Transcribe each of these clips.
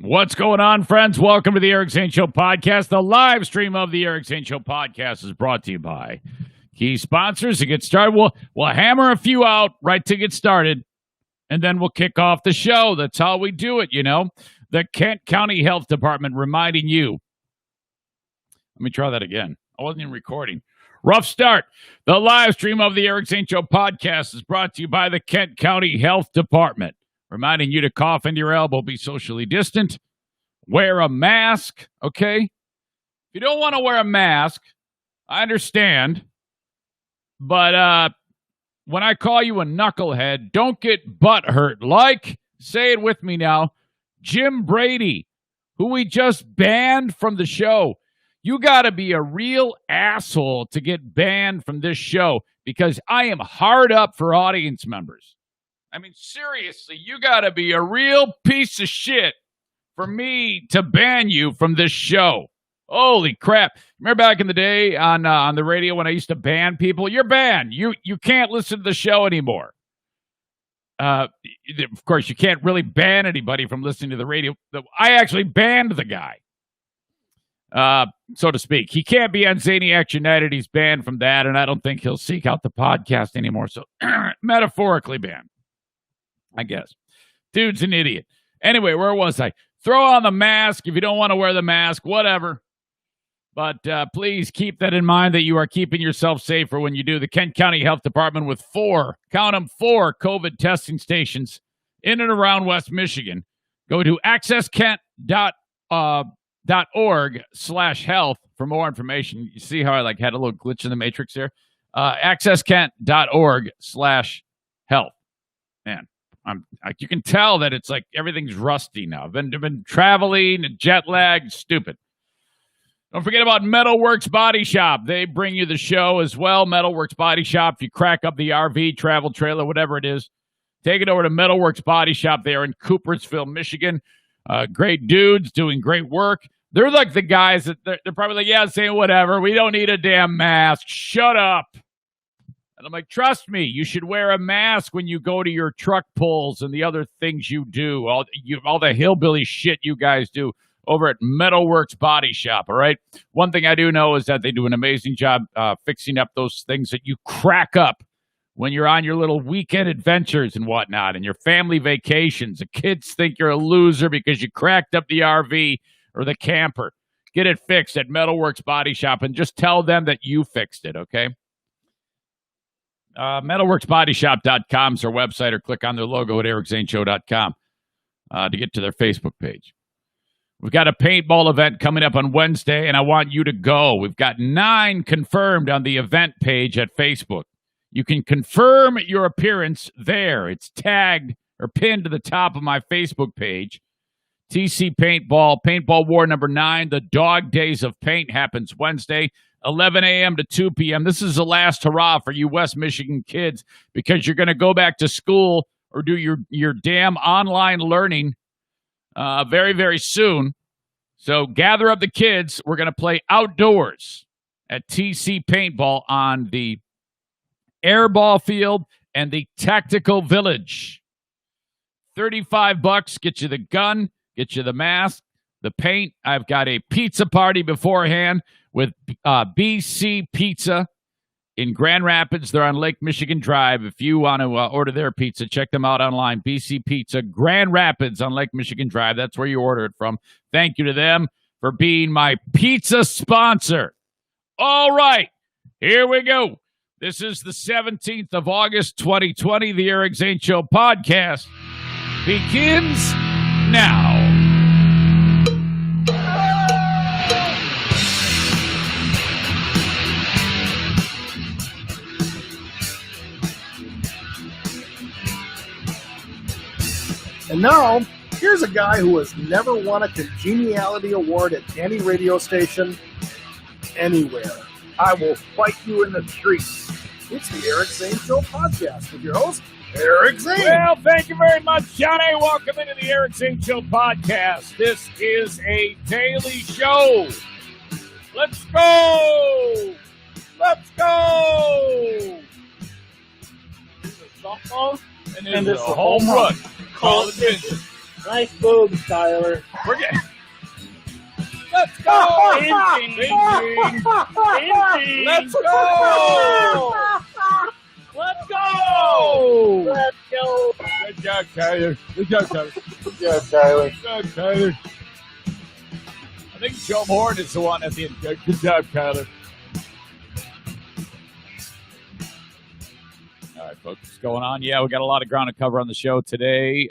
What's going on, friends? Welcome to the Eric Zane Show podcast. The live stream of the Eric Zane Show podcast is brought to you by key sponsors. To get started, we'll hammer a few out right to get started, and then we'll kick off the show. That's how we do it, you know. The Kent County Health Department reminding you. Let me try that again. I wasn't even recording. Rough start. The live stream of the Eric Zane Show podcast is brought to you by the Kent County Health Department, reminding you to cough into your elbow, be socially distant, wear a mask, okay? If you don't want to wear a mask, I understand, but when I call you a knucklehead, don't get butthurt. Like, say it with me now, Jim Brady, who we just banned from the show. You got to be a real asshole to get banned from this show because I am hard up for audience members. I mean, seriously, you got to be a real piece of shit for me to ban you from this show. Holy crap. Remember back in the day on the radio when I used to ban people? You're banned. You can't listen to the show anymore. Of course, you can't really ban anybody from listening to the radio. I actually banned the guy, so to speak. He can't be on Zaniac United. He's banned from that, and I don't think he'll seek out the podcast anymore. So, metaphorically banned, I guess. Dude's an idiot. Anyway, where was I? Throw on the mask if you don't want to wear the mask, whatever. But please keep that in mind that you are keeping yourself safer when you do. The Kent County Health Department with four COVID testing stations in and around West Michigan. Go to accesskent.org/health for more information. You see how I had a little glitch in the matrix there? accesskent.org/health. Man. You can tell that it's like everything's rusty now. I've been traveling, jet lag, stupid. Don't forget about Metalworks Body Shop. They bring you the show as well. Metalworks Body Shop. If you crack up the RV, travel trailer, whatever it is, take it over to Metalworks Body Shop. They are in Coopersville, Michigan. Great dudes doing great work. They're like the guys that they're probably like, yeah, saying whatever. We don't need a damn mask. Shut up. And I'm like, trust me, you should wear a mask when you go to your truck pulls and the other things you do, all the hillbilly shit you guys do over at Metalworks Body Shop, all right? One thing I do know is that they do an amazing job fixing up those things that you crack up when you're on your little weekend adventures and whatnot and your family vacations. The kids think you're a loser because you cracked up the RV or the camper. Get it fixed at Metalworks Body Shop and just tell them that you fixed it, okay? MetalworksBodyShop.com is their website, or click on their logo at EricZaneShow.com to get to their Facebook page. We've got a paintball event coming up on Wednesday, and I want you to go. We've got 9 confirmed on the event page at Facebook. You can confirm your appearance there. It's tagged or pinned to the top of my Facebook page. TC Paintball, Paintball War number 9. The Dog Days of Paint happens Wednesday, 11 a.m. to 2 p.m. This is the last hurrah for you West Michigan kids because you're going to go back to school or do your damn online learning very, very soon. So gather up the kids. We're going to play outdoors at TC Paintball on the airball field and the tactical village. $35, get you the gun, get you the mask, the paint. I've got a pizza party beforehand with BC Pizza in Grand Rapids. They're on Lake Michigan Drive. If you want to order their pizza, check them out online. BC Pizza, Grand Rapids on Lake Michigan Drive. That's where you order it from. Thank you to them for being my pizza sponsor. All right, here we go. This is the 17th of August, 2020. The Eric Zane Show podcast begins now. And now, here's a guy who has never won a congeniality award at any radio station anywhere. I will fight you in the streets. It's the Eric Zane Show podcast with your host, Eric Zane. Well, thank you very much, Johnny. Welcome into the Eric Zane Show podcast. This is a daily show. Let's go! Let's go! This is a softball, and this is a home run. Call attention. Nice boobs, Tyler. We're getting. Let's go! Let's go! Let's go! Let's go! Good job, Tyler. Good job, Tyler. Good job, Tyler. Good job, Tyler. I think Joe Horn is the one at the end. Good job, Tyler. All right, folks, what's going on? Yeah, we got a lot of ground to cover on the show today.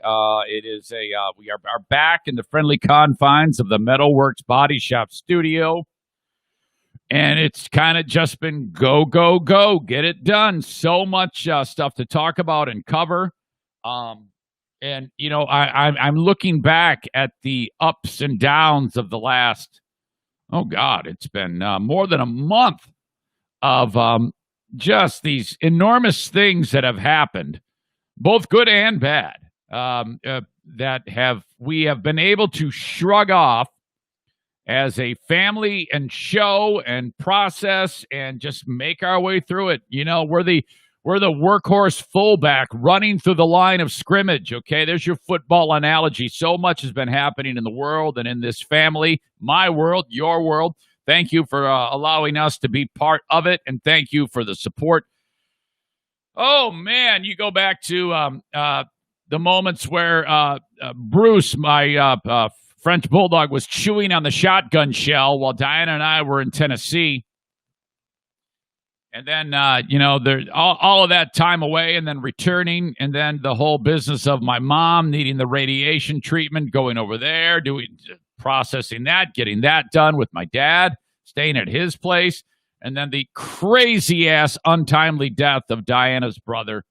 It is we are back in the friendly confines of the Metalworks Body Shop studio, and it's kind of just been go, go, go, get it done. So much stuff to talk about and cover. And you know, I'm looking back at the ups and downs of the last. Oh God, it's been more than a month of just these enormous things that have happened, both good and bad, that we have been able to shrug off as a family and show and process and just make our way through it. You know, we're the workhorse fullback running through the line of scrimmage. Okay, there's your football analogy. So much has been happening in the world and in this family, my world, your world. Thank you for allowing us to be part of it, and thank you for the support. Oh, man, you go back to the moments where Bruce, my French bulldog, was chewing on the shotgun shell while Diana and I were in Tennessee. And then, you know, all of that time away and then returning, and then the whole business of my mom needing the radiation treatment, going over there, processing that, getting that done with my dad, staying at his place, and then the crazy-ass untimely death of Diana's brother.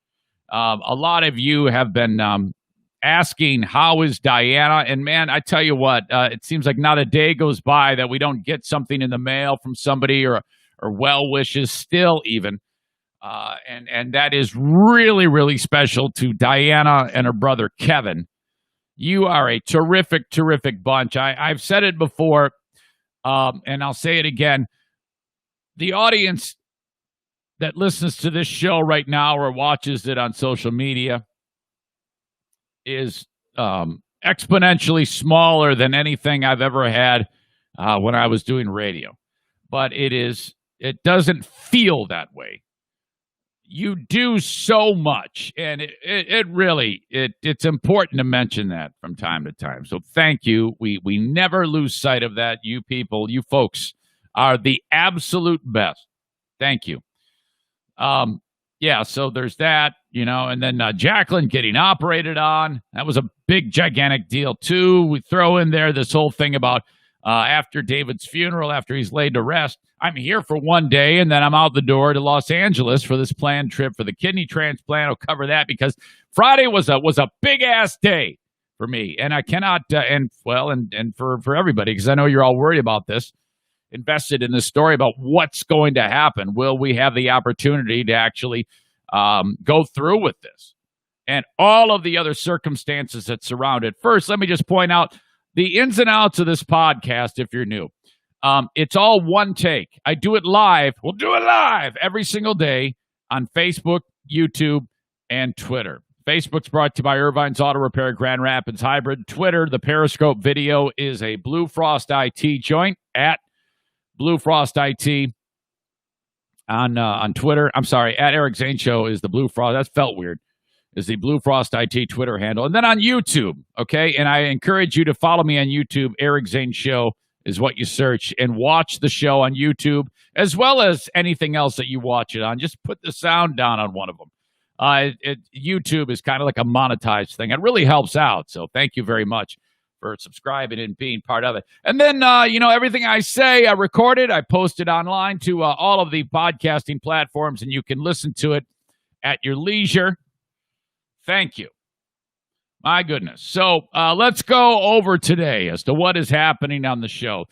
A lot of you have been asking, how is Diana? And, man, I tell you what, it seems like not a day goes by that we don't get something in the mail from somebody or well wishes still even. And that is really, really special to Diana and her brother, Kevin. You are a terrific, terrific bunch. I've said it before, and I'll say it again. The audience that listens to this show right now or watches it on social media is exponentially smaller than anything I've ever had when I was doing radio. But it doesn't feel that way. You do so much, and it's important to mention that from time to time. So thank you. We never lose sight of that. You people, you folks are the absolute best. Thank you. Yeah, so there's that, you know, and then Jacqueline getting operated on. That was a big, gigantic deal, too. We throw in there this whole thing about after David's funeral, after he's laid to rest, I'm here for one day, and then I'm out the door to Los Angeles for this planned trip for the kidney transplant. I'll cover that because Friday was a big-ass day for me, and I cannot, and for everybody, because I know you're all worried about this, invested in this story about what's going to happen. Will we have the opportunity to actually go through with this? And all of the other circumstances that surround it. First, let me just point out the ins and outs of this podcast, if you're new. It's all one take. I do it live. We'll do it live every single day on Facebook, YouTube, and Twitter. Facebook's brought to you by Irvine's Auto Repair Grand Rapids Hybrid. Twitter, the Periscope video is a Blue Frost IT joint at Blue Frost IT on Twitter. I'm sorry, at Eric Zane Show is the Blue Frost. That felt weird. Is the Blue Frost IT Twitter handle. And then on YouTube, okay? And I encourage you to follow me on YouTube. Eric Zane Show is what you search, and watch the show on YouTube, as well as anything else that you watch it on. Just put the sound down on one of them. YouTube is kind of like a monetized thing. It really helps out, so thank you very much for subscribing and being part of it. And then, you know, everything I say, I record it, I post it online to all of the podcasting platforms, and you can listen to it at your leisure. Thank you. My goodness. So let's go over today as to what is happening on the show.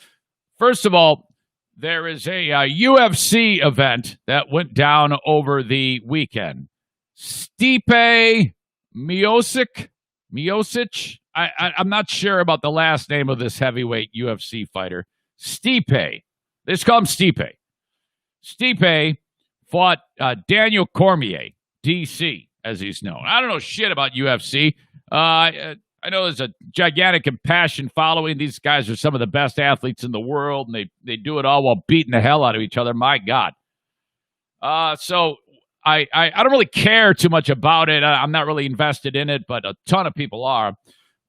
First of all, there is a UFC event that went down over the weekend. Stipe Miocic. I'm not sure about the last name of this heavyweight UFC fighter. Stipe. Let's call him Stipe. Stipe fought Daniel Cormier, DC, as he's known. I don't know shit about UFC. I I know there's a gigantic and passionate following. These guys are some of the best athletes in the world, and they do it all while beating the hell out of each other. My God. So I don't really care too much about it. I'm not really invested in it, but a ton of people are.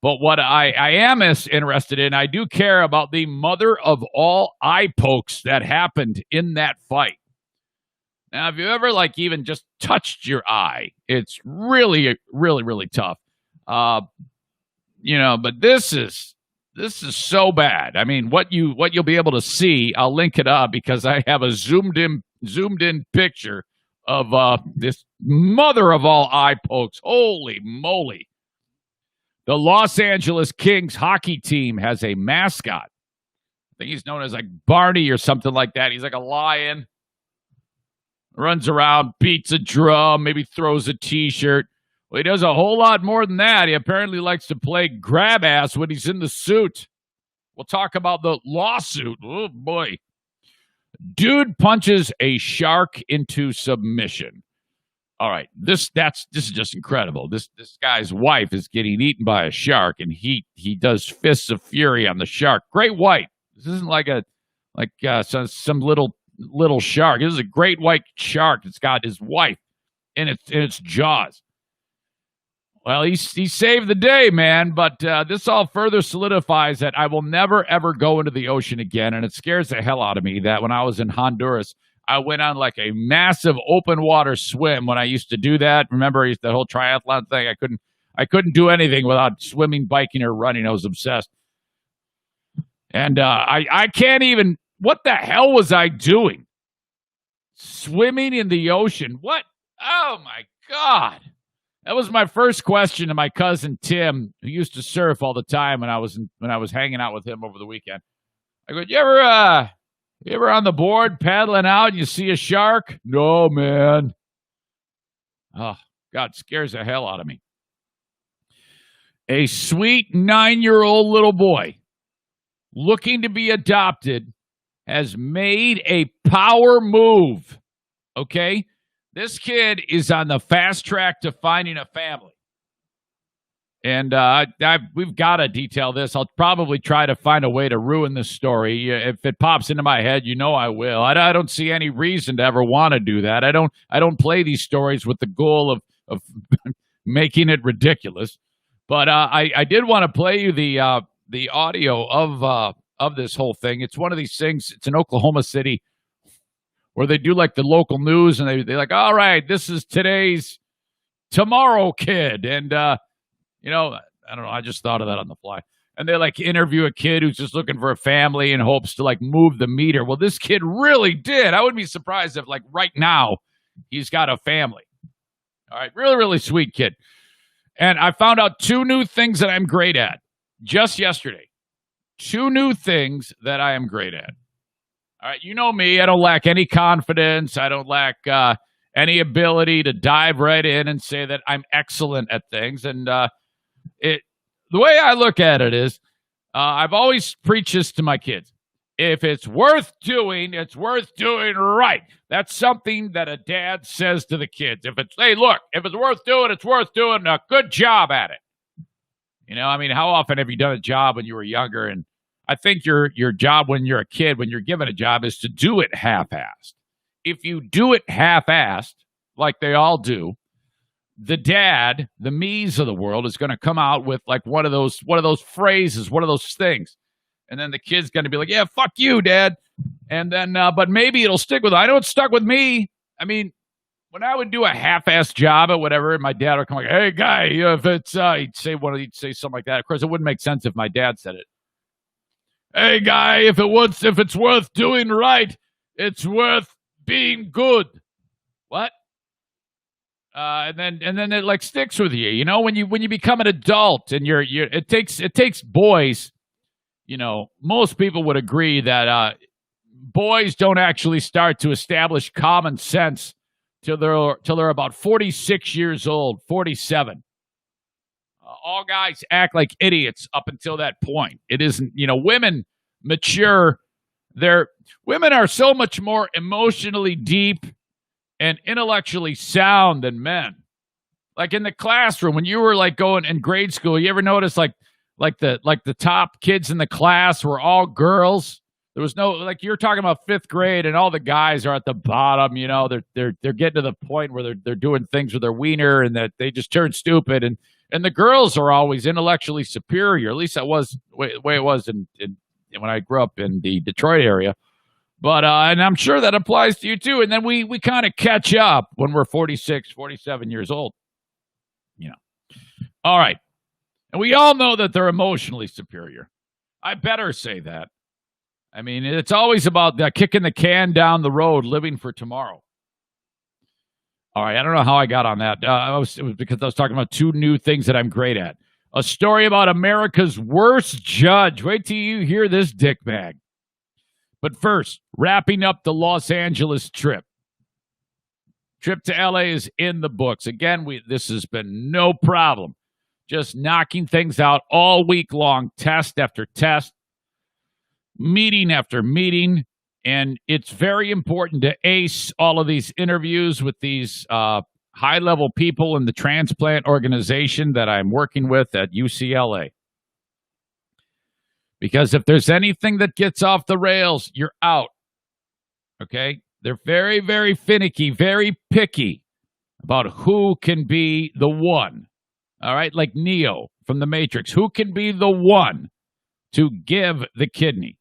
But what I am interested in, I do care about the mother of all eye pokes that happened in that fight. Now, if you ever even just touched your eye, it's really, really, really tough. But this is so bad. I mean, what you'll be able to see, I'll link it up because I have a zoomed in picture of this mother of all eye pokes. Holy moly. The Los Angeles Kings hockey team has a mascot. I think he's known as Barney or something like that. He's like a lion. Runs around, beats a drum, maybe throws a T-shirt. Well, he does a whole lot more than that. He apparently likes to play grab ass when he's in the suit. We'll talk about the lawsuit. Oh, boy. Dude punches a shark into submission. All right, this is just incredible. This guy's wife is getting eaten by a shark, and he does fists of fury on the shark. Great white. This isn't some little shark. This is a great white shark that's got his wife in its jaws. Well, he saved the day, man. But this all further solidifies that I will never ever go into the ocean again, and it scares the hell out of me that when I was in Honduras, I went on a massive open water swim when I used to do that. Remember the whole triathlon thing? I couldn't do anything without swimming, biking, or running. I was obsessed. And I can't even, what the hell was I doing? Swimming in the ocean. What? Oh my God. That was my first question to my cousin Tim, who used to surf all the time when I was hanging out with him over the weekend. I go, you ever on the board paddling out and you see a shark? No, man. Oh, God, scares the hell out of me. A sweet 9-year-old little boy looking to be adopted has made a power move. Okay? This kid is on the fast track to finding a family. And we've got to detail this. I'll probably try to find a way to ruin this story. If it pops into my head, I will. I don't see any reason to ever want to do that. I don't play these stories with the goal of making it ridiculous. But I did want to play you the audio of this whole thing. It's one of these things. It's in Oklahoma City where they do the local news, and they're like, all right, this is today's tomorrow kid, and I don't know. I just thought of that on the fly. And they interview a kid who's just looking for a family and hopes to move the meter. Well, this kid really did. I wouldn't be surprised if right now he's got a family. All right. Really, really sweet kid. And I found out 2 new things that I'm great at just yesterday. 2 new things that I am great at. All right. You know me. I don't lack any confidence. I don't lack any ability to dive right in and say that I'm excellent at things. And the way I look at it is, I've always preached this to my kids. If it's worth doing, it's worth doing right. That's something that a dad says to the kids. If it's worth doing, it's worth doing a good job at it. How often have you done a job when you were younger? And I think your job when you're a kid, when you're given a job, is to do it half-assed. If you do it half-assed, like they all do, the dad, the me's of the world, is going to come out with one of those phrases, one of those things. And then the kid's going to be like, yeah, fuck you, Dad. And then, but maybe it'll stick with him. I know it stuck with me. I mean, when I would do a half-assed job or whatever, and my dad would come like, hey, guy, if it's, he'd say something like that. Of course, it wouldn't make sense if my dad said it. Hey, guy, if it's worth doing right, it's worth being good. What? And then it sticks with you, when you become an adult and it takes boys, most people would agree that boys don't actually start to establish common sense till they're about 46 years old, 47. All guys act like idiots up until that point. It isn't, women mature. Women are so much more emotionally deep and intellectually sound than men. Like in the classroom, when you were like going in grade school, you ever notice like the top kids in the class were all girls? There was no, like, you're talking about fifth grade, and all the guys are at the bottom. You know, they're getting to the point where they're doing things with their wiener, and that they just turn stupid. And the girls are always intellectually superior. At least that was the way it was in when I grew up in the Detroit area. But and I'm sure that applies to you too. And then we kind of catch up when we're 46, 47 years old. You know. All right. And we all know that they're emotionally superior. I better say that. I mean, it's always about kicking the can down the road, living for tomorrow. All right, I don't know how I got on that. It was because I was talking about two new things that I'm great at. A story about America's worst judge. Wait till you hear this dickbag. But first, wrapping up the Los Angeles trip. Trip to LA is in the books. Again, this has been no problem. Just knocking things out all week long, test after test. Meeting after meeting, and it's very important to ace all of these interviews with these high-level people in the transplant organization that I'm working with at UCLA. Because if there's anything that gets off the rails, you're out. Okay? They're very, very finicky, very picky about who can be the one. All right? Like Neo from The Matrix. Who can be the one to give the kidney?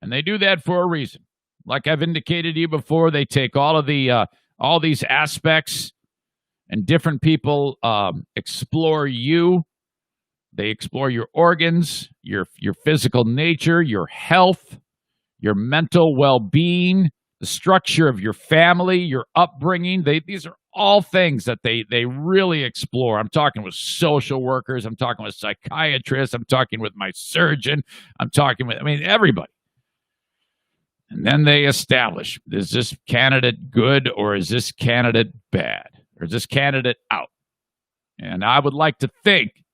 And they do that for a reason. Like I've indicated to you before, they take all of the all these aspects, and different people explore you. They explore your organs, your physical nature, your health, your mental well-being, the structure of your family, your upbringing. These are all things that they really explore. I'm talking with social workers. I'm talking with psychiatrists. I'm talking with my surgeon. I'm talking with, everybody. And then they establish, is this candidate good or is this candidate bad? Or is this candidate out? And I would like to think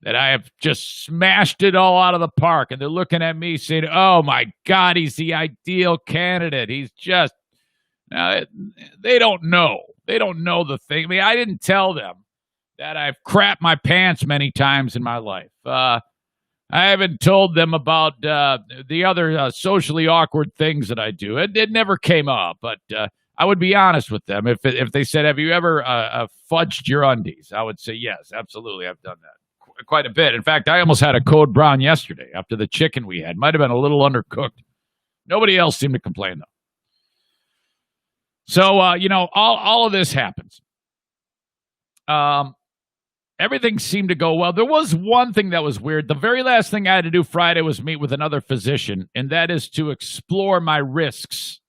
that I have just smashed it all out of the park. And they're looking at me saying, oh, my God, he's the ideal candidate. He's just, they don't know. They don't know the thing. I didn't tell them that I've crapped my pants many times in my life. I haven't told them about the other socially awkward things that I do. It never came up, but I would be honest with them. If they said, have you ever fudged your undies? I would say, yes, absolutely. I've done that quite a bit. In fact, I almost had a code brown yesterday after the chicken we had. Might have been a little undercooked. Nobody else seemed to complain, though. So, all of this happens. Everything seemed to go well. There was one thing that was weird. The very last thing I had to do Friday was meet with another physician, and that is to explore my risks.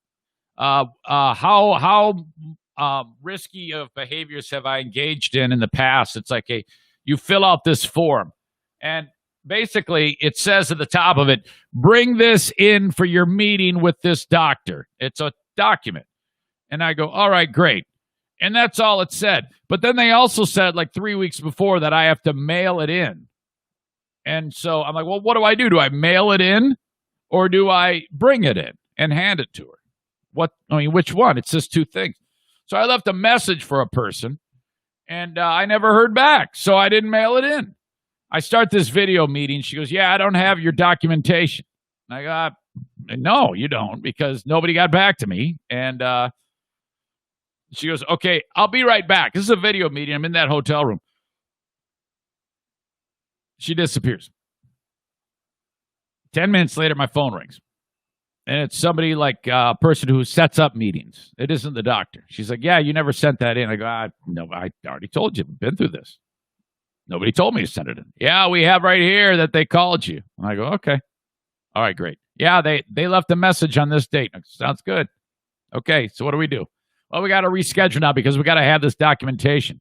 How risky of behaviors have I engaged in the past? It's like, you fill out this form, and basically it says at the top of it, bring this in for your meeting with this doctor. It's a document. And I go, all right, great. And that's all it said. But then they also said like 3 weeks before that I have to mail it in. And so I'm like, well, what do I do? Do I mail it in or do I bring it in and hand it to her? Which one? It says two things. So I left a message for a person and I never heard back. So I didn't mail it in. I start this video meeting. She goes, yeah, I don't have your documentation. And I go, no, you don't, because nobody got back to me. And, she goes, okay, I'll be right back. This is a video meeting. I'm in that hotel room. She disappears. 10 minutes later, my phone rings. And it's somebody like a person who sets up meetings. It isn't the doctor. She's like, yeah, you never sent that in. I go, no, I already told you. We've been through this. Nobody told me to send it in. Yeah, we have right here that they called you. And I go, okay. All right, great. Yeah, they left a message on this date. Sounds good. Okay, so what do we do? Well, we got to reschedule now because we got to have this documentation.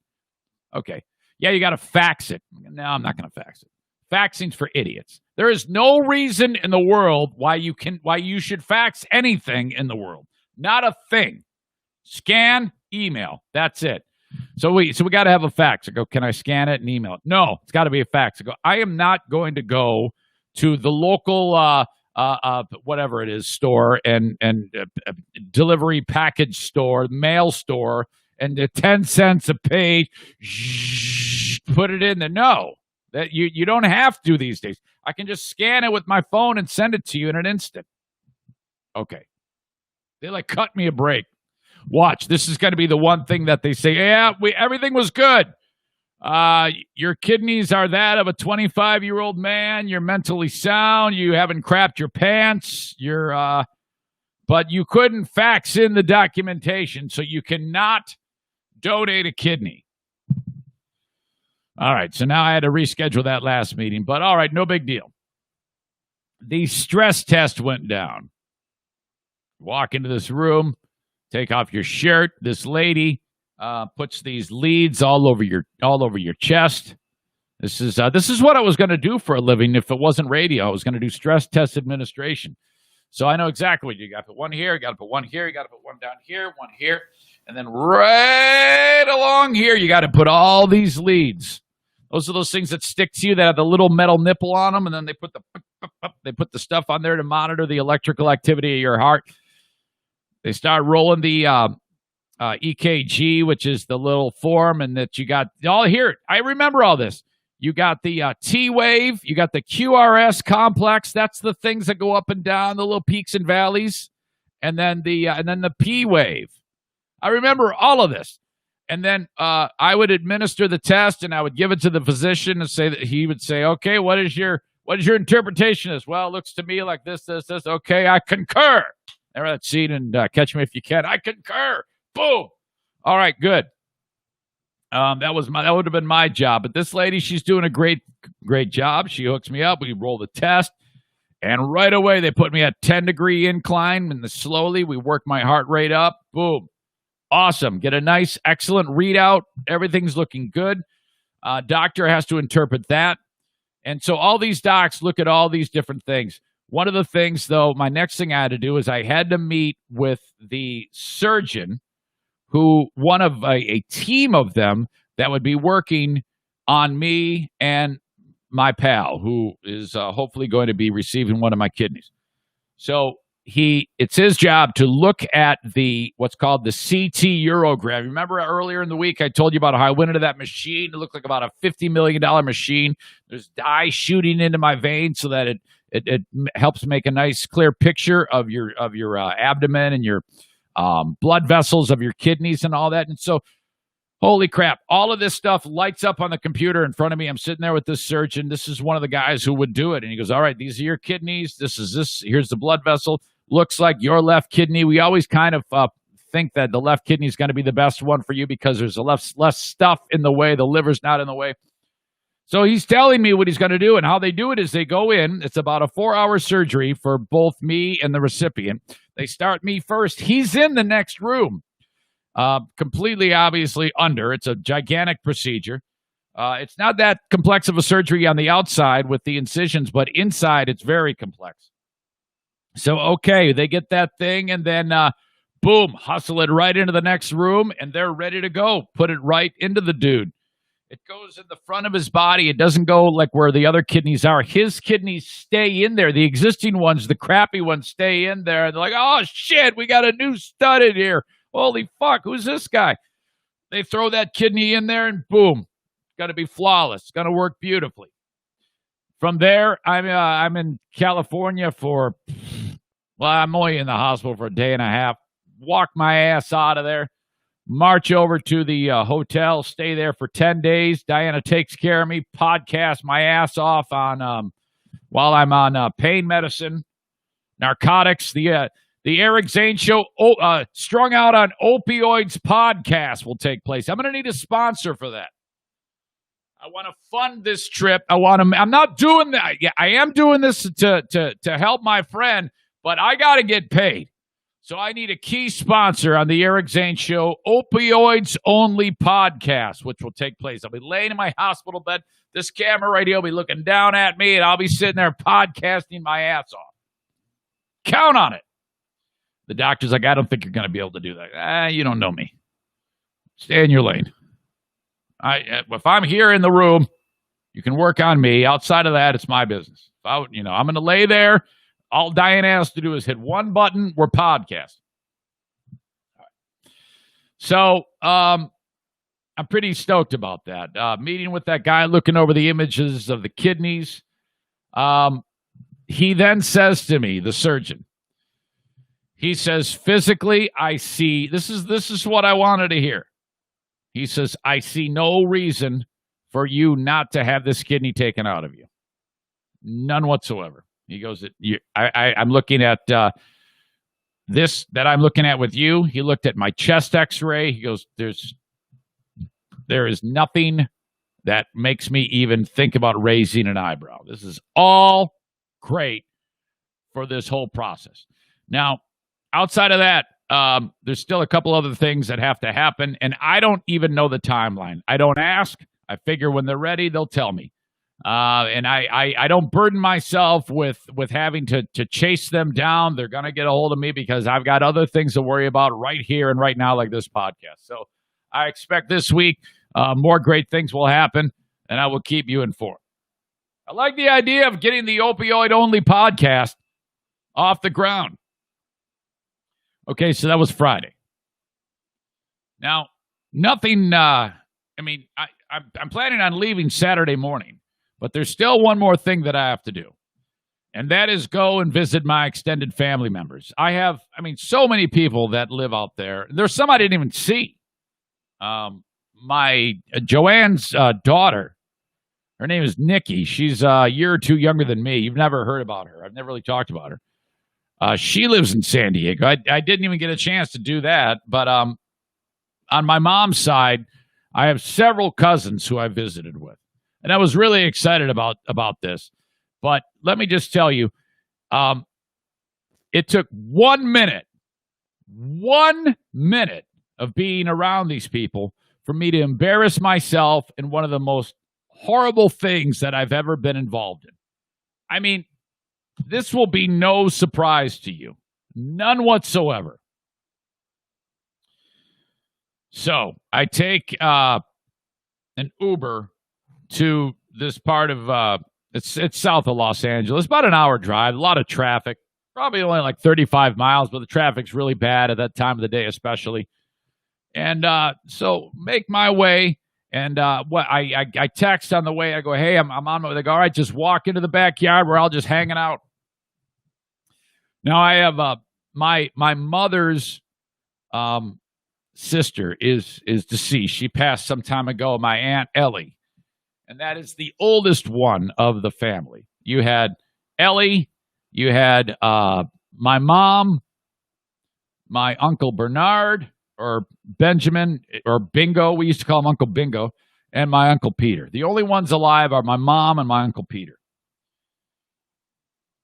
Okay. Yeah, you got to fax it. No, I'm not going to fax it. Faxing's for idiots. There is no reason in the world why you should fax anything in the world. Not a thing. Scan, email. That's it. So we got to have a fax. I go, can I scan it and email it? No, it's got to be a fax. I go, I am not going to go to the local whatever it is, store and delivery package store, mail store, and the 10 cents a page, put it in there. No, that you don't have to these days. I can just scan it with my phone and send it to you in an instant. Okay. They like cut me a break. Watch, this is going to be the one thing that they say, yeah, everything was good. Your kidneys are that of a 25-year-old man. You're mentally sound. You haven't crapped your pants. But you couldn't fax in the documentation, so you cannot donate a kidney. All right, so now I had to reschedule that last meeting, but all right, no big deal. The stress test went down. Walk into this room, take off your shirt. This lady puts these leads all over your chest. This is what I was going to do for a living if it wasn't radio. I was going to do stress test administration. So I know exactly what you got to put one here, you got to put one here, you got to put one down here, one here, and then right along here you got to put all these leads. Those are those things that stick to you that have the little metal nipple on them, and then they put the stuff on there to monitor the electrical activity of your heart. They start rolling the EKG, which is the little form, and that you got all here. I remember all this. You got the T-wave, you got the QRS complex. That's the things that go up and down, the little peaks and valleys, and then the P-wave. I remember all of this. And then I would administer the test, and I would give it to the physician and say that he would say, "Okay, what is your interpretation of this?" "Well, it looks to me like this, this, this." "Okay, I concur." Remember that scene and Catch Me If You Can? I concur. Boom. All right, good. That would have been my job. But this lady, she's doing a great job. She hooks me up. We roll the test, and right away they put me at 10-degree incline, and slowly we work my heart rate up. Boom. Awesome. Get a nice, excellent readout. Everything's looking good. Doctor has to interpret that. And so all these docs look at all these different things. One of the things, though, my next thing I had to do is I had to meet with the surgeon, who one of a team of them that would be working on me and my pal, who is hopefully going to be receiving one of my kidneys. So it's his job to look at what's called the CT urogram. Remember earlier in the week I told you about how I went into that machine? It looked like about a $50 million machine. There's dye shooting into my veins so that it helps make a nice clear picture of your abdomen and your blood vessels of your kidneys and all that. And so, holy crap, all of this stuff lights up on the computer in front of me. I'm sitting there with this surgeon. This is one of the guys who would do it. And he goes, "All right, these are your kidneys. Here's the blood vessel. Looks like your left kidney." We always kind of think that the left kidney is going to be the best one for you because there's less stuff in the way. The liver's not in the way. So he's telling me what he's going to do, and how they do it is they go in. It's about a 4-hour surgery for both me and the recipient. They start me first. He's in the next room, completely obviously under. It's a gigantic procedure. It's not that complex of a surgery on the outside with the incisions, but inside it's very complex. So, okay, they get that thing, and then boom, hustle it right into the next room, and they're ready to go. Put it right into the dude. It goes in the front of his body. It doesn't go like where the other kidneys are. His kidneys stay in there. The existing ones, the crappy ones, stay in there. And they're like, "Oh, shit, we got a new stud in here. Holy fuck, who's this guy?" They throw that kidney in there, and boom, it's got to be flawless. It's going to work beautifully. From there, I'm in California I'm only in the hospital for a day and a half. Walk my ass out of there. March over to the hotel, stay there for 10 days. Diana takes care of me, podcast my ass off on while I'm on pain medicine, narcotics. The Eric Zane Show, Strung Out on Opioids podcast will take place. I'm going to need a sponsor for that. I want to fund this trip. I'm not doing that. Yeah, I am doing this to help my friend, but I got to get paid. So I need a key sponsor on the Eric Zane Show, Opioids Only podcast, which will take place. I'll be laying in my hospital bed. This camera right here will be looking down at me, and I'll be sitting there podcasting my ass off. Count on it. The doctor's like, "I don't think you're going to be able to do that." You don't know me. Stay in your lane. If I'm here in the room, you can work on me. Outside of that, it's my business. I'm going to lay there. All Diana has to do is hit one button. We're podcasting. So I'm pretty stoked about that. Meeting with that guy, looking over the images of the kidneys. He then says to me, the surgeon, he says, physically, I see, this is what I wanted to hear. He says, I see no reason for you not to have this kidney taken out of you. None whatsoever. He goes, I'm looking at this that I'm looking at with you. He looked at my chest x-ray. He goes, there is nothing that makes me even think about raising an eyebrow. This is all great for this whole process. Now, outside of that, there's still a couple other things that have to happen, and I don't even know the timeline. I don't ask. I figure when they're ready, they'll tell me. And I don't burden myself with having to chase them down. They're going to get a hold of me because I've got other things to worry about right here and right now, like this podcast. So I expect this week more great things will happen, and I will keep you informed. I like the idea of getting the opioid-only podcast off the ground. Okay, so that was Friday. Now, nothing, I'm planning on leaving Saturday morning, but there's still one more thing that I have to do, and that is go and visit my extended family members. I have, so many people that live out there. There's some I didn't even see. My Joanne's daughter, her name is Nikki. She's a year or two younger than me. You've never heard about her. I've never really talked about her. She lives in San Diego. I didn't even get a chance to do that. But on my mom's side, I have several cousins who I visited with. And I was really excited about this. But let me just tell you, it took 1 minute of being around these people for me to embarrass myself in one of the most horrible things that I've ever been involved in. This will be no surprise to you. None whatsoever. So I take an Uber to this part of, it's south of Los Angeles, about an hour drive, a lot of traffic, probably only like 35 miles, but the traffic's really bad at that time of the day especially. And so make my way, and I text on the way. I go, hey, I'm on my way. They go, all right, just walk into the backyard. We're all just hanging out. Now, I have my mother's sister is deceased. She passed some time ago, my Aunt Ellie. And that is the oldest one of the family. You had Ellie, you had my mom, my Uncle Bernard, or Benjamin, or Bingo. We used to call him Uncle Bingo, and my Uncle Peter. The only ones alive are my mom and my Uncle Peter.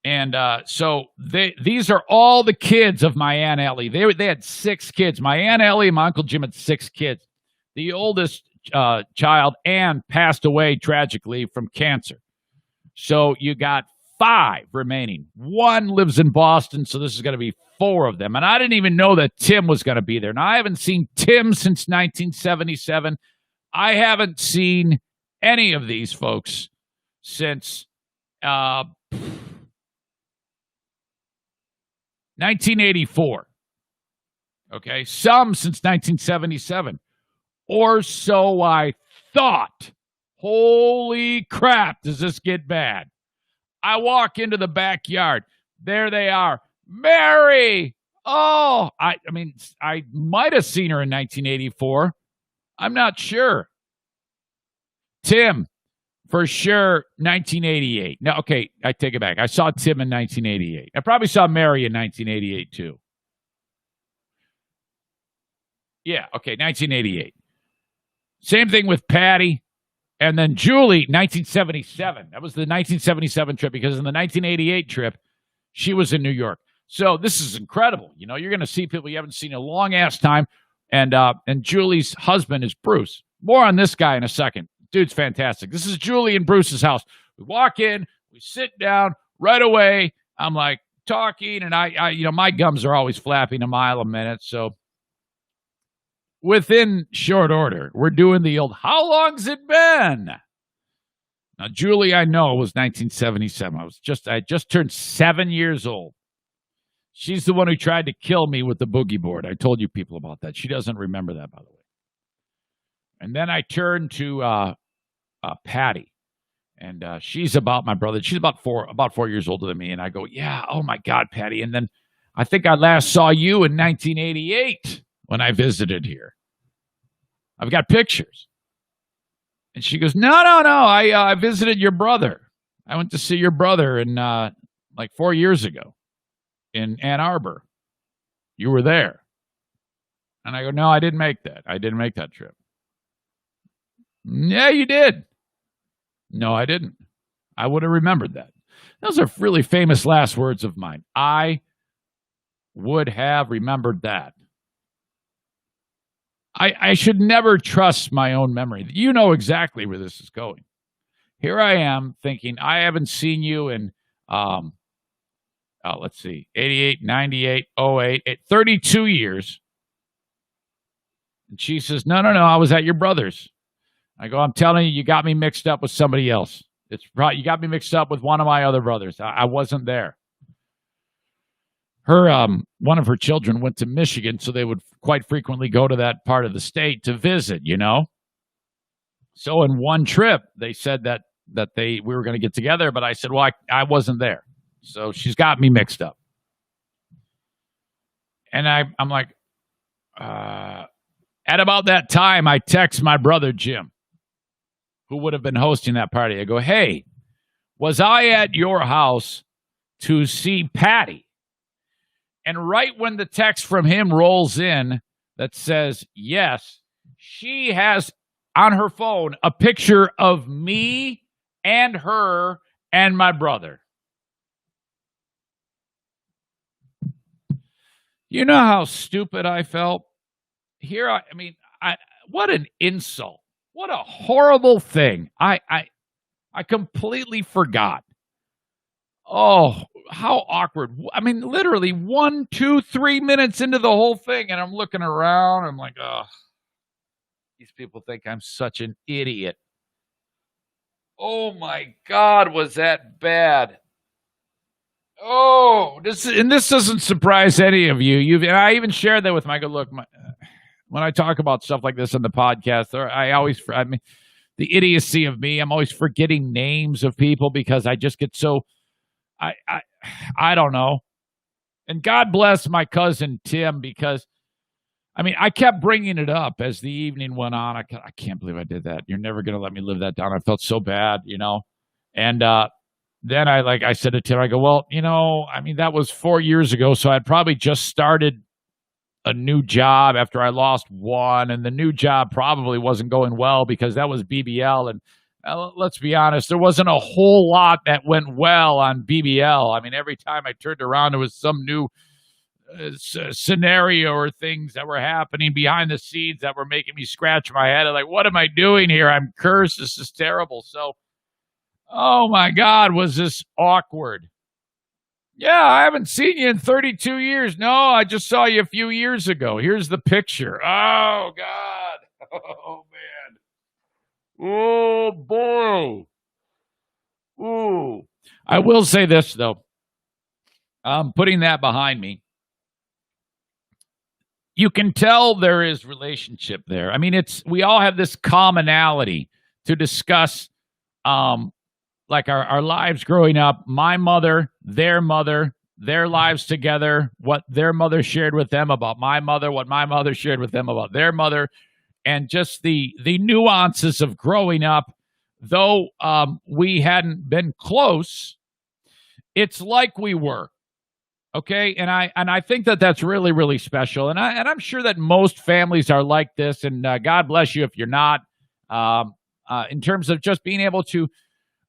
And so these are all the kids of my Aunt Ellie. They had 6 kids. My Aunt Ellie and my Uncle Jim had 6 kids. The oldest child, Ann, passed away tragically from cancer. So you got 5 remaining. 1 lives in Boston, so this is going to be 4 of them. And I didn't even know that Tim was going to be there. Now, I haven't seen Tim since 1977. I haven't seen any of these folks since 1984. Okay, some since 1977. Or so I thought. Holy crap, does this get bad? I walk into the backyard. There they are. Mary! Oh, I might have seen her in 1984. I'm not sure. Tim, for sure, 1988. No, okay, I take it back. I saw Tim in 1988. I probably saw Mary in 1988, too. Yeah, okay, 1988. Same thing with Patty. And then Julie, 1977. That was the 1977 trip, because in the 1988 trip, she was in New York. So this is incredible. You know, you're going to see people you haven't seen in a long-ass time. And Julie's husband is Bruce. More on this guy in a second. Dude's fantastic. This is Julie and Bruce's house. We walk in, we sit down right away. I'm like talking, and I my gums are always flapping a mile a minute. So within short order, we're doing the old, how long's it been? Now, Julie, I know, was 1977. I just turned 7 years old. She's the one who tried to kill me with the boogie board. I told you people about that. She doesn't remember that, by the way. And then I turned to Patty, and she's about my brother. She's about 4 years older than me. And I go, yeah, oh my God, Patty. And then I think I last saw you in 1988 when I visited here. I've got pictures. And she goes, no. I visited your brother. I went to see your brother in like 4 years ago in Ann Arbor. You were there. And I go, no, I didn't make that. I didn't make that trip. Yeah, you did. No, I didn't. I would have remembered that. Those are really famous last words of mine. I would have remembered that. I should never trust my own memory. You know exactly where this is going. Here I am thinking, I haven't seen you in, let's see, 88, 98, 08, 32 years. And she says, no, I was at your brother's. I go, I'm telling you, you got me mixed up with somebody else. You got me mixed up with one of my other brothers. I wasn't there. One of her children went to Michigan, so they would quite frequently go to that part of the state to visit, you know. So in one trip, they said that we were going to get together, but I said, well, I wasn't there. So she's got me mixed up. And I'm like, at about that time, I text my brother Jim, who would have been hosting that party. I go, hey, was I at your house to see Patty? And right when the text from him rolls in that says, yes, she has on her phone a picture of me and her and my brother. You know how stupid I felt? What an insult. What a horrible thing. I completely forgot. Oh, how awkward. I mean, literally 1, 2, 3 minutes into the whole thing, and I'm looking around. I'm like, oh, these people think I'm such an idiot. Oh, my God, was that bad. Oh, this doesn't surprise any of you. And I even shared that with Michael. Look, when I talk about stuff like this on the podcast, the idiocy of me, I'm always forgetting names of people because I just get so, I don't know. And God bless my cousin Tim, because, I kept bringing it up as the evening went on. I can't believe I did that. You're never going to let me live that down. I felt so bad, you know. And then I said to Tim, I go, well, that was 4 years ago, so I'd probably just started a new job after I lost one, and the new job probably wasn't going well because that was BBL. And let's be honest, there wasn't a whole lot that went well on BBL. Every time I turned around, there was some new scenario or things that were happening behind the scenes that were making me scratch my head. I'm like, what am I doing here? I'm cursed. This is terrible. So, oh my God, was this awkward. Yeah, I haven't seen you in 32 years. No, I just saw you a few years ago. Here's the picture. Oh, God. Oh, man. Oh, boy. Ooh. I will say this, though. Putting that behind me, you can tell there is relationship there. We all have this commonality to discuss, like our lives growing up, my mother, their lives together, what their mother shared with them about my mother, what my mother shared with them about their mother, and just the nuances of growing up. Though we hadn't been close, it's like we were. Okay, and I think that's really, really special, and I'm sure that most families are like this, and God bless you if you're not. In terms of just being able to,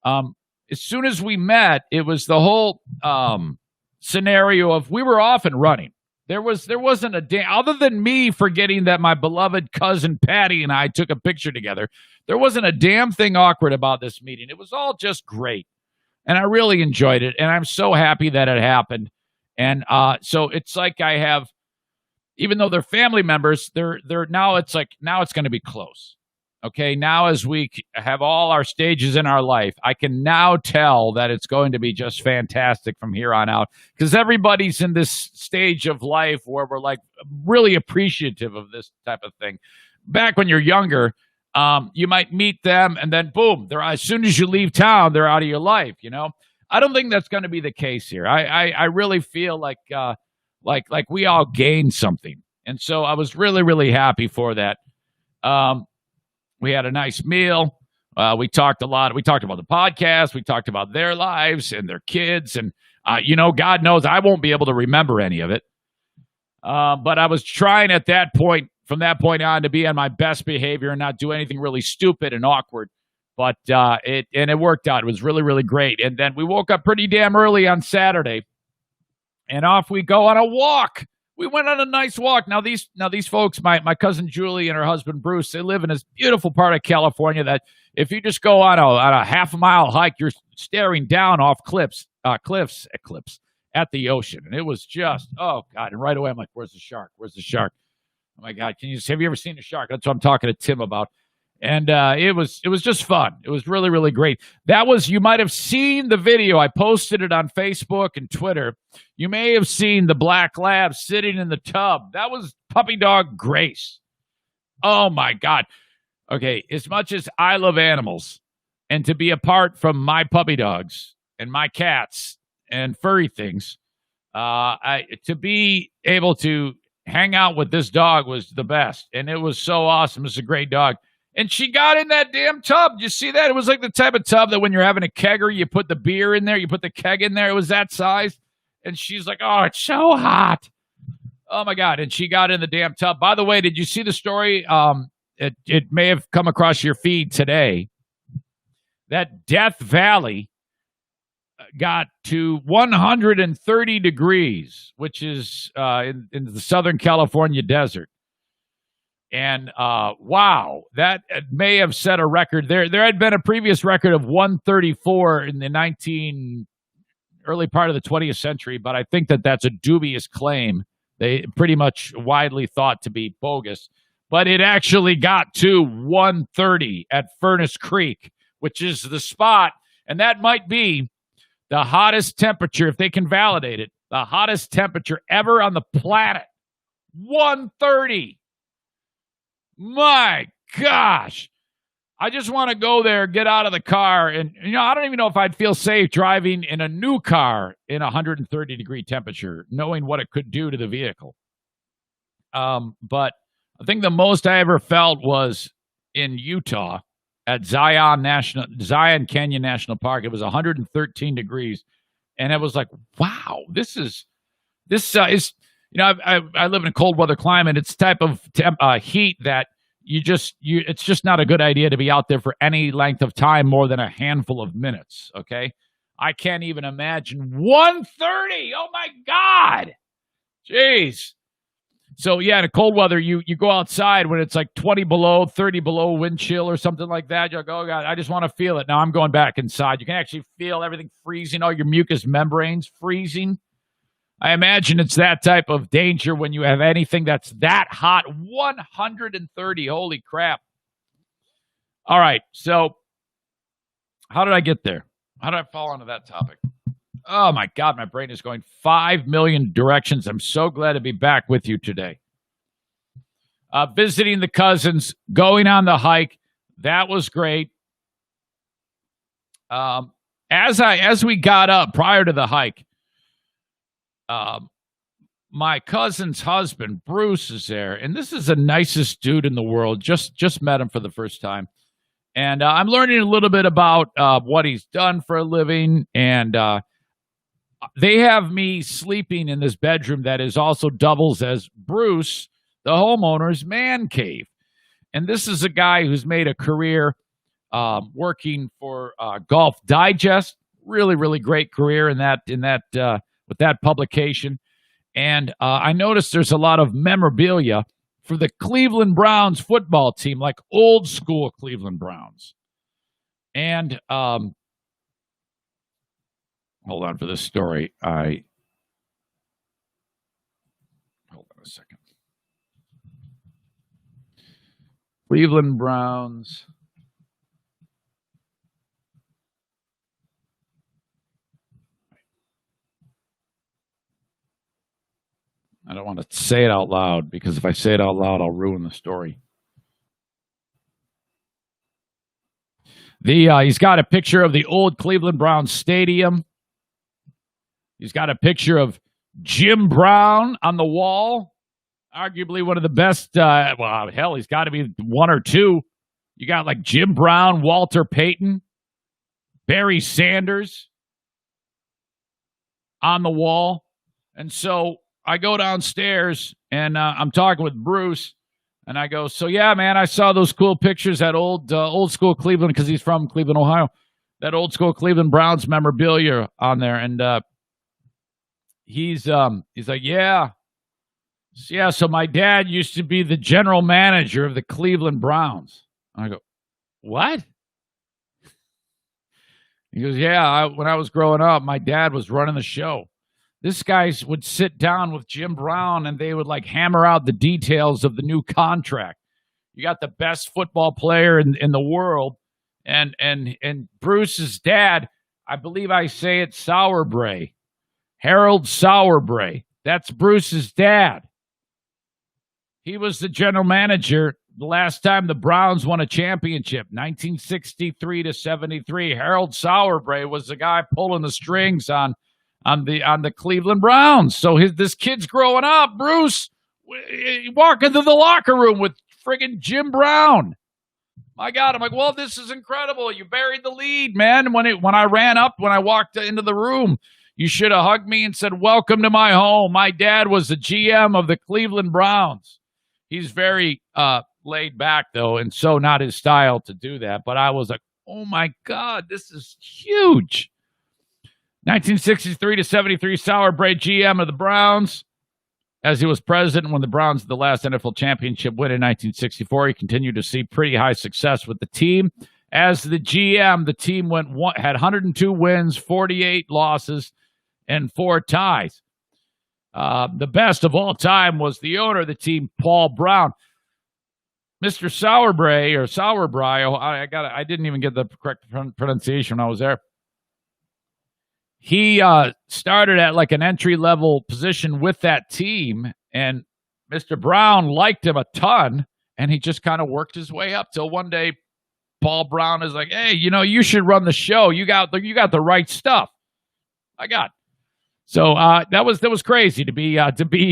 as soon as we met, it was the whole scenario of we were off and running. There wasn't a day other than me forgetting that my beloved cousin Patty and I took a picture together. There wasn't a damn thing awkward about this meeting. It was all just great, and I really enjoyed it, and I'm so happy that it happened. And so it's like I have, even though they're family members, they're now it's going to be close. Okay, now as we have all our stages in our life, I can now tell that it's going to be just fantastic from here on out because everybody's in this stage of life where we're like really appreciative of this type of thing. Back when you're younger, you might meet them and then boom, they're as soon as you leave town, they're out of your life. I don't think that's going to be the case here. I really feel like we all gained something, and so I was really really happy for that. We had a nice meal. We talked a lot. We talked about the podcast. We talked about their lives and their kids. And, God knows I won't be able to remember any of it. But I was trying at that point, from that point on, to be on my best behavior and not do anything really stupid and awkward. But it worked out. It was really, really great. And then we woke up pretty damn early on Saturday. And off we go on a walk. We went on a nice walk. Now these folks, my cousin Julie and her husband Bruce, they live in this beautiful part of California that if you just go on a half a mile hike, you're staring down off cliffs at the ocean. And it was just, oh God. And right away I'm like, where's the shark? Where's the shark? Oh my God. Have you ever seen a shark? That's what I'm talking to Tim about. And it was just fun. It was really, really great. You might have seen the video. I posted it on Facebook and Twitter. You may have seen the black lab sitting in the tub. That was puppy dog Grace. Oh my God. Okay, as much as I love animals and to be apart from my puppy dogs and my cats and furry things, to be able to hang out with this dog was the best. And it was so awesome. It's a great dog. And she got in that damn tub. Did you see that? It was like the type of tub that when you're having a kegger, you put the beer in there, you put the keg in there. It was that size. And she's like, oh, it's so hot. Oh, my God. And she got in the damn tub. By the way, did you see the story? It may have come across your feed today that Death Valley got to 130 degrees, which is in the Southern California desert. And wow, that may have set a record. There had been a previous record of 134 in the early part of the 20th century, but I think that's a dubious claim. They pretty much widely thought to be bogus. But it actually got to 130 at Furnace Creek, which is the spot, and that might be the hottest temperature, if they can validate it, the hottest temperature ever on the planet. 130. My gosh. I just want to go there, get out of the car, and I don't even know if I'd feel safe driving in a new car in 130-degree temperature, knowing what it could do to the vehicle. But I think the most I ever felt was in Utah at Zion Canyon National Park. It was 113 degrees, and it was like, wow, this is. I live in a cold weather climate. It's type of heat that it's just not a good idea to be out there for any length of time more than a handful of minutes. Okay. I can't even imagine 130. Oh my God. Jeez. So yeah, in a cold weather, you go outside when it's like 20 below, 30 below wind chill or something like that. You're like, oh God, I just want to feel it. Now I'm going back inside. You can actually feel everything freezing, all your mucous membranes freezing. I imagine it's that type of danger when you have anything that's that hot. 130. Holy crap. All right. So how did I get there? How did I fall onto that topic? Oh, my God. My brain is going 5 million directions. I'm so glad to be back with you today. Visiting the cousins, going on the hike. That was great. As we got up prior to the hike, my cousin's husband, Bruce, is there. And this is the nicest dude in the world. Just met him for the first time. And I'm learning a little bit about what he's done for a living. And they have me sleeping in this bedroom that is also doubles as Bruce, the homeowner's man cave. And this is a guy who's made a career working for Golf Digest. Really, really great career in that with that publication. And I noticed there's a lot of memorabilia for the Cleveland Browns football team, like old school Cleveland Browns. And hold on for this story. Hold on a second. Cleveland Browns. I don't want to say it out loud because if I say it out loud, I'll ruin the story. He's got a picture of the old Cleveland Browns stadium. He's got a picture of Jim Brown on the wall. Arguably one of the best. He's got to be one or two. You got like Jim Brown, Walter Payton, Barry Sanders on the wall. And so I go downstairs and I'm talking with Bruce. And I go, so yeah, man, I saw those cool pictures at old school Cleveland because he's from Cleveland, Ohio. That old school Cleveland Browns memorabilia on there, and he's like, yeah. So my dad used to be the general manager of the Cleveland Browns. I go, what? He goes, yeah. When I was growing up, my dad was running the show. This guy would sit down with Jim Brown and they would like hammer out the details of the new contract. You got the best football player in the world. And Bruce's dad, I believe I say it, Sauerbrey. Harold Sauerbrey. That's Bruce's dad. He was the general manager the last time the Browns won a championship, 1963-73. Harold Sauerbrey was the guy pulling the strings on the Cleveland Browns. So this kid's growing up, Bruce, walking through the locker room with friggin' Jim Brown. My God, I'm like, well, this is incredible. You buried the lead, man. When I walked into the room, you should have hugged me and said, welcome to my home. My dad was the GM of the Cleveland Browns. He's very laid back, though, and so not his style to do that. But I was like, oh, my God, this is huge. 1963-73, Sauerbrey, GM of the Browns. As he was president when the Browns had the last NFL championship win in 1964, he continued to see pretty high success with the team. As the GM, the team had 102 wins, 48 losses, and 4 ties. The best of all time was the owner of the team, Paul Brown. Mr. Sauerbrey, I didn't even get the correct pronunciation when I was there. He started at like an entry-level position with that team, and Mr. Brown liked him a ton, and he just kind of worked his way up till one day Paul Brown is like, hey, you should run the show. You got the right stuff. So that was crazy to be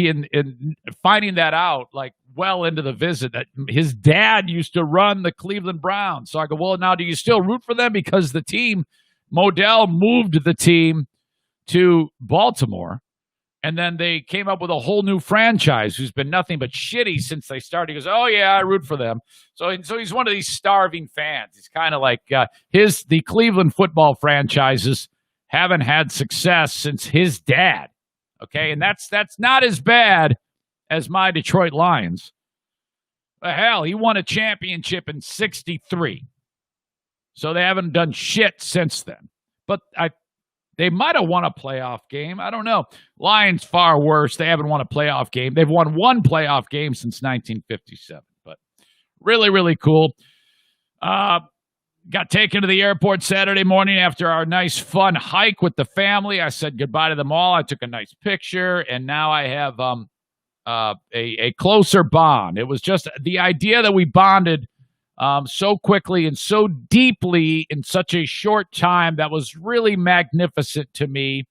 in finding that out like well into the visit that his dad used to run the Cleveland Browns. So I go, well, now do you still root for them? Because the team, Modell moved the team to Baltimore, and then they came up with a whole new franchise who's been nothing but shitty since they started. He goes, oh, yeah, I root for them. So he's one of these starving fans. He's kind of like the Cleveland football franchises haven't had success since his dad, okay? And that's not as bad as my Detroit Lions. Hell, he won a championship in 1963. So they haven't done shit since then. But they might have won a playoff game. I don't know. Lions far worse. They haven't won a playoff game. They've won one playoff game since 1957. But really, really cool. Got taken to the airport Saturday morning after our nice, fun hike with the family. I said goodbye to them all. I took a nice picture, and now I have a closer bond. It was just the idea that we bonded so quickly and so deeply in such a short time that was really magnificent to me.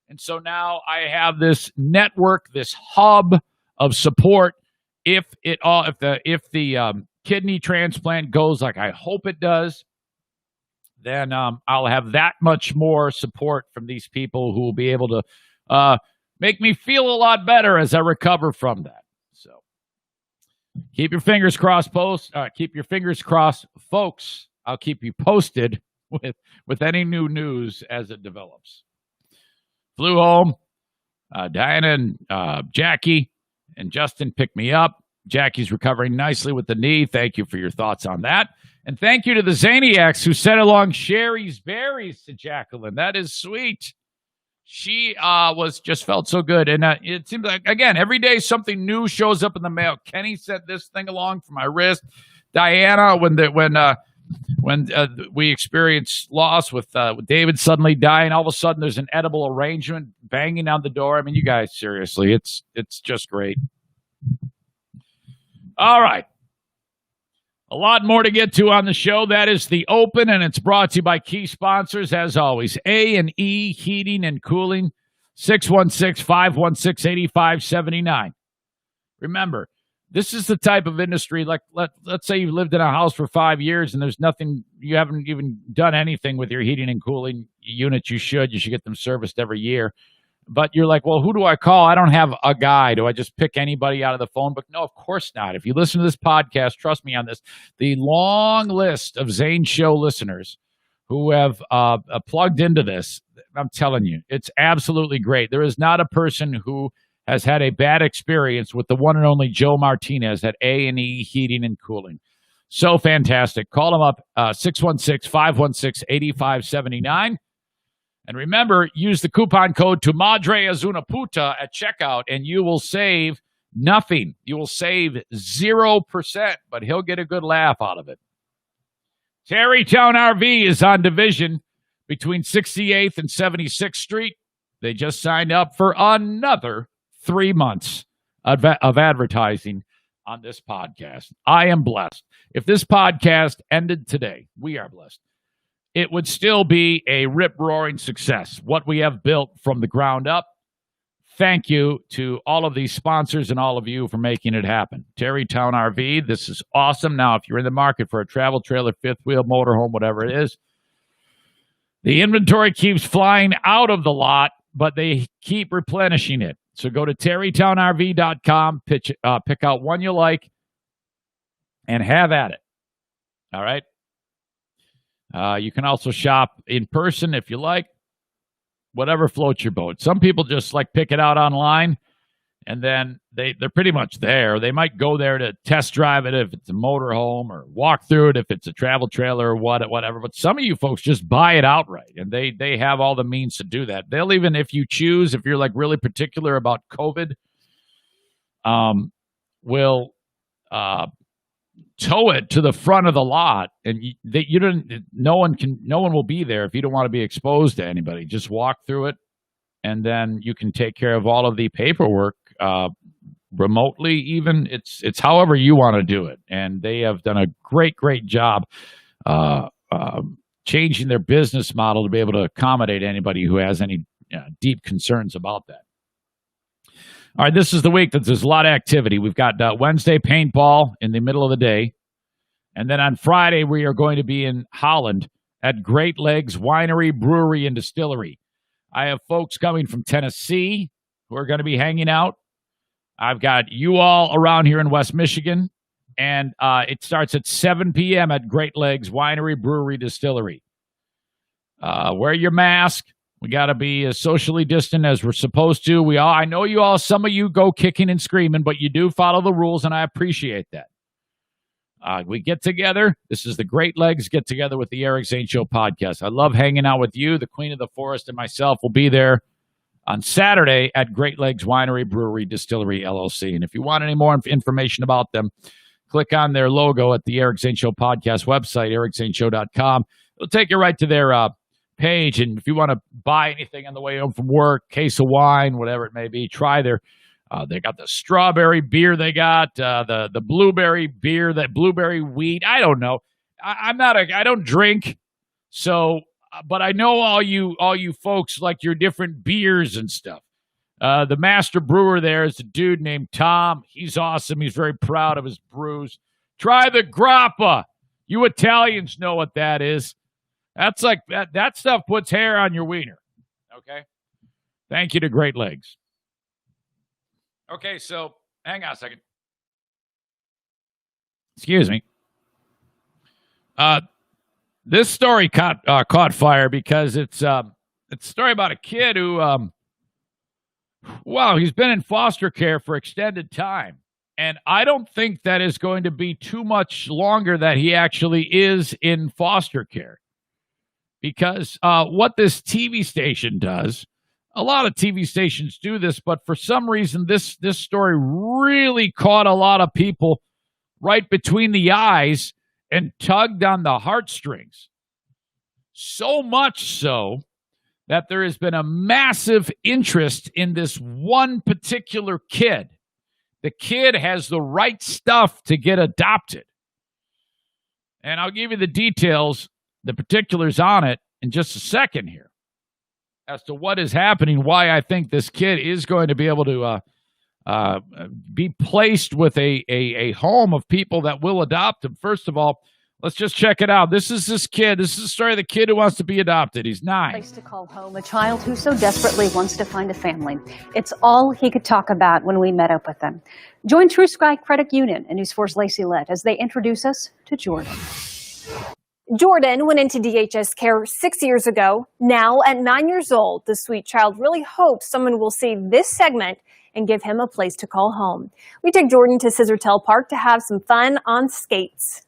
And so now I have this network, this hub of support. If the kidney transplant goes like I hope it does, then I'll have that much more support from these people who will be able to make me feel a lot better as I recover from that. So keep your fingers crossed, folks. I'll keep you posted with any new news as it develops. Flew home. Diana and Jackie and Justin picked me up. Jackie's recovering nicely with the knee. Thank you for your thoughts on that. And thank you to the Zaniacs who sent along Sherry's berries to Jacqueline. That is sweet. She just felt so good. And it seems like, again, every day something new shows up in the mail. Kenny sent this thing along for my wrist. Diana, when we experienced loss with David suddenly dying, all of a sudden there's an edible arrangement banging on the door. I mean, you guys, seriously, it's just great. All right. A lot more to get to on the show. That is the open, and it's brought to you by key sponsors, as always. A&E Heating and Cooling, 616-516-8579. Remember, this is the type of industry, like let's say you've lived in a house for 5 years and there's nothing, you haven't even done anything with your heating and cooling units. You should get them serviced every year. But you're like, well, who do I call? I don't have a guy. Do I just pick anybody out of the phone book? No, of course not. If you listen to this podcast, trust me on this, the long list of Zane Show listeners who have plugged into this, I'm telling you, it's absolutely great. There is not a person who has had a bad experience with the one and only Joe Martinez at A&E Heating and Cooling. So fantastic. Call him up, 616-516-8579. And remember, use the coupon code Tumadre Azuna Puta at checkout, and you will save nothing. You will save 0%, but he'll get a good laugh out of it. Terrytown RV is on Division between 68th and 76th Street. They just signed up for another 3 months of advertising on this podcast. I am blessed. If this podcast ended today, we are blessed. It would still be a rip-roaring success. What we have built from the ground up. Thank you to all of these sponsors and all of you for making it happen. Terrytown RV, this is awesome. Now, if you're in the market for a travel trailer, fifth wheel, motorhome, whatever it is, the inventory keeps flying out of the lot, but they keep replenishing it. So go to terrytownrv.com, pick out one you like, and have at it. All right? You can also shop in person if you like. Whatever floats your boat. Some people just like pick it out online, and then they're pretty much there. They might go there to test drive it if it's a motorhome, or walk through it if it's a travel trailer or whatever. But some of you folks just buy it outright, and they have all the means to do that. They'll even, if you choose, if you're like really particular about COVID, will tow it to the front of the lot, and no one will be there if you don't want to be exposed to anybody. Just walk through it, and then you can take care of all of the paperwork remotely. Even it's however you want to do it, and they have done a great job changing their business model to be able to accommodate anybody who has any deep concerns about that. All right, this is the week that there's a lot of activity. We've got Wednesday paintball in the middle of the day. And then on Friday, we are going to be in Holland at Great Legs Winery, Brewery, and Distillery. I have folks coming from Tennessee who are going to be hanging out. I've got you all around here in West Michigan. And it starts at 7 p.m. at Great Legs Winery, Brewery, Distillery. Wear your mask. We got to be as socially distant as we're supposed to. I know you all, some of you go kicking and screaming, but you do follow the rules, and I appreciate that. We get together. This is the Great Legs Get Together with the Eric Zane Show podcast. I love hanging out with you. The Queen of the Forest and myself will be there on Saturday at Great Legs Winery, Brewery, Distillery, LLC. And if you want any more information about them, click on their logo at the Eric Zane Show podcast website, ericzaneshow.com. It'll take you right to their page, and if you want to buy anything on the way home from work, case of wine, whatever it may be, try their they got the strawberry beer, they got the blueberry beer, that blueberry wheat. I don't know. I don't drink, so but I know all you folks like your different beers and stuff. The master brewer there is a dude named Tom. He's awesome. He's very proud of his brews. Try the grappa. You Italians know what that is. That's like that stuff puts hair on your wiener. Okay? Thank you to Great Legs. Okay, so hang on a second. Excuse me. This story caught fire because it's a story about a kid who he's been in foster care for extended time. And I don't think that is going to be too much longer that he actually is in foster care. Because what this TV station does, a lot of TV stations do this, but for some reason this story really caught a lot of people right between the eyes and tugged on the heartstrings. So much so that there has been a massive interest in this one particular kid. The kid has the right stuff to get adopted. And I'll give you the details, the particulars on it in just a second here as to what is happening, why I think this kid is going to be able to be placed with a home of people that will adopt him. First of all, let's just check it out. This is this kid. This is the story of the kid who wants to be adopted. He's 9. Place to call home, a child who so desperately wants to find a family. It's all he could talk about when we met up with him. Join True Sky Credit Union and News 4's Lacey Lett as they introduce us to Jordan. Jordan went into DHS care 6 years ago. Now, at 9 years old, the sweet child really hopes someone will see this segment and give him a place to call home. We take Jordan to Scissortail Park to have some fun on skates.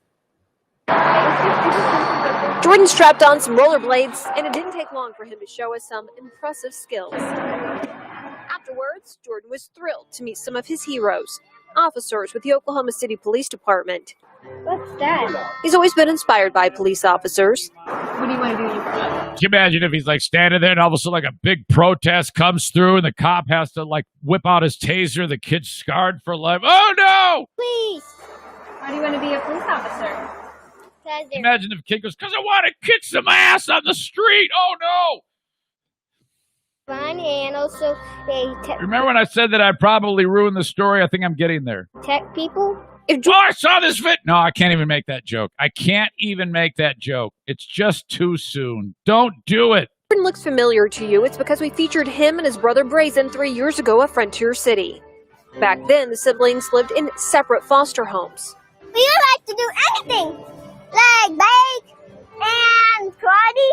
Jordan strapped on some rollerblades, and it didn't take long for him to show us some impressive skills. Afterwards, Jordan was thrilled to meet some of his heroes, officers with the Oklahoma City Police Department. What's that? He's always been inspired by police officers. What do you want to do? Can you imagine if he's like standing there and all of a sudden like a big protest comes through and the cop has to like whip out his taser, the kid's scarred for life. Oh no! Please. Why do you want to be a police officer? Imagine if the kid goes, because I want to kick some ass on the street. Oh no! Fun, and also they Remember when I said that I'd probably ruin the story? I think I'm getting there. tech people. I saw this vid. No, I can't even make that joke. I can't even make that joke. It's just too soon. Don't do it. Jordan looks familiar to you. It's because we featured him and his brother Brazen 3 years ago at Frontier City. Back then, the siblings lived in separate foster homes. We don't like to do anything like bake and karate.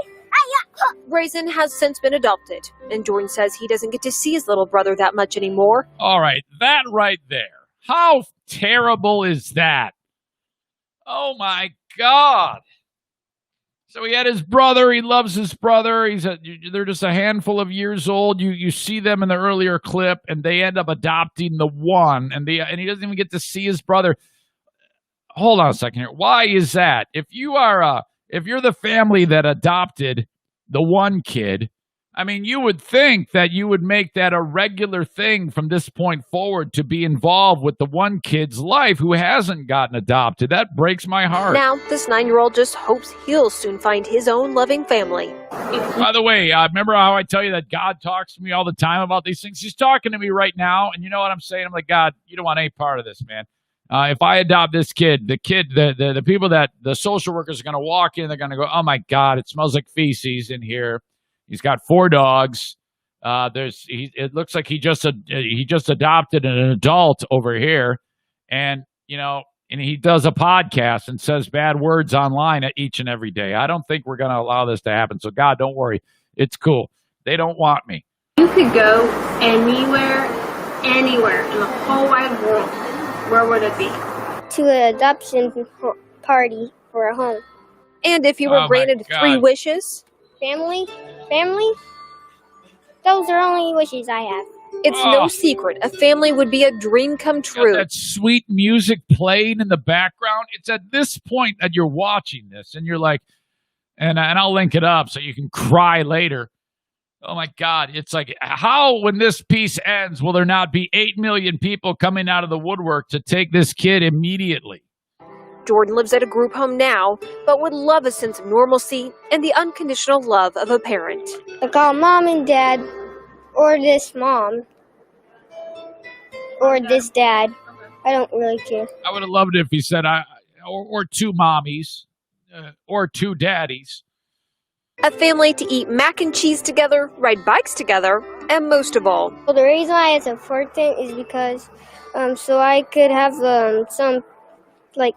Brazen has since been adopted, and Jordan says he doesn't get to see his little brother that much anymore. All right, that right there. How terrible is that? Oh my God. So he had his brother. He loves his brother. They're just a handful of years old. You see them in the earlier clip, and they end up adopting the one, and he doesn't even get to see his brother. Hold on a second here. Why is that? If you're the family that adopted the one kid, I mean, you would think that you would make that a regular thing from this point forward to be involved with the one kid's life who hasn't gotten adopted. That breaks my heart. Now, this 9-year-old just hopes he'll soon find his own loving family. By the way, remember how I tell you that God talks to me all the time about these things? He's talking to me right now, and you know what I'm saying? I'm like, God, you don't want any part of this, man. If I adopt this kid, the people that the social workers are going to walk in, they're going to go, oh my God, it smells like feces in here. He's got 4 dogs. It looks like he just adopted an adult over here, and he does a podcast and says bad words online each and every day. I don't think we're going to allow this to happen. So God, don't worry, it's cool. They don't want me. You could go anywhere in the whole wide world. Where would it be? To an adoption party for a home. And if you were granted 3 wishes, Family? Those are only wishes I have. it's no secret a family would be a dream come true. That sweet music playing in the background. It's at this point that you're watching this and you're like, and I'll link it up so you can cry later. Oh my God. It's like, how, when this piece ends, will there not be 8 million people coming out of the woodwork to take this kid immediately? Jordan lives at a group home now, but would love a sense of normalcy and the unconditional love of a parent. I call mom and dad, or this mom, or this dad. I don't really care. I would have loved it if he said, or 2 mommies, or 2 daddies. A family to eat mac and cheese together, ride bikes together, and most of all, Well, the reason why it's important is because so I could have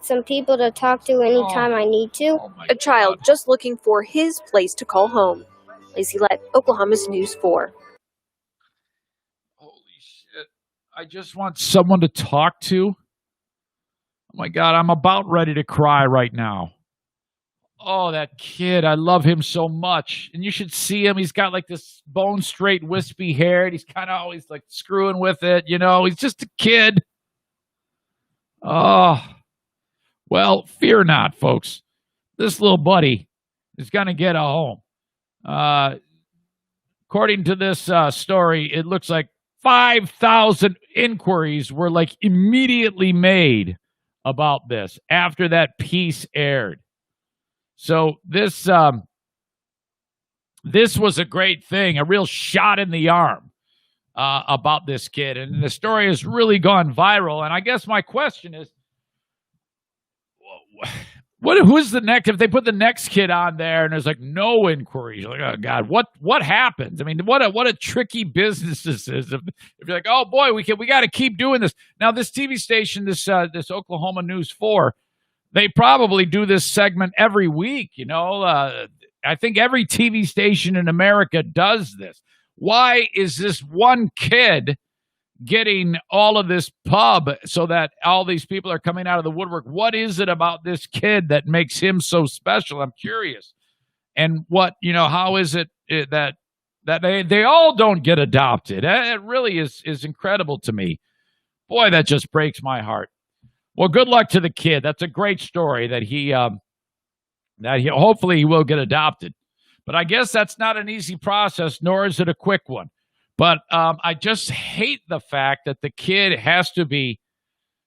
some people to talk to anytime I need to. Oh my a child God. just looking for his place to call home. Lacey Lett, Oklahoma's News 4. Holy shit. I just want someone to talk to. Oh my God, I'm about ready to cry right now. Oh, that kid. I love him so much. And you should see him. He's got like this bone straight, wispy hair. And he's kind of always like screwing with it. You know, he's just a kid. Oh, Well, fear not, folks. This little buddy is going to get a home. According to this story, it looks like 5,000 inquiries were like immediately made about this after that piece aired. So this was a great thing, a real shot in the arm about this kid. And the story has really gone viral. And I guess my question is, who's the next? If they put the next kid on there and there's like no inquiries, you're like, oh God, what happens? I mean, what a tricky business this is. If you're like, oh boy, we got to keep doing this. Now, this TV station, this Oklahoma News 4, they probably do this segment every week. You know, I think every TV station in America does this. Why is this one kid getting all of this pub so that all these people are coming out of the woodwork? What is it about this kid that makes him so special? I'm curious. And how is it that they all don't get adopted? It really is incredible to me. Boy, that just breaks my heart. Well, good luck to the kid. That's a great story that he hopefully he will get adopted. But I guess that's not an easy process, nor is it a quick one. But I just hate the fact that the kid has to be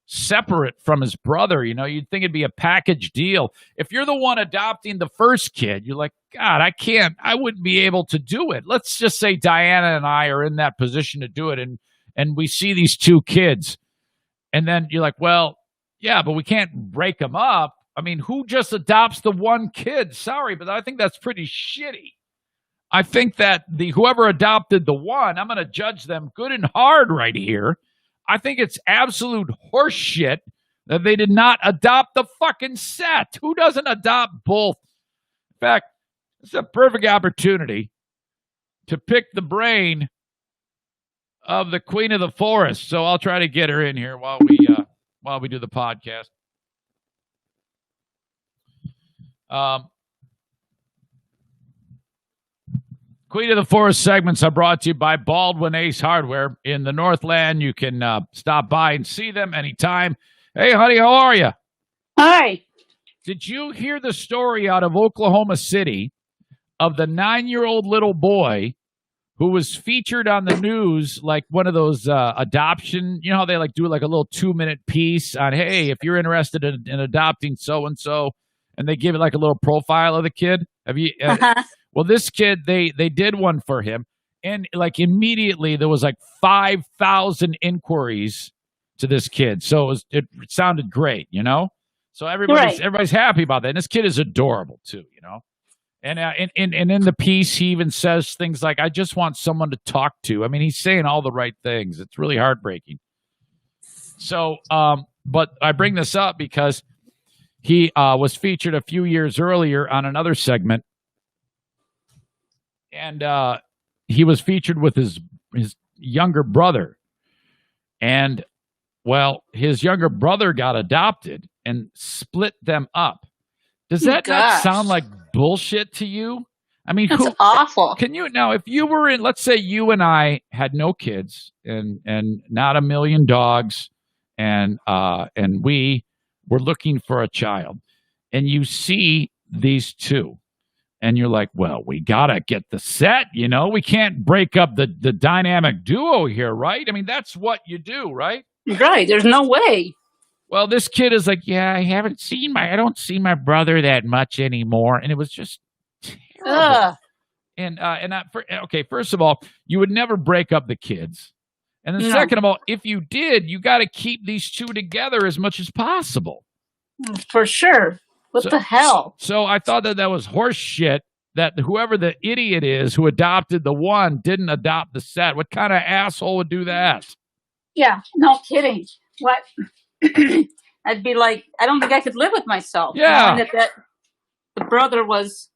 separate from his brother. You know, you'd think it'd be a package deal. If you're the one adopting the first kid, you're like, God, I wouldn't be able to do it. Let's just say Diana and I are in that position to do it, and we see these two kids. And then you're like, well, yeah, but we can't break them up. I mean, who just adopts the one kid? Sorry, but I think that's pretty shitty. I think that whoever adopted the one, I'm going to judge them good and hard right here. I think it's absolute horseshit that they did not adopt the fucking set. Who doesn't adopt both? In fact, it's a perfect opportunity to pick the brain of the Queen of the Forest. So I'll try to get her in here while we do the podcast. Queen of the Forest segments are brought to you by Baldwin Ace Hardware. In the Northland, you can stop by and see them anytime. Hey, honey, how are you? Hi. Did you hear the story out of Oklahoma City of the 9-year-old little boy who was featured on the news, like one of those adoption, you know how they like do like a little 2-minute piece on, hey, if you're interested in adopting so-and-so, and they give it like a little profile of the kid? Have you... Well, this kid, they did one for him, and like immediately there was like 5,000 inquiries to this kid. So it sounded great, you know. So everybody's happy about that. And this kid is adorable too, you know. And in the piece, he even says things like, "I just want someone to talk to." I mean, he's saying all the right things. It's really heartbreaking. So, but I bring this up because he was featured a few years earlier on another segment. And he was featured with his younger brother. And, well, his younger brother got adopted and split them up. Does that not sound like bullshit to you? I mean, that's awful. Can you now, if you were in, let's say you and I had no kids and not a million dogs, and we were looking for a child, and you see these two. And you're like, well, we got to get the set, you know? We can't break up the dynamic duo here, right? I mean, that's what you do, right? Right. There's no way. Well, this kid is like, yeah, I don't see my brother that much anymore. And it was just terrible. First of all, you would never break up the kids. And then second of all, if you did, you got to keep these two together as much as possible. For sure. What the hell? So I thought that was horse shit, that whoever the idiot is who adopted the one didn't adopt the set. What kind of asshole would do that? Yeah, no kidding. What? I'd be like, I don't think I could live with myself. Yeah. Knowing that the brother was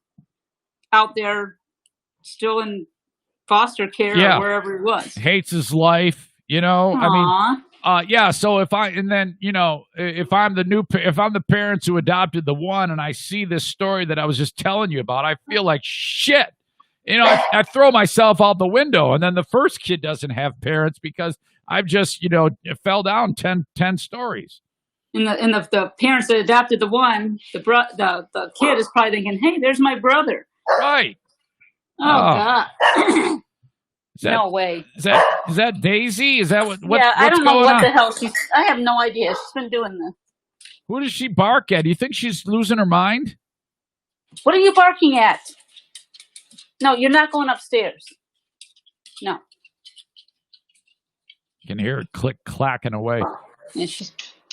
out there still in foster care or wherever he was. Hates his life, you know? Aww. I mean... So if I'm the parents who adopted the one and I see this story that I was just telling you about, I feel like shit. You know, I throw myself out the window, and then the first kid doesn't have parents because I've just, fell down 10 stories. And the parents that adopted the one, the kid is probably thinking, "Hey, there's my brother." Right. Oh God. No way. Is that Daisy? Is that what's I don't know going what on? the hell I have no idea. She's been doing this. Who does she bark at? Do you think she's losing her mind? What are you barking at? No, you're not going upstairs. No. You can hear it clacking away. And she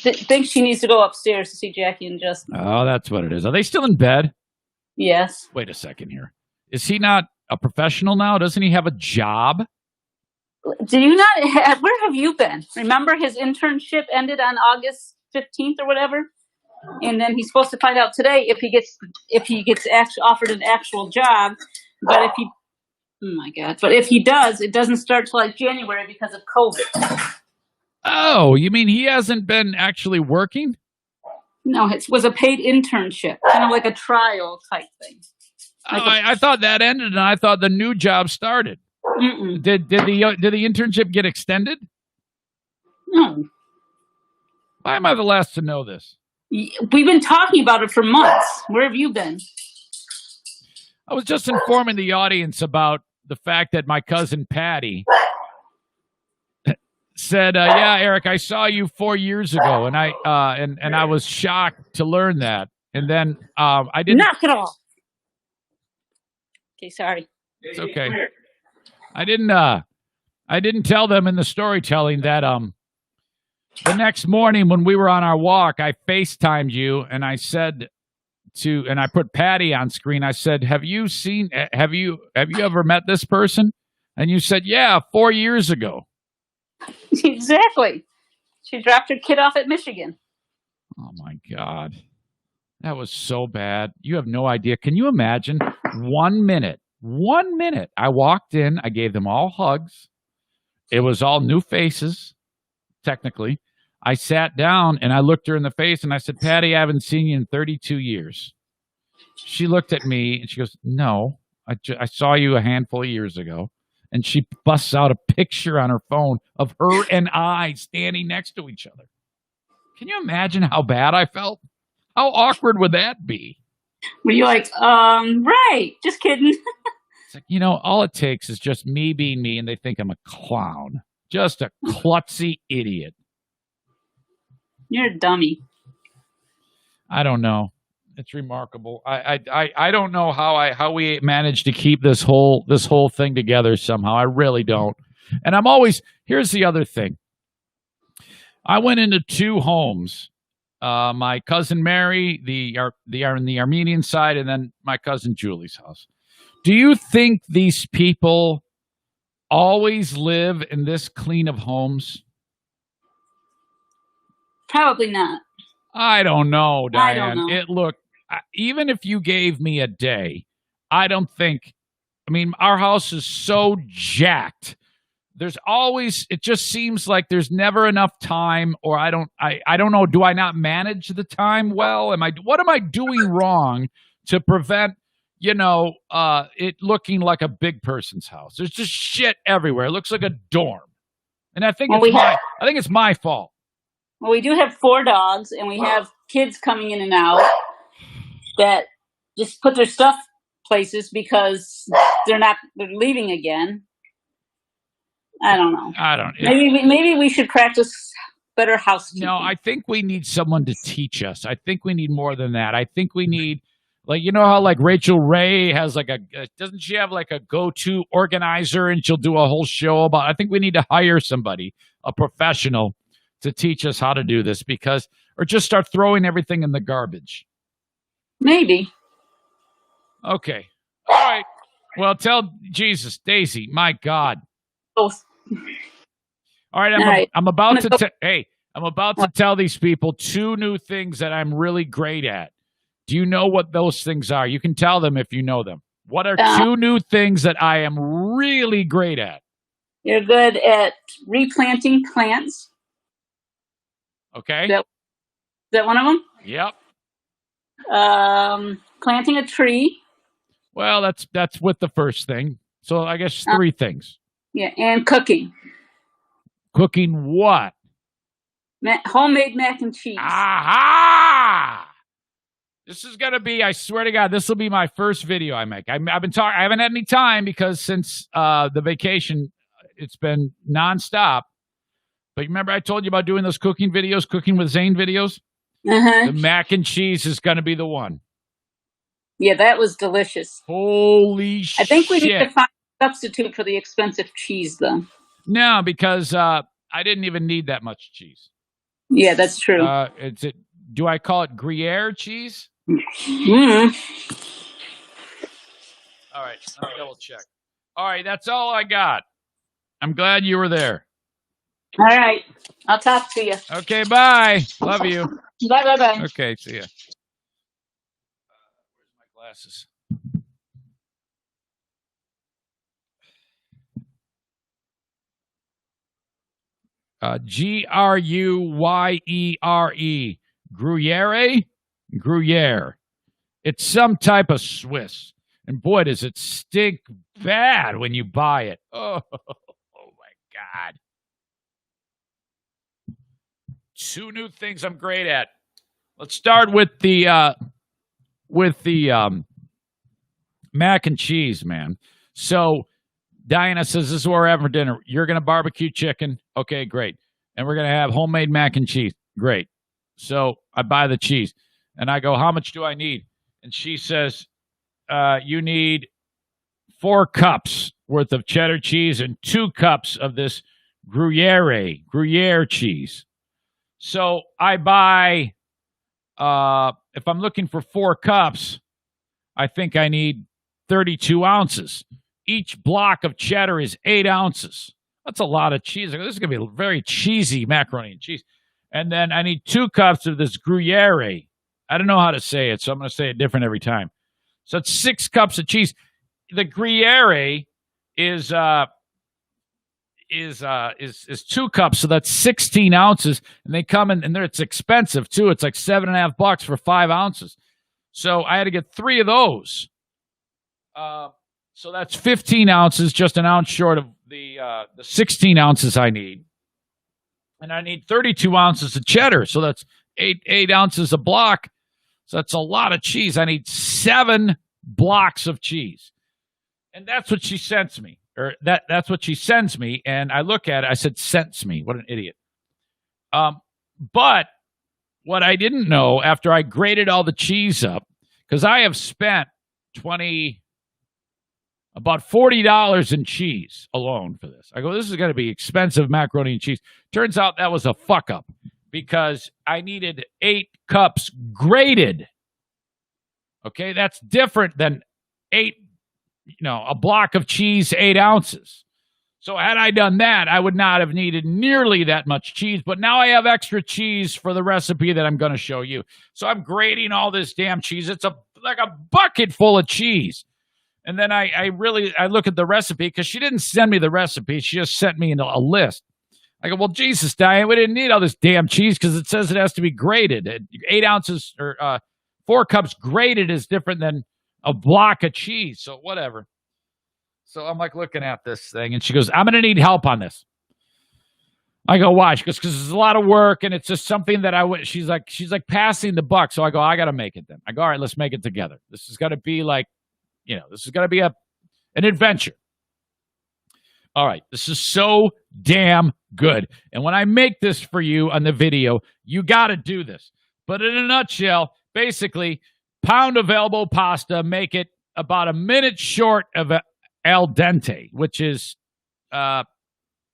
thinks she needs to go upstairs to see Jackie and Justin. Oh, that's what it is. Are they still in bed? Yes. Wait a second here. Is he not a professional now? Doesn't he have a job? Do you not? Where have you been? Remember, his internship ended on August 15th or whatever, and then he's supposed to find out today if he gets offered an actual job. But if he does, it doesn't start till like January because of COVID. Oh, you mean he hasn't been actually working? No, it was a paid internship, kind of like a trial type thing. I thought that ended, and I thought the new job started. Mm-mm. Did the internship get extended? No. Why am I the last to know this? We've been talking about it for months. Where have you been? I was just informing the audience about the fact that my cousin Patty said, "Yeah, Eric, I saw you 4 years ago," and I was shocked to learn that. And then I didn't knock it off. Okay, sorry. It's okay. I didn't tell them in the storytelling that the next morning when we were on our walk, I FaceTimed you and I said and I put Patty on screen. I said, have you ever met this person? And you said, yeah, 4 years ago. Exactly. She dropped her kid off at Michigan. Oh my God. That was so bad. You have no idea. Can you imagine 1 minute? 1 minute. I walked in. I gave them all hugs. It was all new faces, technically. I sat down and I looked her in the face and I said, Patty, I haven't seen you in 32 years. She looked at me and she goes, no, I saw you a handful of years ago. And she busts out a picture on her phone of her and I standing next to each other. Can you imagine how bad I felt? How awkward would that be? Were you like, right, just kidding. It's like, all it takes is just me being me and they think I'm a clown. Just a klutzy idiot. You're a dummy. I don't know. It's remarkable. I don't know how we managed to keep this whole thing together somehow. I really don't. And here's the other thing. I went into 2 homes. My cousin Mary, in the Armenian side, and then my cousin Julie's house. Do you think these people always live in this clean of homes? Probably not. I don't know, Diane. I don't know. Look, even if you gave me a day, I don't think. I mean, our house is so jacked. It just seems like there's never enough time, or I don't know. Do I not manage the time well? What am I doing wrong to prevent, it looking like a big person's house? There's just shit everywhere. It looks like a dorm. And I think it's my fault. Well, we do have 4 dogs and we have kids coming in and out that just put their stuff places because they're leaving again. I don't know. Maybe we should practice better housekeeping. No, I think we need someone to teach us. I think we need more than that. I think we need, how Rachel Ray has doesn't she have a go-to organizer and she'll do a whole show about? I think we need to hire somebody, a professional, to teach us how to do this or just start throwing everything in the garbage. Maybe. Okay. All right. Well, tell Jesus, Daisy, my God. Both. All right, I'm about to tell these people 2 new things that I'm really great at. Do you know what those things are? You can tell them if you know them. What are 2 new things that I am really great at? You're good at replanting plants. Okay. Is that one of them? Yep. Planting a tree. Well, that's with the first thing. So I guess 3 things. Yeah, and cooking. Cooking what? Homemade mac and cheese. Aha! This is going to be, I swear to God, this will be my first video I make. I've been talking, I haven't had any time because since the vacation, it's been nonstop. But remember I told you about doing those cooking videos, Cooking with Zane videos? Uh-huh. The mac and cheese is going to be the one. Yeah, that was delicious. Holy shit. I think we need to find a substitute for the expensive cheese, though. No, because I didn't even need that much cheese. Yeah, that's true. Do I call it Gruyere cheese? Mm. All right, let me double check. All right, that's all I got. I'm glad you were there. All right, I'll talk to you. Okay, bye. Love you. Bye. Okay, see ya. Where's my glasses? Gruyere. Gruyere. It's some type of Swiss. And boy, does it stink bad when you buy it. Oh my God. 2 new things I'm great at. Let's start with the mac and cheese, man. So Diana says, this is what we're having for dinner. You're going to barbecue chicken. Okay, great. And we're going to have homemade mac and cheese. Great. So I buy the cheese. And I go, how much do I need? And she says, you need 4 cups worth of cheddar cheese and 2 cups of this Gruyere cheese. So I buy, if I'm looking for 4 cups, I think I need 32 ounces. Each block of cheddar is 8 ounces. That's a lot of cheese. This is going to be a very cheesy macaroni and cheese. And then I need 2 cups of this Gruyere. I don't know how to say it, so I'm going to say it different every time. So it's 6 cups of cheese. The Gruyere is 2 cups, so that's 16 ounces. And they come in, and it's expensive too. It's like $7.50 for 5 ounces. So I had to get 3 of those. So that's 15 ounces, just an ounce short of the 16 ounces I need. And I need 32 ounces of cheddar, so that's 8 ounces a block. So that's a lot of cheese. I need 7 blocks of cheese. And that's what she sends me. Or that's what she sends me. And I look at it, I said, sends me. What an idiot. But what I didn't know after I grated all the cheese up, because I have spent about $40 in cheese alone for this. I go, this is going to be expensive macaroni and cheese. Turns out that was a fuck up because I needed 8 cups grated. Okay, that's different than 8, a block of cheese, 8 ounces. So had I done that, I would not have needed nearly that much cheese. But now I have extra cheese for the recipe that I'm going to show you. So I'm grating all this damn cheese. It's like a bucket full of cheese. And then I look at the recipe because she didn't send me the recipe. She just sent me a list. I go, well, Jesus, Diane, we didn't need all this damn cheese because it says it has to be grated. 8 ounces or 4 cups grated is different than a block of cheese. So whatever. So I'm like looking at this thing, and she goes, I'm going to need help on this. I go, why? She goes, because it's a lot of work, and it's just something that she's like passing the buck. So I go, I got to make it then. I go, all right, let's make it together. This is going to be like, this is going to be an adventure. All right, this is so damn good. And when I make this for you on the video, you got to do this. But in a nutshell, basically, pound of elbow pasta, make it about a minute short of al dente, which is,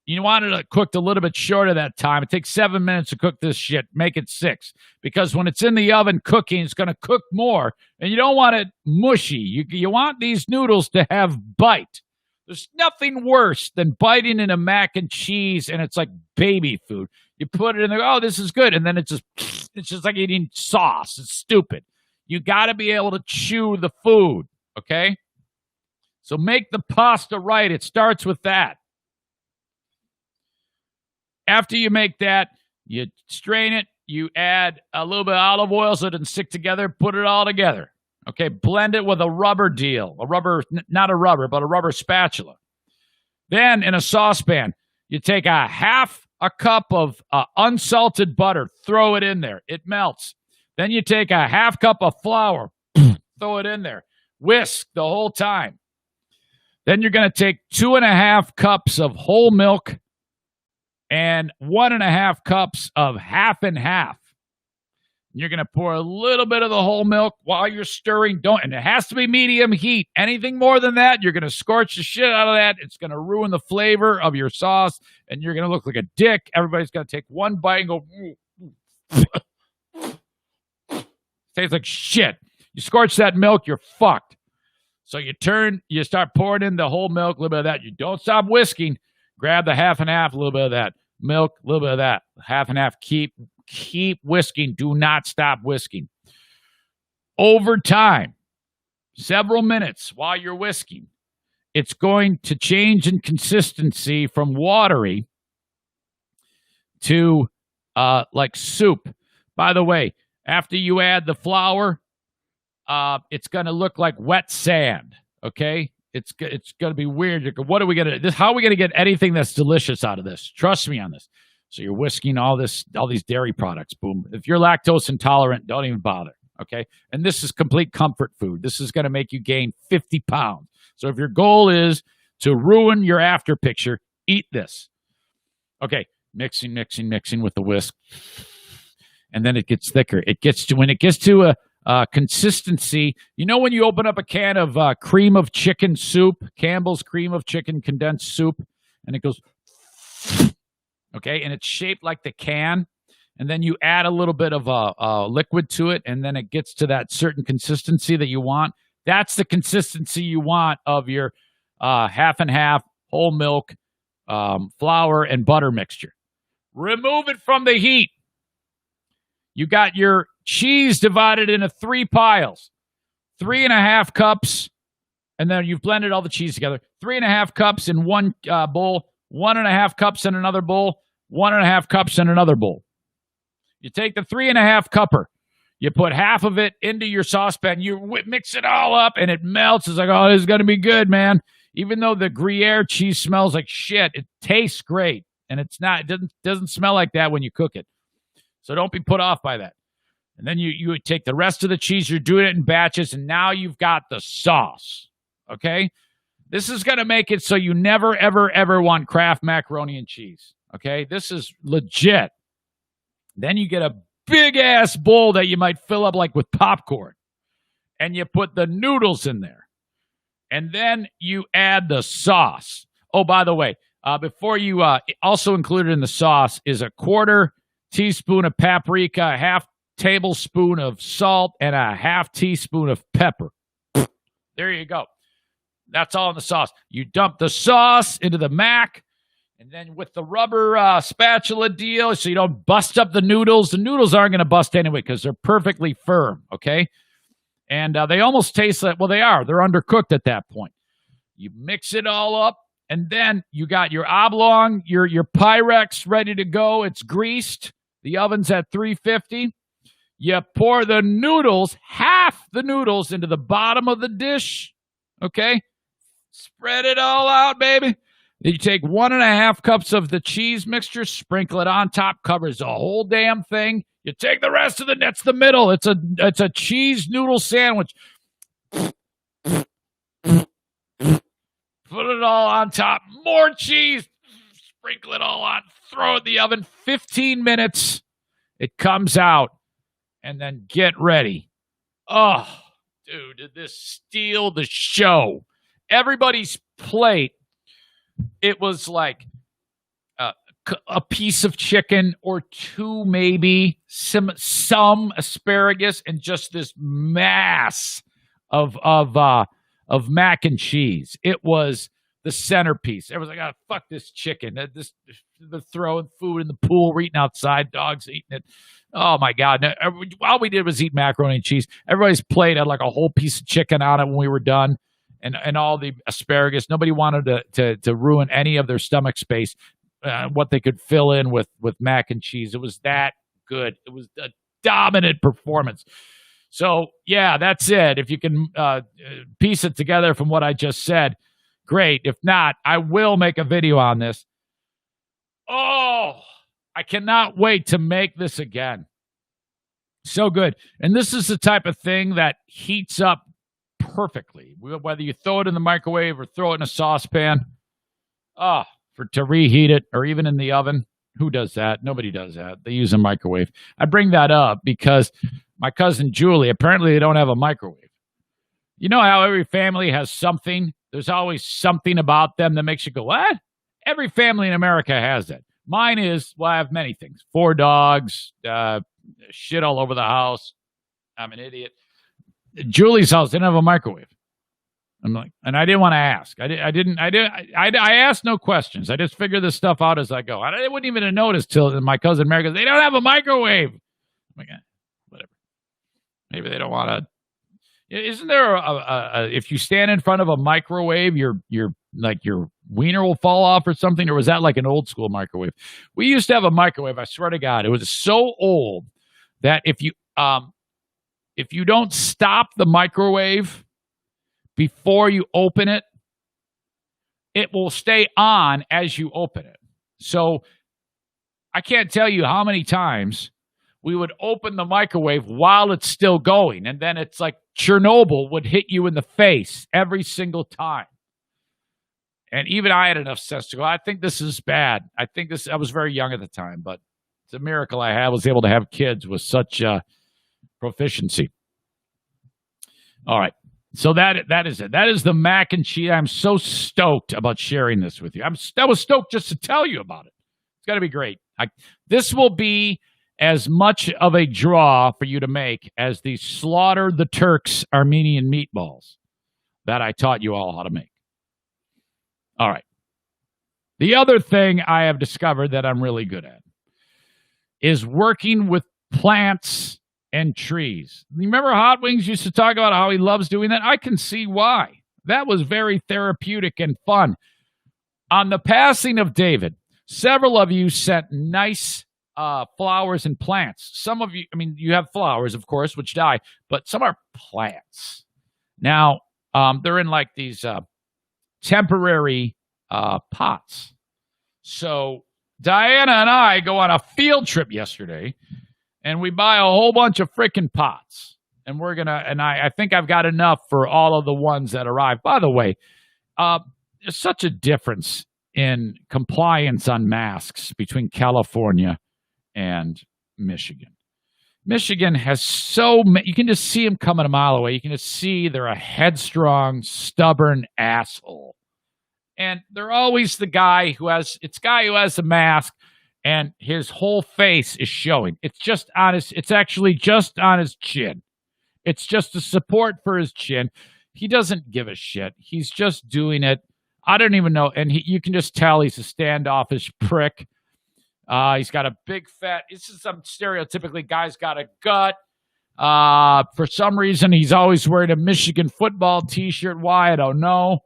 you want it cooked a little bit short of that time. It takes 7 minutes to cook this shit. Make it 6. Because when it's in the oven cooking, it's going to cook more. And you don't want it mushy. You want these noodles to have bite. There's nothing worse than biting in a mac and cheese, and it's like baby food. You put it in there, oh, this is good. And then it's just like eating sauce. It's stupid. You got to be able to chew the food, okay? So make the pasta right. It starts with that. After you make that, you strain it. You add a little bit of olive oil so it doesn't stick together. Put it all together. Okay, blend it with a rubber deal. Not a rubber spatula. Then in a saucepan, you take a half a cup of unsalted butter, throw it in there. It melts. Then you take a half cup of flour, throw it in there. Whisk the whole time. Then you're going to take 2.5 cups of whole milk and 1.5 cups of half and half. You're going to pour a little bit of the whole milk while you're stirring. And it has to be medium heat. Anything more than that, you're going to scorch the shit out of that. It's going to ruin the flavor of your sauce, and you're going to look like a dick. Everybody's going to take one bite and go, tastes like shit. You scorch that milk, you're fucked. So you start pouring in the whole milk, a little bit of that. You don't stop whisking. Grab the half and half, a little bit of that. Milk, a little bit of that. Half and half. Keep whisking. Do not stop whisking. Over time, several minutes while you're whisking, it's going to change in consistency from watery to like soup. By the way, after you add the flour, it's going to look like wet sand, okay? It's going to be weird. What are we going to? How are we going to get anything that's delicious out of this? Trust me on this. So you're whisking all these dairy products. Boom. If you're lactose intolerant, don't even bother, okay? And this is complete comfort food. This is going to make you gain 50 pounds. So if your goal is to ruin your after picture, eat this. Okay, mixing with the whisk. And then it gets thicker. When it gets to a consistency, you know when you open up a can of cream of chicken soup, Campbell's cream of chicken condensed soup, and it goes, okay, and it's shaped like the can, and then you add a little bit of liquid to it, and then it gets to that certain consistency that you want. That's the consistency you want of your half and half whole milk, flour, and butter mixture. Remove it from the heat. You got your cheese divided into 3 piles, 3.5 cups, and then you've blended all the cheese together. 3.5 cups in one bowl, 1.5 cups in another bowl, 1.5 cups in another bowl. You take the 3.5 cupper, you put half of it into your saucepan, you mix it all up, and it melts. It's like, oh, this is going to be good, man. Even though the Gruyere cheese smells like shit, it tastes great, and it's not. It doesn't smell like that when you cook it. So don't be put off by that. And then you take the rest of the cheese, you're doing it in batches, and now you've got the sauce, okay? This is going to make it so you never, ever, ever want Kraft macaroni and cheese, okay? This is legit. Then you get a big-ass bowl that you might fill up like with popcorn, and you put the noodles in there. And then you add the sauce. Oh, by the way, before you also included in the sauce is a 1/4 teaspoon of paprika, a half tablespoon of salt, and a half teaspoon of pepper. There you go. That's all in the sauce. You dump the sauce into the mac, and then with the rubber spatula deal, so you don't bust up the noodles aren't going to bust anyway because they're perfectly firm, okay? And they almost taste like, well, they are. They're undercooked at that point. You mix it all up, and then you got your oblong, your Pyrex ready to go. It's greased. The oven's at 350. You pour the noodles, half the noodles, into the bottom of the dish, okay? Spread it all out, baby. Then you take 1.5 cups of the cheese mixture, sprinkle it on top, covers the whole damn thing. You take the rest of that's the middle. It's a cheese noodle sandwich. Put it all on top. More cheese. Sprinkle it all on. Throw it in the oven. 15 minutes. It comes out. And then get ready. Oh, dude, did this steal the show? Everybody's plate, it was like a piece of chicken or 2 maybe, some asparagus, and just this mass of mac and cheese. It was the centerpiece. Everyone's like, oh, fuck this chicken. They're throwing food in the pool. We're eating outside. Dogs eating it. Oh, my God. All we did was eat macaroni and cheese. Everybody's plate had like a whole piece of chicken on it when we were done, and all the asparagus. Nobody wanted to ruin any of their stomach space, what they could fill in with mac and cheese. It was that good. It was a dominant performance. So, yeah, that's it. If you can piece it together from what I just said, great. If not, I will make a video on this. Oh, I cannot wait to make this again. So good. And this is the type of thing that heats up perfectly. Whether you throw it in the microwave or throw it in a saucepan. To reheat it, or even in the oven. Who does that? Nobody does that. They use a microwave. I bring that up because my cousin Julie, apparently they don't have a microwave. You know how every family has something? There's always something about them that makes you go, what? Every family in America has it. Mine is, well, I have many things. 4 dogs, shit all over the house. I'm an idiot. Julie's house didn't have a microwave. I'm like, and I didn't want to ask. I asked no questions. I just figured this stuff out as I go. I wouldn't even have noticed till my cousin Mary goes, they don't have a microwave. I'm like, whatever. Maybe they don't want to. Isn't there if you stand in front of a microwave, your wiener will fall off or something? Or was that like an old school microwave? We used to have a microwave. I swear to God, it was so old that if you don't stop the microwave before you open it, it will stay on as you open it. So I can't tell you how many times we would open the microwave while it's still going, and then it's like Chernobyl would hit you in the face every single time. And even I had enough sense to go, I think this is bad. I was very young at the time, but it's a miracle I was able to have kids with such proficiency. All right. So that is it. That is the mac and cheese. I'm so stoked about sharing this with you. I was stoked just to tell you about it. It's going to be great. This will be as much of a draw for you to make as the Slaughter the Turks Armenian meatballs that I taught you all how to make. All right. The other thing I have discovered that I'm really good at is working with plants and trees. Remember Hot Wings used to talk about how he loves doing that? I can see why. That was very therapeutic and fun. On the passing of David, several of you sent nice flowers and plants. Some of you, you have flowers, of course, which die, but some are plants. Now, they're in like these temporary pots. So Diana and I go on a field trip yesterday, and we buy a whole bunch of freaking pots. And I think I've got enough for all of the ones that arrive. By the way, there's such a difference in compliance on masks between California and Michigan. Michigan has you can just see them coming a mile away. You can just see they're a headstrong, stubborn asshole. And they're always the guy who has a mask and his whole face is showing. It's actually just on his chin. It's just a support for his chin. He doesn't give a shit. He's just doing it. I don't even know. And you can just tell he's a standoffish prick. He's got a big fat. This is some stereotypically guy's got a gut. For some reason, he's always wearing a Michigan football T-shirt. Why? I don't know.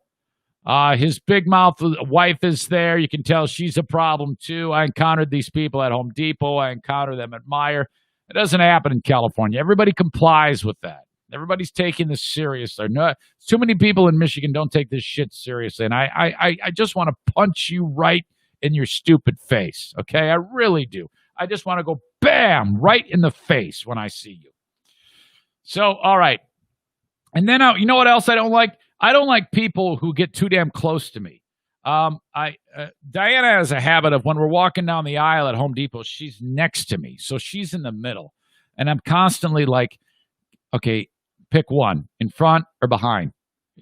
His big mouth wife is there. You can tell she's a problem too. I encountered these people at Home Depot. I encounter them at Meijer. It doesn't happen in California. Everybody complies with that. Everybody's taking this seriously. No, too many people in Michigan don't take this shit seriously. And I just want to punch you right in your stupid face. Okay? I really do. I just want to go bam right in the face when I see you. So, all right. And then, you know what else I don't like? I don't like people who get too damn close to me. Diana has a habit of when we're walking down the aisle at Home Depot, she's next to me. So she's in the middle. And I'm constantly like, okay, pick one, in front or behind.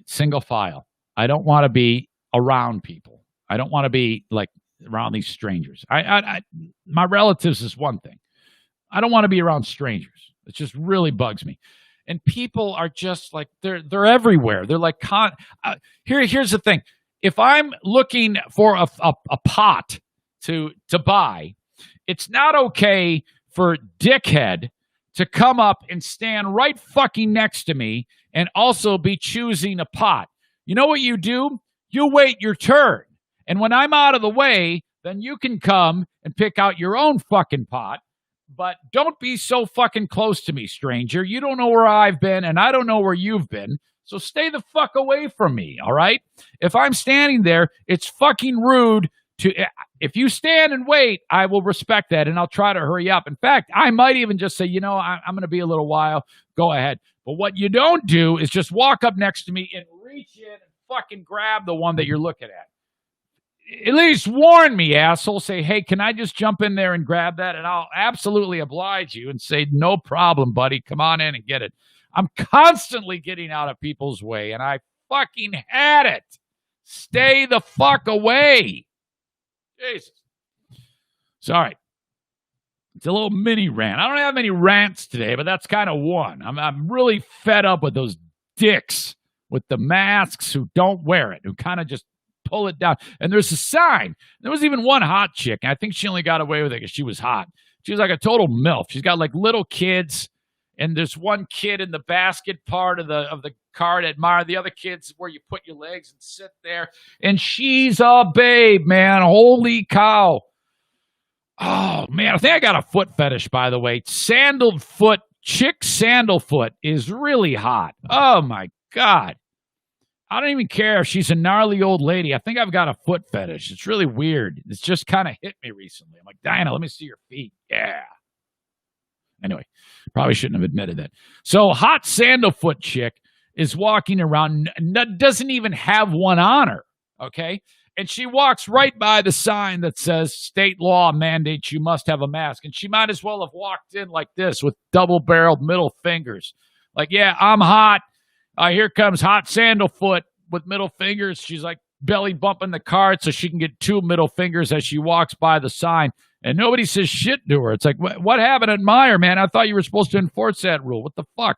Single file. I don't want to be around people. I don't want to be like around these strangers. My relatives is one thing. I don't want to be around strangers. It just really bugs me. And people are just like, they're everywhere. They're like, here's the thing. If I'm looking for a pot to buy, it's not okay for dickhead to come up and stand right fucking next to me and also be choosing a pot. You know what you do? You wait your turn. And when I'm out of the way, then you can come and pick out your own fucking pot. But don't be so fucking close to me, stranger. You don't know where I've been, and I don't know where you've been. So stay the fuck away from me, all right? If I'm standing there, it's fucking rude to... if you stand and wait, I will respect that, and I'll try to hurry up. In fact, I might even just say, I'm going to be a little while. Go ahead. But what you don't do is just walk up next to me and reach in and fucking grab the one that you're looking at. At least warn me, asshole. Say, hey, can I just jump in there and grab that? And I'll absolutely oblige you and say, no problem, buddy. Come on in and get it. I'm constantly getting out of people's way, and I fucking had it. Stay the fuck away. Jesus. Sorry. It's a little mini rant. I don't have many rants today, but that's kind of one. I'm really fed up with those dicks with the masks who don't wear it, who kind of just pull it down. And there's a sign. There was even one hot chick, and I think she only got away with it because she was hot. She was like a total MILF. She's got like little kids, and there's one kid in the basket part of the car to admire. The other kid's where you put your legs and sit there. And she's a babe, man. Holy cow. Oh, man, I think I got a foot fetish, by the way. Sandaled foot, chick sandal foot is really hot. Oh, my God. I don't even care if she's a gnarly old lady. I think I've got a foot fetish. It's really weird. It's just kind of hit me recently. I'm like, Diana, let me see your feet. Yeah. Anyway, probably shouldn't have admitted that. So, hot sandal foot chick is walking around, doesn't even have one on her, okay? And she walks right by the sign that says state law mandates you must have a mask. And she might as well have walked in like this with double-barreled middle fingers. Like, yeah, I'm hot. Here comes hot sandal foot with middle fingers. She's like belly bumping the cart so she can get 2 middle fingers as she walks by the sign. And nobody says shit to her. It's like, what happened at Meyer, man? I thought you were supposed to enforce that rule. What the fuck?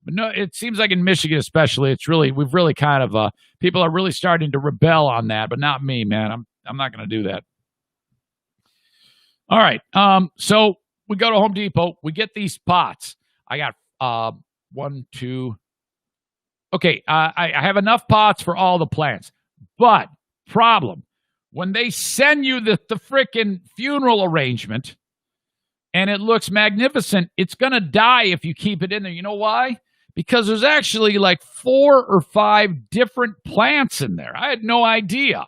But no, it seems like in Michigan especially, we've really kind of, people are really starting to rebel on that, but not me, man. I'm not going to do that. All right. So we go to Home Depot. We get these pots. I got 1, 2. Okay. I have enough pots for all the plants, but problem, when they send you the frickin' funeral arrangement and it looks magnificent, it's going to die if you keep it in there. You know why? Because there's actually like 4 or 5 different plants in there. I had no idea.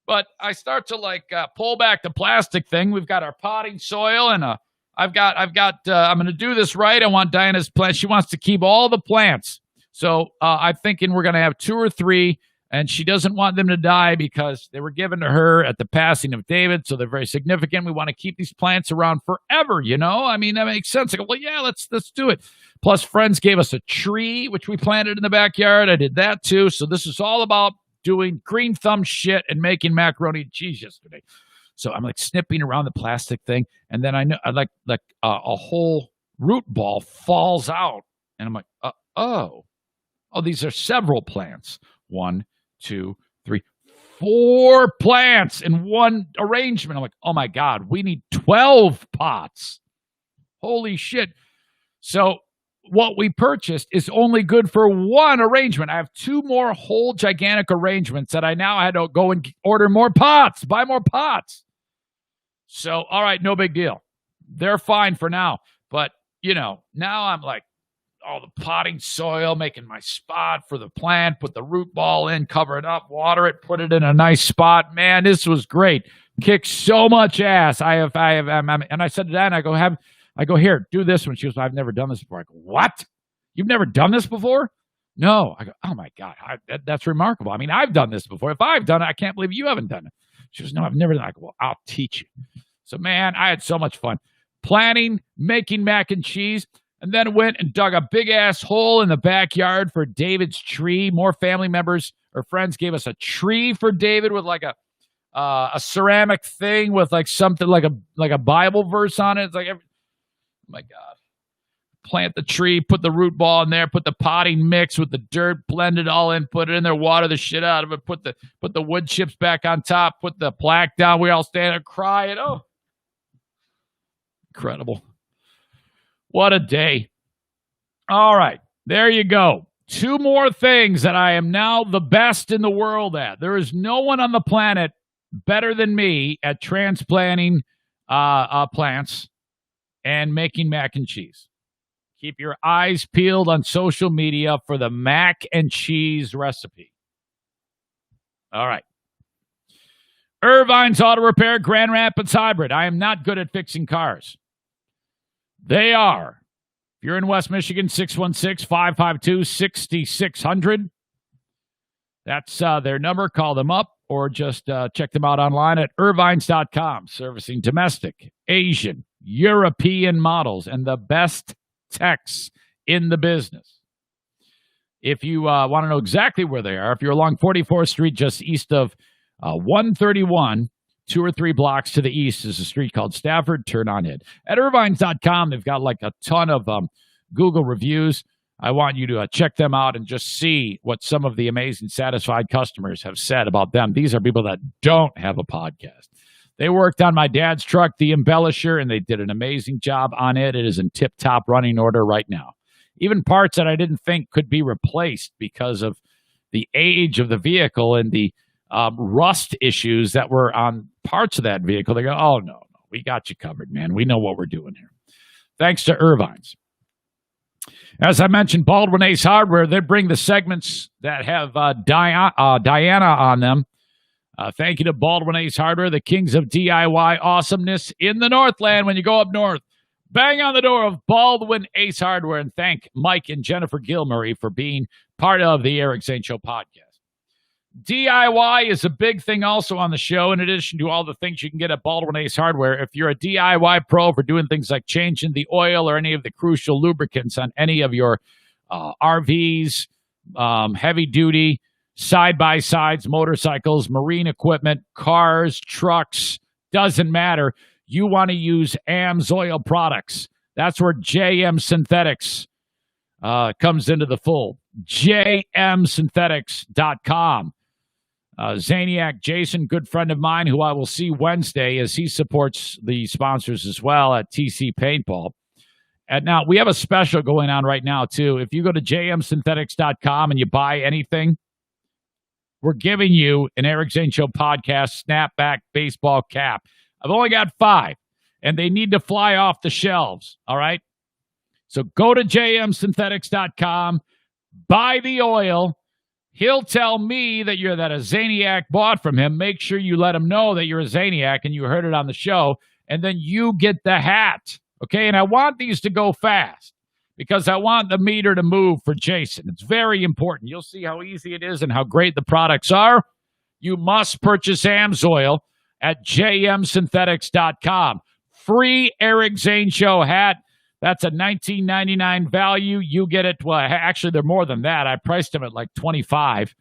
But I start to pull back the plastic thing. We've got our potting soil, and I'm going to do this right. I want Diana's plant. She wants to keep all the plants. So I'm thinking we're going to have 2 or 3, and she doesn't want them to die because they were given to her at the passing of David, so they're very significant. We want to keep these plants around forever, you know? I mean, that makes sense. I go, well, yeah, let's do it. Plus, friends gave us a tree, which we planted in the backyard. I did that, too. So this is all about doing green thumb shit and making macaroni and cheese yesterday. So I'm like snipping around the plastic thing, and then I know a whole root ball falls out, and I'm like, oh, these are several plants. 1, 2, 3, 4 plants in one arrangement. I'm like, oh my God, we need 12 pots. Holy shit. So what we purchased is only good for 1 arrangement. I have 2 more whole gigantic arrangements that I now had to go and order more pots, buy more pots. So, all right, no big deal. They're fine for now. But, now I'm like, all the potting soil, making my spot for the plant, put the root ball in, cover it up, water it, put it in a nice spot. Man, this was great. Kicked so much ass. And I said to Dan, I go, here, do this one. She goes, I've never done this before. I go, what? You've never done this before? No. I go, oh my God, that's remarkable. I mean, I've done this before. If I've done it, I can't believe you haven't done it. She goes, no, I've never done it. I go, well, I'll teach you. So, man, I had so much fun planning, making mac and cheese. And then went and dug a big-ass hole in the backyard for David's tree. More family members or friends gave us a tree for David with like a ceramic thing with like something like a Bible verse on it. It's like, oh my God. Plant the tree, put the root ball in there, put the potting mix with the dirt, blend it all in, put it in there, water the shit out of it, put the wood chips back on top, put the plaque down. We all stand there crying. Oh, incredible. What a day. All right. There you go. 2 more things that I am now the best in the world at. There is no one on the planet better than me at transplanting plants and making mac and cheese. Keep your eyes peeled on social media for the mac and cheese recipe. All right. Irvine's Auto Repair, Grand Rapids Hybrid. I am not good at fixing cars. They are. If you're in West Michigan, 616-552-6600. That's their number. Call them up or just check them out online at irvines.com. Servicing domestic, Asian, European models, and the best techs in the business. If you want to know exactly where they are, if you're along 44th Street, just east of 131, 2 or 3 blocks to the east is a street called Stafford. Turn on it. At irvines.com, they've got like a ton of Google reviews. I want you to check them out and just see what some of the amazing satisfied customers have said about them. These are people that don't have a podcast. They worked on my dad's truck, the Embellisher, and they did an amazing job on it. It is in tip-top running order right now. Even parts that I didn't think could be replaced because of the age of the vehicle and the rust issues that were on parts of that vehicle. They go, oh, no, we got you covered, man. We know what we're doing here. Thanks to Irvine's. As I mentioned, Baldwin Ace Hardware, they bring the segments that have Diana on them. Thank you to Baldwin Ace Hardware, the kings of DIY awesomeness in the Northland. When you go up north, bang on the door of Baldwin Ace Hardware, and thank Mike and Jennifer Gilmurray for being part of the Eric Zane Show podcast. DIY is a big thing also on the show, in addition to all the things you can get at Baldwin Ace Hardware. If you're a DIY pro for doing things like changing the oil or any of the crucial lubricants on any of your RVs, heavy-duty, side-by-sides, motorcycles, marine equipment, cars, trucks, doesn't matter. You want to use AMSOIL products. That's where JM Synthetics comes into the fold. JMSynthetics.com. Zaniac Jason, good friend of mine, who I will see Wednesday as he supports the sponsors as well at TC Paintball. And now, we have a special going on right now, too. If you go to jmsynthetics.com and you buy anything, we're giving you an Eric Zane Show podcast snapback baseball cap. I've only got 5, and they need to fly off the shelves, all right? So go to jmsynthetics.com, buy the oil. He'll tell me that a Zaniac bought from him. Make sure you let him know that you're a Zaniac and you heard it on the show, and then you get the hat, okay? And I want these to go fast because I want the meter to move for Jason. It's very important. You'll see how easy it is and how great the products are. You must purchase AMSOIL at jmsynthetics.com. Free Eric Zane Show hat. That's a $19.99 value. You get it. Well, actually, they're more than that. I priced them at like $25.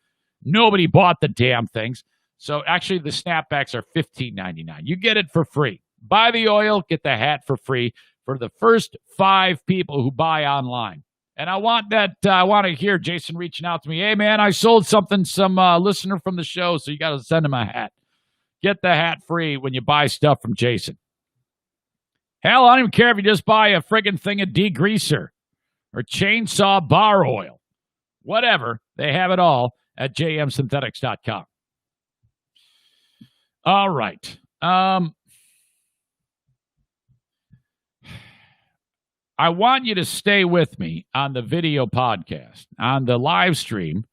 Nobody bought the damn things. So actually, the snapbacks are $15.99. You get it for free. Buy the oil, get the hat for free for the first 5 people who buy online. And I want that. I want to hear Jason reaching out to me. Hey, man, I sold something, some listener from the show, so you got to send him a hat. Get the hat free when you buy stuff from Jason. Hell, I don't even care if you just buy a friggin' thing of degreaser or chainsaw bar oil. Whatever. They have it all at jmsynthetics.com. All right. I want you to stay with me on the video podcast, on the live stream.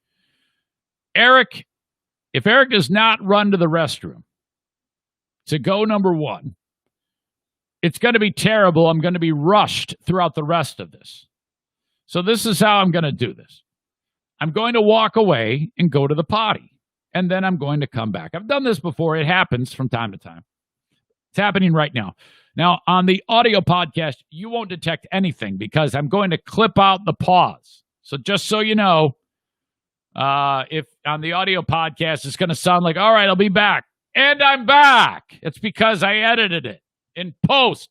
Eric, if Eric does not run to the restroom to go number 1, it's going to be terrible. I'm going to be rushed throughout the rest of this. So this is how I'm going to do this. I'm going to walk away and go to the potty, and then I'm going to come back. I've done this before. It happens from time to time. It's happening right now. Now, on the audio podcast, you won't detect anything because I'm going to clip out the pause. So just so you know, if on the audio podcast, it's going to sound like, all right, I'll be back. And I'm back. It's because I edited it in post.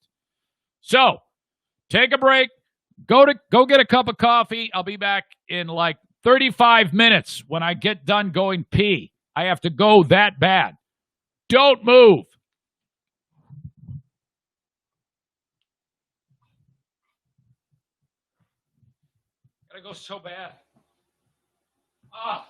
So take a break. Go get a cup of coffee. I'll be back in like 35 minutes when I get done going pee. I have to go that bad. Don't move. Gotta go so bad. Ah.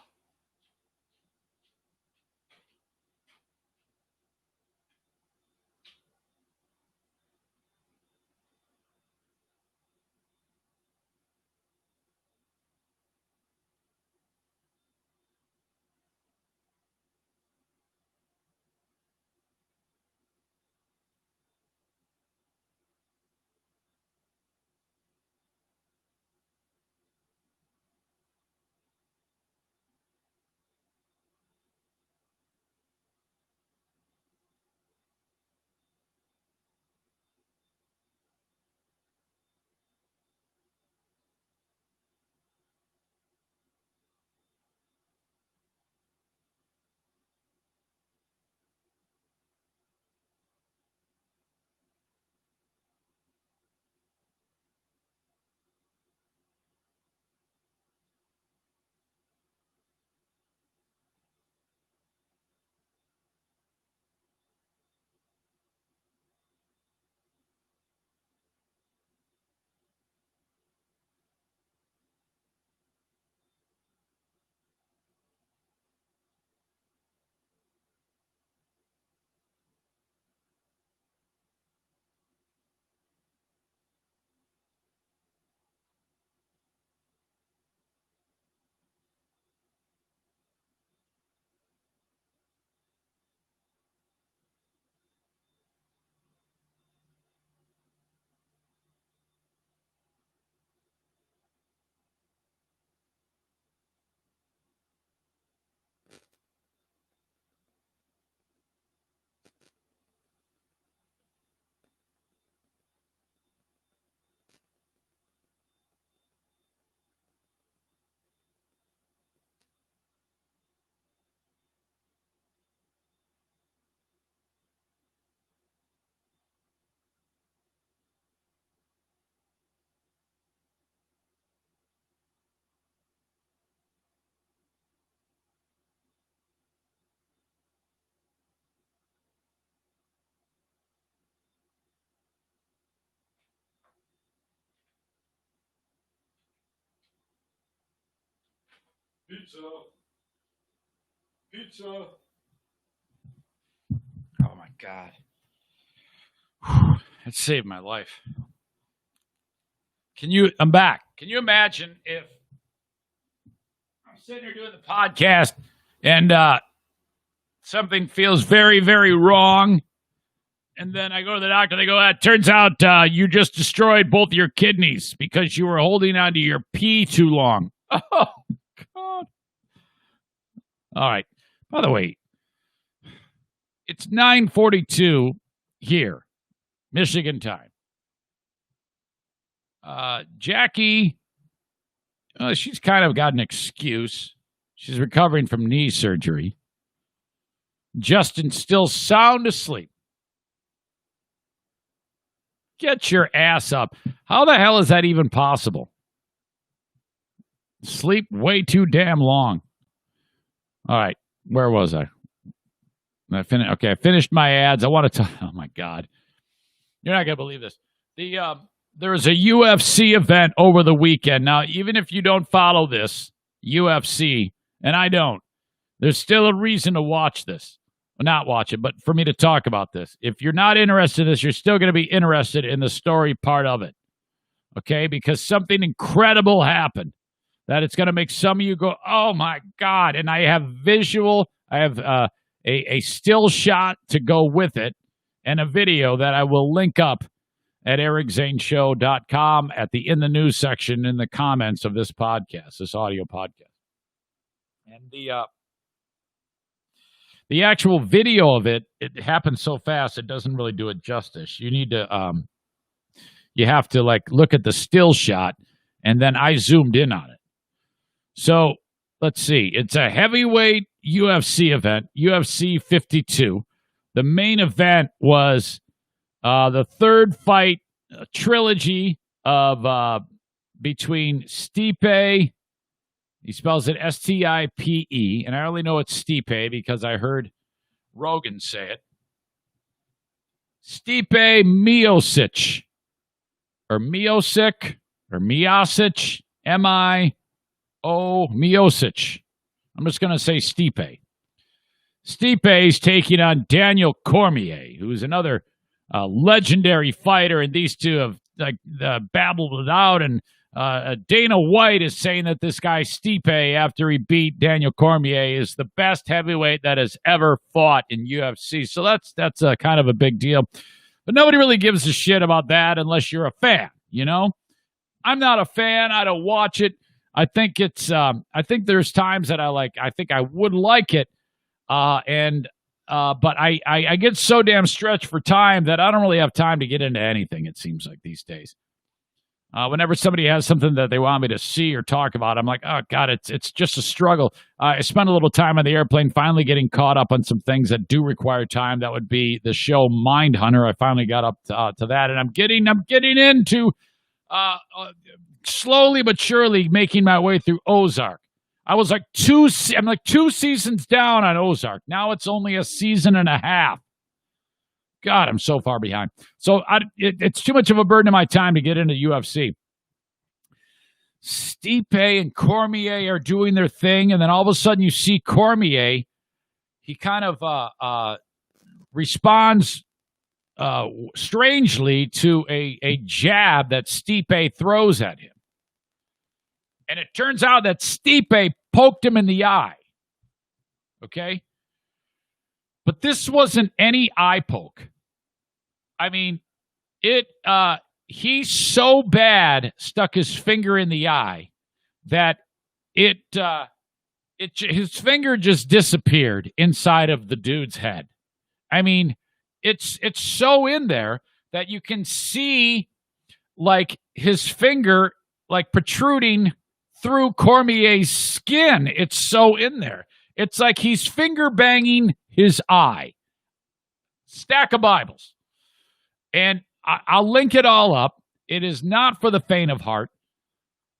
Pizza. Oh my God. It saved my life. I'm back. Can you imagine if I'm sitting here doing the podcast and something feels very, very wrong, and then I go to the doctor, they go, it turns out you just destroyed both your kidneys because you were holding onto your pee too long. Oh, God. All right. By the way, it's 9:42 here, Michigan time. Jackie, she's kind of got an excuse. She's recovering from knee surgery. Justin's still sound asleep. Get your ass up. How the hell is that even possible? Sleep way too damn long. All right, where was I? I finished my ads. I want to talk. Oh my God, you're not gonna believe this. There was a UFC event over the weekend. Now, even if you don't follow this UFC, and I don't, there's still a reason to watch this. Well, not watch it, but for me to talk about this. If you're not interested in this, you're still going to be interested in the story part of it. Okay? Because something incredible happened that it's going to make some of you go, oh my God. And I have a still shot to go with it and a video that I will link up at ericzaneshow.com at in the news section in the comments of this podcast, this audio podcast. And the actual video of it happened so fast it doesn't really do it justice. You need to you have to look at the still shot, and then I zoomed in on it. So let's see. It's a heavyweight UFC event, UFC 52. The main event was the third fight trilogy of between Stipe. He spells it Stipe, and I only know it's Stipe because I heard Rogan say it. Stipe Miocic, or Miocic, or Miocic, M-I-O, Miocic. I'm just going to say Stipe. Stipe's taking on Daniel Cormier, who's another legendary fighter, and these two have babbled it out, and Dana White is saying that this guy Stipe, after he beat Daniel Cormier, is the best heavyweight that has ever fought in UFC. So that's a kind of a big deal. But nobody really gives a shit about that unless you're a fan, you know? I'm not a fan. I don't watch it. I think it's I think there's times that I think I would like it. But I get so damn stretched for time that I don't really have time to get into anything, it seems like these days. Whenever somebody has something that they want me to see or talk about, I'm like, oh, God, it's just a struggle. I spent a little time on the airplane finally getting caught up on some things that do require time. That would be the show Mindhunter. I finally got up to that, and I'm getting into slowly but surely making my way through Ozark. I was two seasons down on Ozark. Now it's only a season and a half. God, I'm so far behind. So it's too much of a burden of my time to get into UFC. Stipe and Cormier are doing their thing, and then all of a sudden you see Cormier. He kind of responds strangely to a jab that Stipe throws at him. And it turns out that Stipe poked him in the eye. Okay? But this wasn't any eye poke. I mean, he so bad stuck his finger in the eye that his finger just disappeared inside of the dude's head. I mean, it's so in there that you can see his finger protruding through Cormier's skin. It's so in there. It's like he's finger banging his eye. Stack of Bibles. And I'll link it all up. It is not for the faint of heart.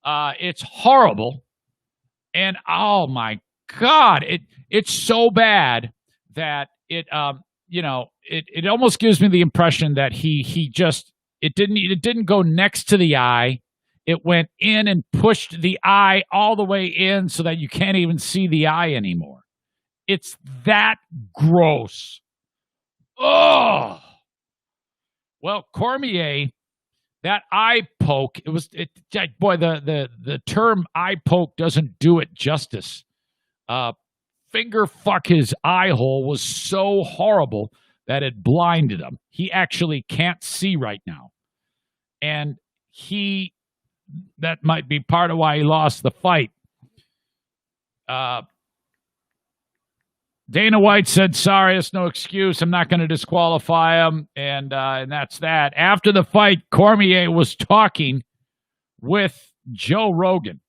It's horrible. And oh my God, it's so bad that it almost gives me the impression that it didn't go next to the eye. it went in and pushed the eye all the way in so that you can't even see the eye anymore. It's that gross. Oh. Well, Cormier, that eye poke, the term eye poke doesn't do it justice. Finger fuck his eye hole was so horrible that it blinded him. He actually can't see right now. And that might be part of why he lost the fight. Dana White said, sorry, it's no excuse. I'm not going to disqualify him. And that's that. After the fight, Cormier was talking with Joe Rogan.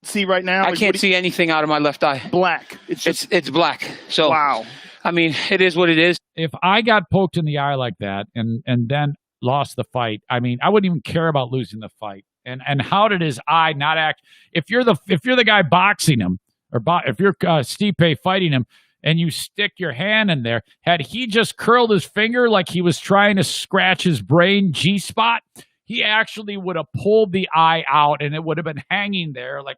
See right now? I can't see anything out of my left eye. Black. It's black. So, wow. I mean, it is what it is. If I got poked in the eye like that and then lost the fight, I mean, I wouldn't even care about losing the fight. And how did his eye not act? If you're the guy boxing him, or if you're Stipe fighting him, and you stick your hand in there, had he just curled his finger like he was trying to scratch his brain G-spot, he actually would have pulled the eye out, and it would have been hanging there like,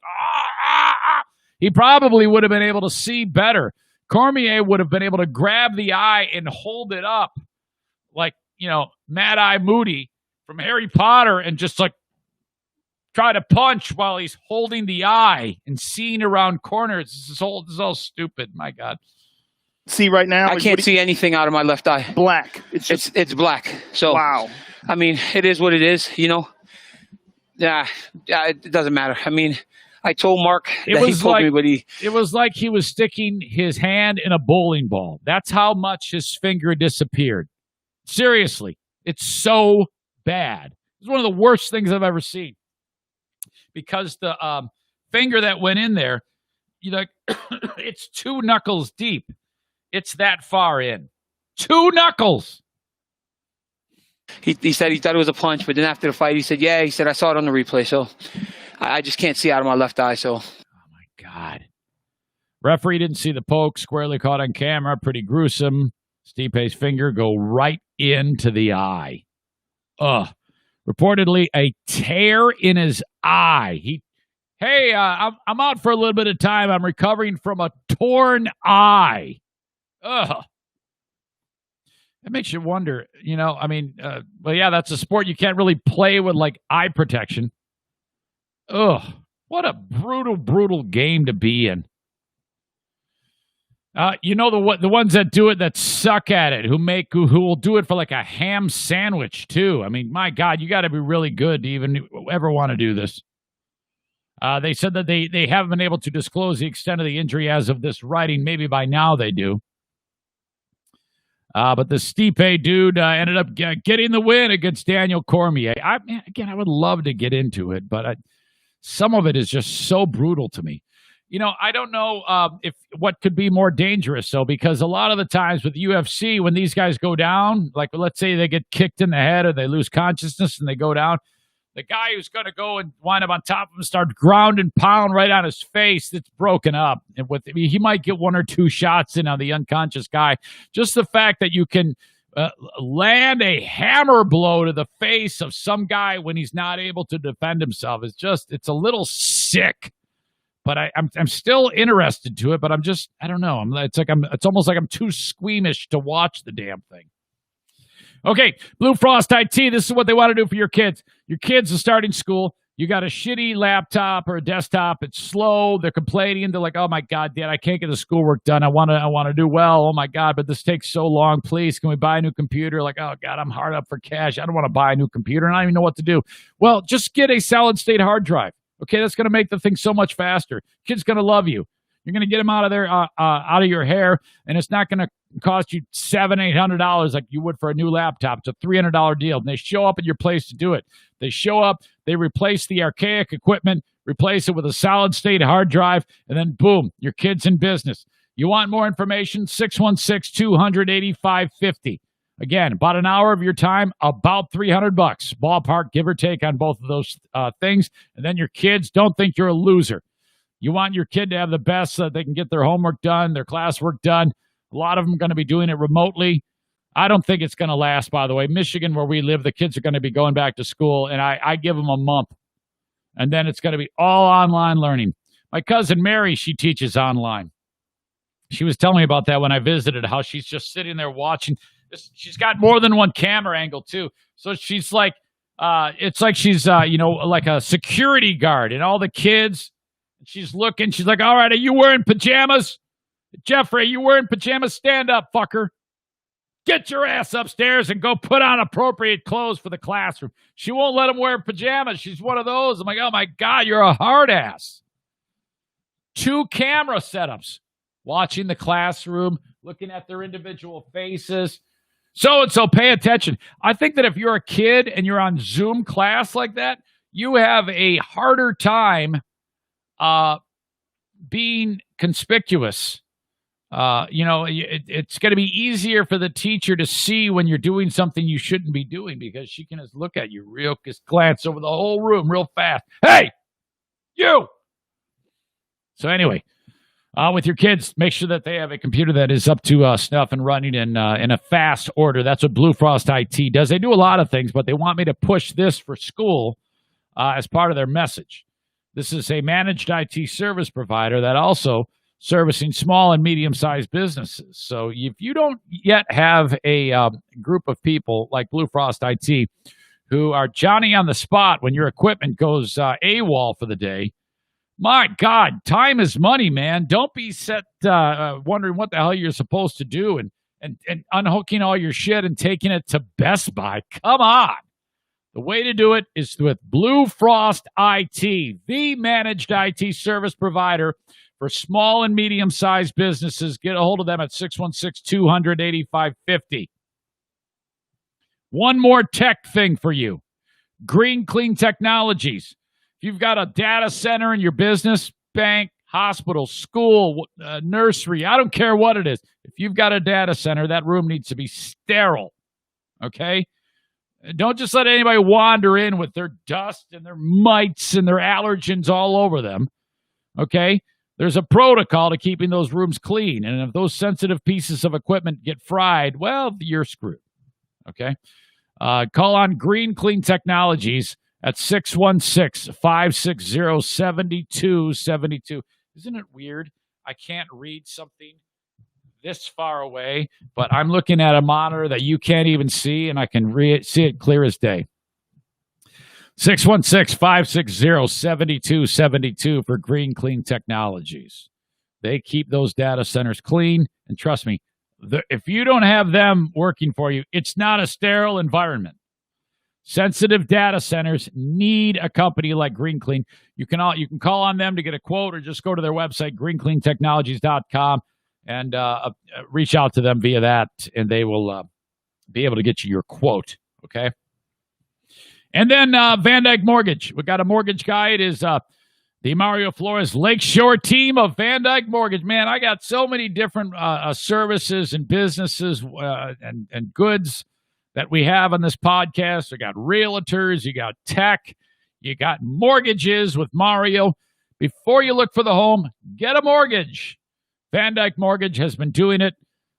He probably would have been able to see better. Cormier would have been able to grab the eye and hold it up like, Mad Eye Moody from Harry Potter and just like try to punch while he's holding the eye and seeing around corners. This is all stupid. My God. See right now? I can't see anything out of my left eye. Black. It's black. So, wow. I mean, it is what it is, Yeah, it doesn't matter. I mean, I told Mark that he told me, but it was like he was sticking his hand in a bowling ball. That's how much his finger disappeared. Seriously, it's so bad. It's one of the worst things I've ever seen. Because the finger that went in there, it's 2 knuckles deep. It's that far in. 2 knuckles. He said he thought it was a punch, but then after the fight, he said, I saw it on the replay, so I just can't see out of my left eye, so. Oh, my God. Referee didn't see the poke, squarely caught on camera, pretty gruesome. Stipe's finger go right into the eye. Ugh. Reportedly a tear in his eye. I'm out for a little bit of time. I'm recovering from a torn eye. Ugh. That makes you wonder, that's a sport you can't really play with like eye protection. Ugh. What a brutal, brutal game to be in. The ones that do it that suck at it, who will do it for like a ham sandwich too. I mean, my God, you got to be really good to even ever want to do this. They said that they haven't been able to disclose the extent of the injury as of this writing. Maybe by now they do. But the Stipe dude ended up getting the win against Daniel Cormier. I would love to get into it, but some of it is just so brutal to me. I don't know if what could be more dangerous, though, because a lot of the times with UFC, when these guys go down, like let's say they get kicked in the head or they lose consciousness and they go down, the guy who's going to go and wind up on top of him start ground and pound right on his face that's broken up. And he might get 1 or 2 shots in on the unconscious guy. Just the fact that you can land a hammer blow to the face of some guy when he's not able to defend himself it's a little sick. But I'm still interested to it, but I don't know. It's almost like I'm too squeamish to watch the damn thing. Okay, Blue Frost IT, this is what they want to do for your kids. Your kids are starting school. You got a shitty laptop or a desktop. It's slow. They're complaining. They're like, oh, my God, Dad, I can't get the schoolwork done. I want to do well. Oh, my God, but this takes so long. Please, can we buy a new computer? Like, oh, God, I'm hard up for cash. I don't want to buy a new computer, and I don't even know what to do. Well, just get a solid-state hard drive. Okay, that's going to make the thing so much faster. Kid's going to love you. You're going to get them out of there, out of your hair, and it's not going to cost you $700-800 like you would for a new laptop. It's a $300 deal. And they show up at your place to do it. They show up, they replace the archaic equipment, replace it with a solid-state hard drive, and then boom, your kid's in business. You want more information? 616-200-8550. Again, about an hour of your time, about $300, ballpark, give or take on both of those things. And then your kids don't think you're a loser. You want your kid to have the best so that they can get their homework done, their classwork done. A lot of them are going to be doing it remotely. I don't think it's going to last, by the way. Michigan, where we live, the kids are going to be going back to school, and I give them a month. And then it's going to be all online learning. My cousin Mary, she teaches online. She was telling me about that when I visited, how she's just sitting there watching. She's got more than one camera angle, too. So she's like, it's like she's, like a security guard. And all the kids, she's looking. She's like, all right, are you wearing pajamas? Jeffrey, are you wearing pajamas? Stand up, fucker. Get your ass upstairs and go put on appropriate clothes for the classroom. She won't let him wear pajamas. She's one of those. I'm like, oh, my God, you're a hard ass. 2 camera setups. Watching the classroom, looking at their individual faces. So pay attention. I think that if you're a kid and you're on Zoom class like that, you have a harder time being conspicuous. It's going to be easier for the teacher to see when you're doing something you shouldn't be doing, because she can just look at you just glance over the whole room real fast. Hey, you! So anyway, with your kids, make sure that they have a computer that is up to snuff and running in a fast order. That's what Blue Frost IT does. They do a lot of things, but they want me to push this for school as part of their message. This is a managed IT service provider that also servicing small and medium-sized businesses. So if you don't yet have a group of people like Blue Frost IT who are Johnny on the spot when your equipment goes AWOL for the day, my God, time is money, man. Don't be wondering what the hell you're supposed to do and unhooking all your shit and taking it to Best Buy. Come on. The way to do it is with Blue Frost IT, the managed IT service provider for small and medium-sized businesses. Get a hold of them at 616-200-8550. One more tech thing for you. Green Clean Technologies. If you've got a data center in your business, bank, hospital, school, nursery, I don't care what it is. If you've got a data center, that room needs to be sterile, okay? Don't just let anybody wander in with their dust and their mites and their allergens all over them, okay? There's a protocol to keeping those rooms clean, and if those sensitive pieces of equipment get fried, well, you're screwed, okay? Call on Green Clean Technologies at 616-560-7272. Isn't it weird? I can't read something this far away, but I'm looking at a monitor that you can't even see, and I can see it clear as day. 616-560-7272 for Green Clean Technologies. They keep those data centers clean, and trust me, if you don't have them working for you, it's not a sterile environment. Sensitive data centers need a company like Green Clean. You can call on them to get a quote, or just go to their website, greencleantechnologies.com, and reach out to them via that, and they will be able to get you your quote, okay? And then Van Dyke Mortgage. We got a mortgage guy. It is the Mario Flores Lakeshore team of Van Dyke Mortgage. Man, I got so many different services and businesses and goods that we have on this podcast. We got realtors, you got tech, you got mortgages with Mario. Before you look for the home, get a mortgage. Van Dyke Mortgage has been doing it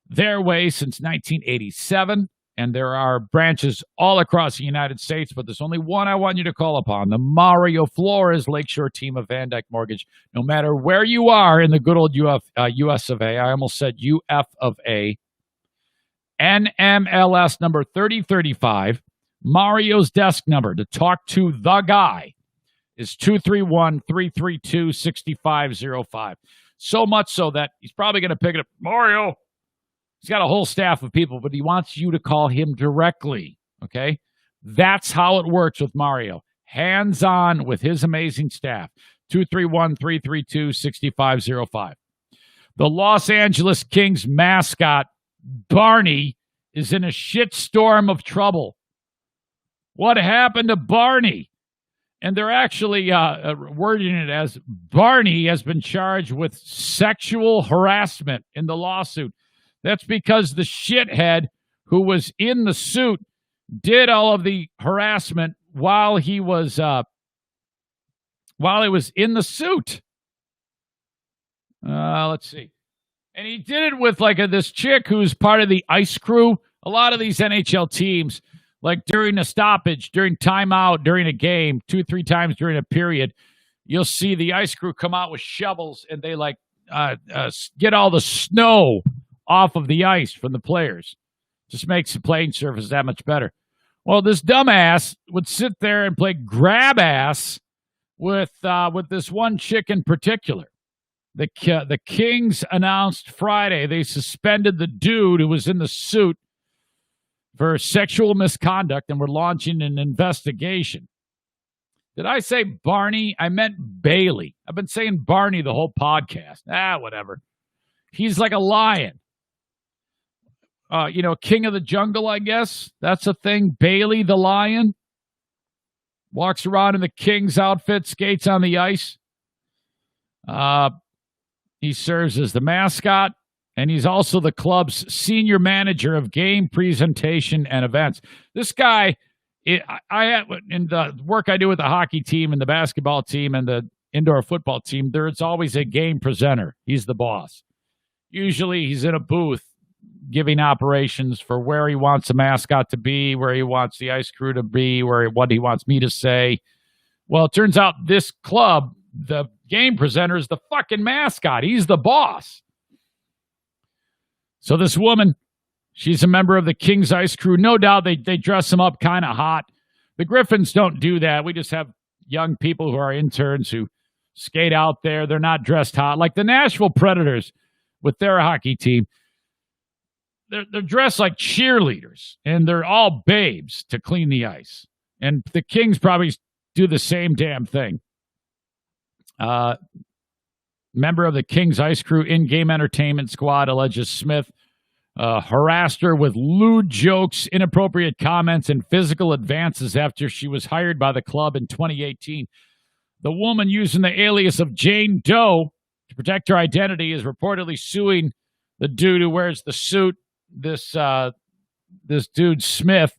their way since 1987, and there are branches all across the United States, but there's only one I want you to call upon, the Mario Flores Lakeshore team of Van Dyke Mortgage. No matter where you are in the good old US of A, I almost said UF of A, NMLS number 3035, Mario's desk number to talk to the guy is 231-332-6505. So much so that he's probably going to pick it up. Mario, he's got a whole staff of people, but he wants you to call him directly, okay? That's how it works with Mario. Hands-on with his amazing staff. 231-332-6505. The Los Angeles Kings mascot, Barney, is in a shitstorm of trouble. What happened to Barney? And they're actually wording it as Barney has been charged with sexual harassment in the lawsuit. That's because the shithead who was in the suit did all of the harassment while he was in the suit. Let's see. And he did it with this chick who's part of the ice crew. A lot of these NHL teams, Like during a stoppage, during timeout, during a game, 2-3 times during a period, you'll see the ice crew come out with shovels and they get all the snow off of the ice from the players. Just makes the playing surface that much better. Well, this dumbass would sit there and play grab ass with this one chick in particular. The Kings announced Friday they suspended the dude who was in the suit for sexual misconduct and were launching an investigation. Did I say Barney? I meant Bailey. I've been saying Barney the whole podcast. Whatever. He's like a lion. King of the jungle, I guess. That's a thing. Bailey the lion. Walks around in the King's outfit, skates on the ice. He serves as the mascot, and he's also the club's senior manager of game presentation and events. This guy, I in the work I do with the hockey team and the basketball team and the indoor football team, there's always a game presenter. He's the boss. Usually he's in a booth giving operations for where he wants the mascot to be, where he wants the ice crew to be, what he wants me to say. Well, it turns out this club, the game presenter, is the fucking mascot. He's the boss. So this woman, she's a member of the King's Ice Crew. No doubt they dress him up kind of hot. The Griffins don't do that. We just have young people who are interns who skate out there. They're not dressed hot. Like the Nashville Predators with their hockey team, they're dressed like cheerleaders, and they're all babes to clean the ice. And the Kings probably do the same damn thing. Member of the King's Ice Crew in-game entertainment squad alleges Smith harassed her with lewd jokes, inappropriate comments, and physical advances after she was hired by the club in 2018. The woman, using the alias of Jane Doe to protect her identity, is reportedly suing the dude who wears the suit, this dude Smith.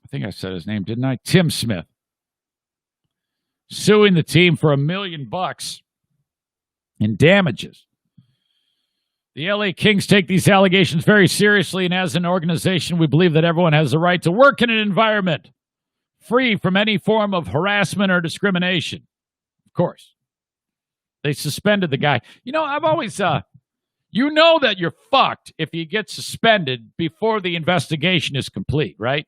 I think I said his name, didn't I? Tim Smith. Suing the team for $1 million in damages. The LA Kings take these allegations very seriously, and as an organization, we believe that everyone has the right to work in an environment free from any form of harassment or discrimination. Of course. They suspended the guy. I've always, that you're fucked if you get suspended before the investigation is complete, right?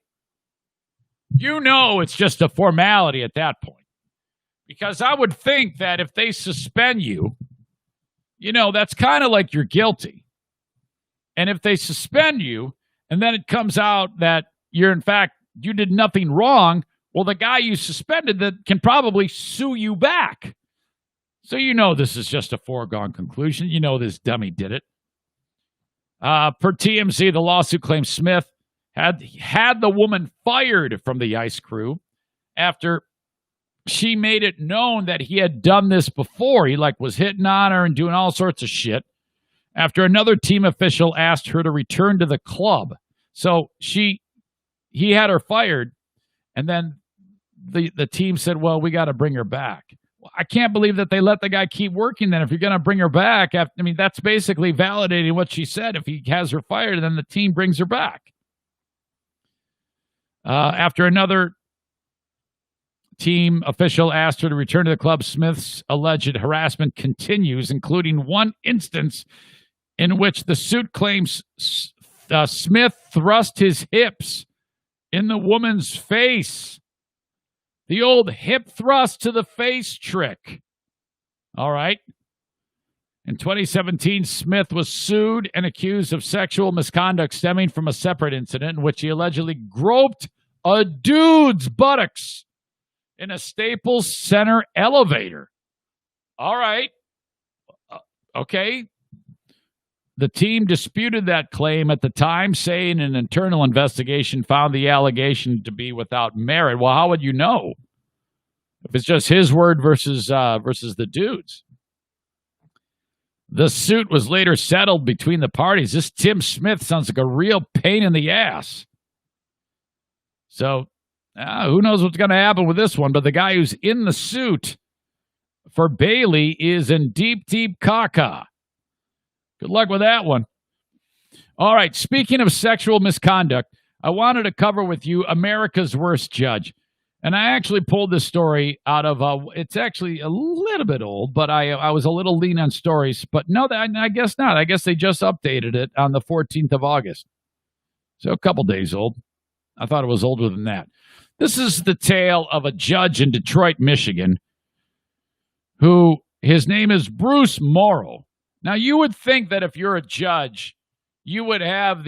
It's just a formality at that point. Because I would think that if they suspend you, that's kind of like you're guilty. And if they suspend you, and then it comes out that you did nothing wrong, well, the guy you suspended that can probably sue you back. So this is just a foregone conclusion. This dummy did it. Per TMZ, the lawsuit claims Smith had the woman fired from the ice crew after she made it known that he had done this before. He was hitting on her and doing all sorts of shit after another team official asked her to return to the club. So he had her fired, and then the team said, well, we got to bring her back. Well, I can't believe that they let the guy keep working then. If you're going to bring her back, that's basically validating what she said. If he has her fired, then the team brings her back. After another team official asked her to return to the club, Smith's alleged harassment continues, including one instance in which the suit claims Smith thrust his hips in the woman's face. The old hip thrust to the face trick. All right. In 2017, Smith was sued and accused of sexual misconduct stemming from a separate incident in which he allegedly groped a dude's buttocks in a Staples Center elevator. All right. Okay. The team disputed that claim at the time, saying an internal investigation found the allegation to be without merit. Well, how would you know if it's just his word versus the dude's? The suit was later settled between the parties. This Tim Smith sounds like a real pain in the ass. So who knows what's going to happen with this one, but the guy who's in the suit for Bailey is in deep, deep caca. Good luck with that one. All right, speaking of sexual misconduct, I wanted to cover with you America's Worst Judge. And I actually pulled this story out of, it's actually a little bit old, but I was a little lean on stories. But no, I guess not. I guess they just updated it on the 14th of August. So a couple days old. I thought it was older than that. This is the tale of a judge in Detroit, Michigan, who his name is Bruce Morrow. Now, you would think that if you're a judge, you would have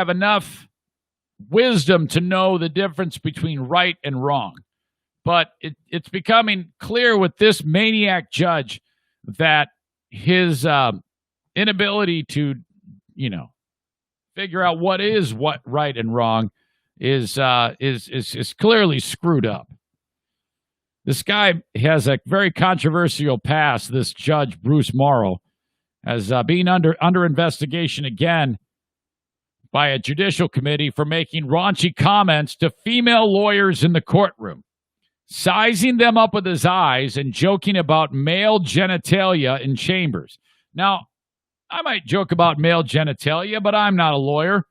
enough wisdom to know the difference between right and wrong. But it's becoming clear with this maniac judge that his inability to, figure out what right and wrong is clearly screwed up. This guy has a very controversial past, this judge, Bruce Morrow, as being under investigation again by a judicial committee for making raunchy comments to female lawyers in the courtroom, sizing them up with his eyes and joking about male genitalia in chambers. Now, I might joke about male genitalia, but I'm not a lawyer.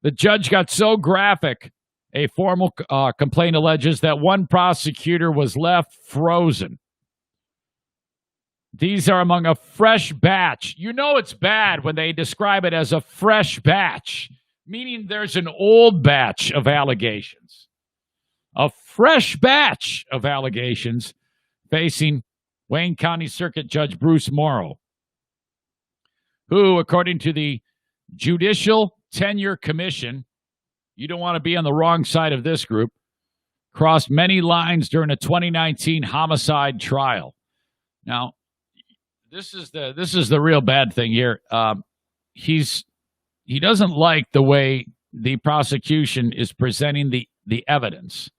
The judge got so graphic, a formal complaint alleges that one prosecutor was left frozen. These are among a fresh batch. You know it's bad when they describe it as a fresh batch, meaning there's an old batch of allegations. A fresh batch of allegations facing Wayne County Circuit Judge Bruce Morrow, who, according to the Judicial Tenure Commission, you don't want to be on the wrong side of this group, crossed many lines during a 2019 homicide trial. Now, this is the real bad thing here. He doesn't like the way the prosecution is presenting the evidence.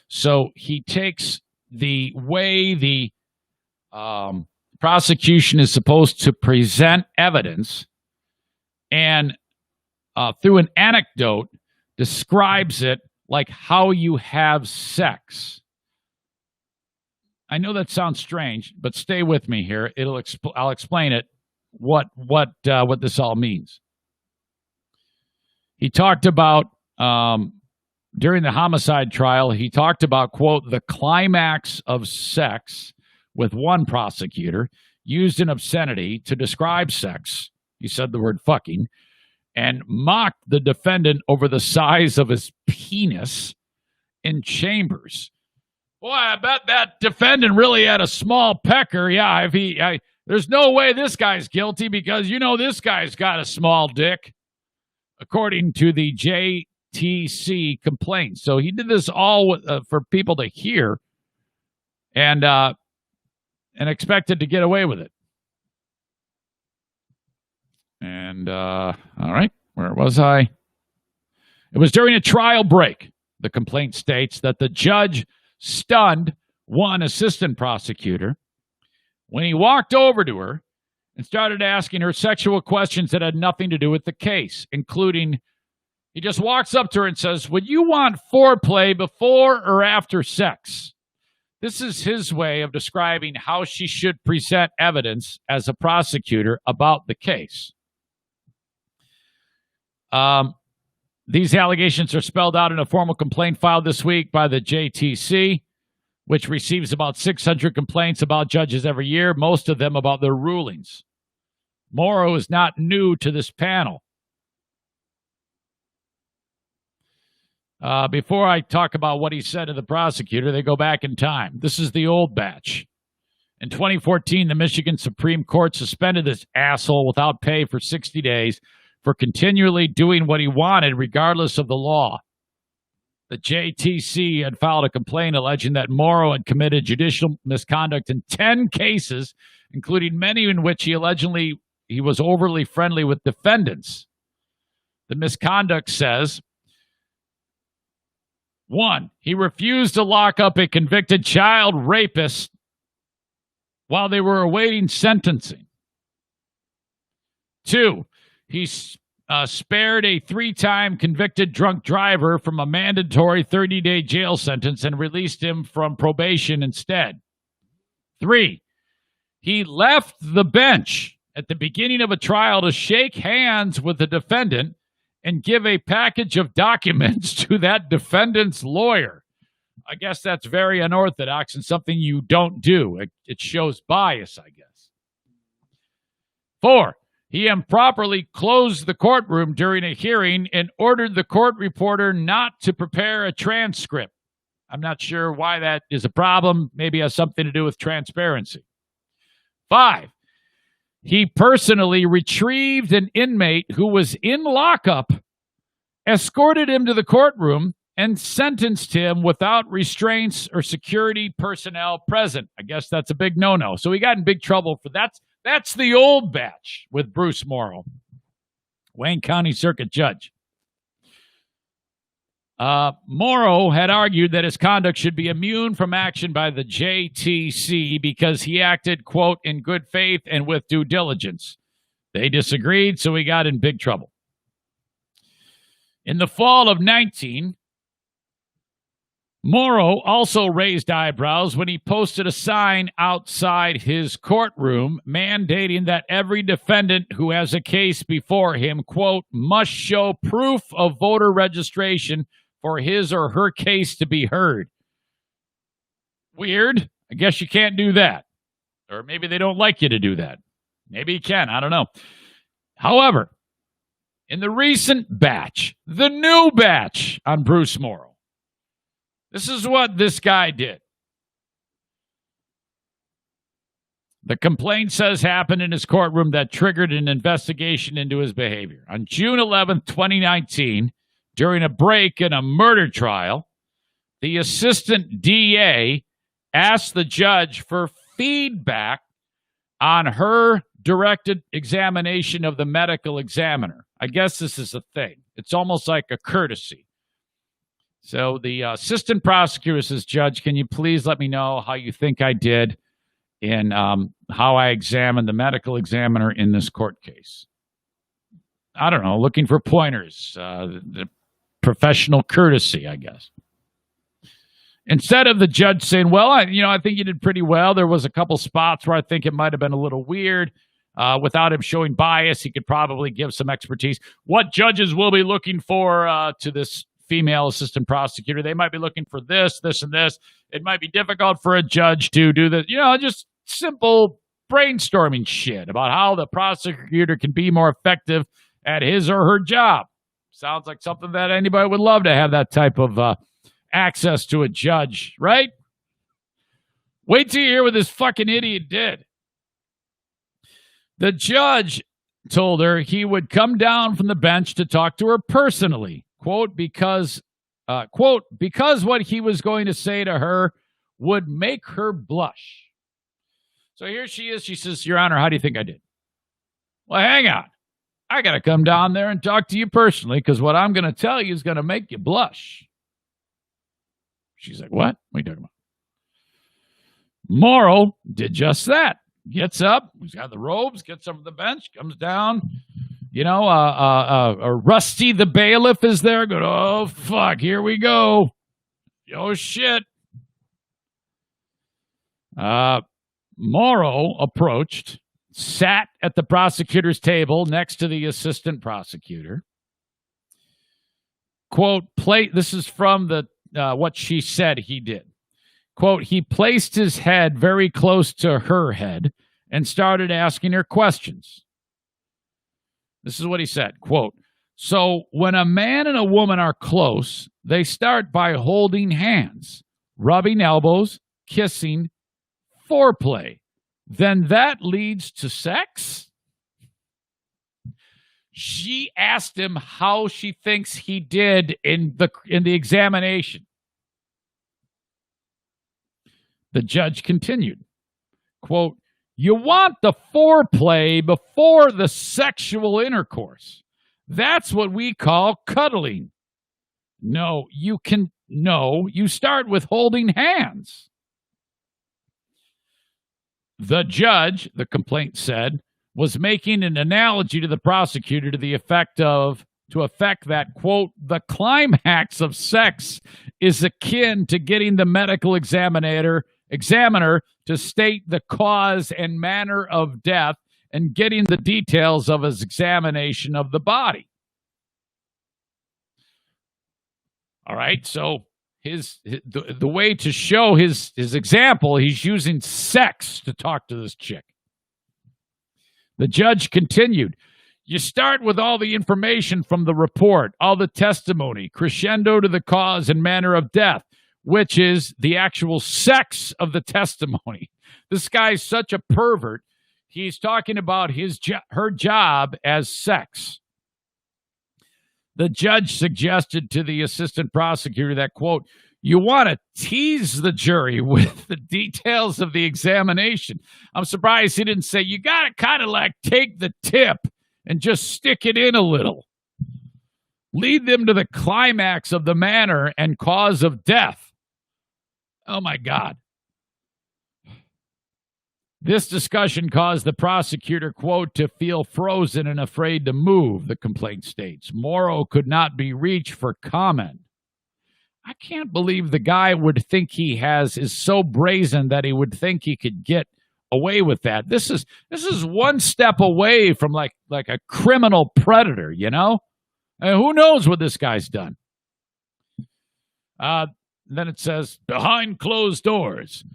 So he takes the way the prosecution is supposed to present evidence and through an anecdote describes it like how you have sex. I know that sounds strange, but stay with me here. I'll explain it. What this all means. He talked about during the homicide trial. He talked about, quote, the climax of sex with one prosecutor used an obscenity to describe sex. He said the word fucking and mocked the defendant over the size of his penis in chambers. Boy, I bet that defendant really had a small pecker. Yeah, there's no way this guy's guilty because this guy's got a small dick, according to the JTC complaint. So he did this all for people to hear, and expected to get away with it. And all right, where was I? It was during a trial break. The complaint states that the judge stunned one assistant prosecutor when he walked over to her and started asking her sexual questions that had nothing to do with the case, including, he just walks up to her and says, would you want foreplay before or after sex? This is his way of describing how she should present evidence as a prosecutor about the case. These allegations are spelled out in a formal complaint filed this week by the JTC, which receives about 600 complaints about judges every year, most of them about their rulings. Morrow is not new to this panel. Before I talk about what he said to the prosecutor, they go back in time. This is the old batch. In 2014, the Michigan Supreme Court suspended this asshole without pay for 60 days for continually doing what he wanted regardless of the law. The JTC had filed a complaint alleging that Morrow had committed judicial misconduct in 10 cases, including many in which he was overly friendly with defendants. The misconduct says, 1, he refused to lock up a convicted child rapist while they were awaiting sentencing. 2, he spared a 3-time convicted drunk driver from a mandatory 30-day jail sentence and released him from probation instead. 3, he left the bench at the beginning of a trial to shake hands with the defendant and give a package of documents to that defendant's lawyer. I guess that's very unorthodox and something you don't do. It shows bias, I guess. 4, he improperly closed the courtroom during a hearing and ordered the court reporter not to prepare a transcript. I'm not sure why that is a problem. Maybe it has something to do with transparency. 5, he personally retrieved an inmate who was in lockup, escorted him to the courtroom, and sentenced him without restraints or security personnel present. I guess that's a big no-no. So he got in big trouble for that. That's the old batch with Bruce Morrow, Wayne County Circuit Judge. Morrow had argued that his conduct should be immune from action by the JTC because he acted, quote, in good faith and with due diligence. They disagreed, so he got in big trouble. In the fall of 19, Morrow also raised eyebrows when he posted a sign outside his courtroom mandating that every defendant who has a case before him, quote, must show proof of voter registration for his or her case to be heard. Weird. I guess you can't do that. Or maybe they don't like you to do that. Maybe you can. I don't know. However, in the recent batch, the new batch on Bruce Morrow, this is what this guy did. The complaint says happened in his courtroom that triggered an investigation into his behavior. On June 11th, 2019, during a break in a murder trial, the assistant DA asked the judge for feedback on her directed examination of the medical examiner. I guess this is a thing. It's almost like a courtesy. So the assistant prosecutor says, Judge, can you please let me know how you think I did in how I examined the medical examiner in this court case? I don't know, looking for pointers, the professional courtesy, I guess. Instead of the judge saying, well, I think you did pretty well. There was a couple spots where I think it might have been a little weird. Without him showing bias, he could probably give some expertise. What judges will be looking for to this female assistant prosecutor? They might be looking for this, this, and this. It might be difficult for a judge to do this. Just simple brainstorming shit about how the prosecutor can be more effective at his or her job. Sounds like something that anybody would love to have that type of access to a judge, right? Wait till you hear what this fucking idiot did. The judge told her he would come down from the bench to talk to her personally, quote, because what he was going to say to her would make her blush. So here she is. She says, Your Honor, how do you think I did? Well, hang on. I got to come down there and talk to you personally because what I'm going to tell you is going to make you blush. She's like, what? What are you talking about? Morrow did just that. Gets up, he's got the robes, gets up on the bench, comes down. Rusty the bailiff is there. Going, oh, fuck, here we go. Oh, shit. Morrow approached, sat at the prosecutor's table next to the assistant prosecutor. Quote, this is from the what she said he did. Quote, he placed his head very close to her head and started asking her questions. This is what he said. Quote, so when a man and a woman are close, they start by holding hands, rubbing elbows, kissing, foreplay. Then that leads to sex? She asked him how she thinks he did in the examination. The judge continued, quote, you want the foreplay before the sexual intercourse. That's what we call cuddling. No, you start with holding hands. The judge, the complaint said, was making an analogy to the prosecutor to effect that, quote, the climax of sex is akin to getting the medical examiner to state the cause and manner of death and getting the details of his examination of the body. All right, so the way to show his example, he's using sex to talk to this chick. The judge continued, you start with all the information from the report, all the testimony, crescendo to the cause and manner of death, which is the actual sex of the testimony. This guy's such a pervert. He's talking about her job as sex. The judge suggested to the assistant prosecutor that, quote, you want to tease the jury with the details of the examination. I'm surprised he didn't say, you got to kind of like take the tip and just stick it in a little. Lead them to the climax of the manner and cause of death. Oh, my God. This discussion caused the prosecutor, quote, to feel frozen and afraid to move, the complaint states. Morrow could not be reached for comment. I can't believe the guy would think is so brazen that he would think he could get away with that. This is one step away from like a criminal predator, you know? And who knows what this guy's done? Then it says, behind closed doors.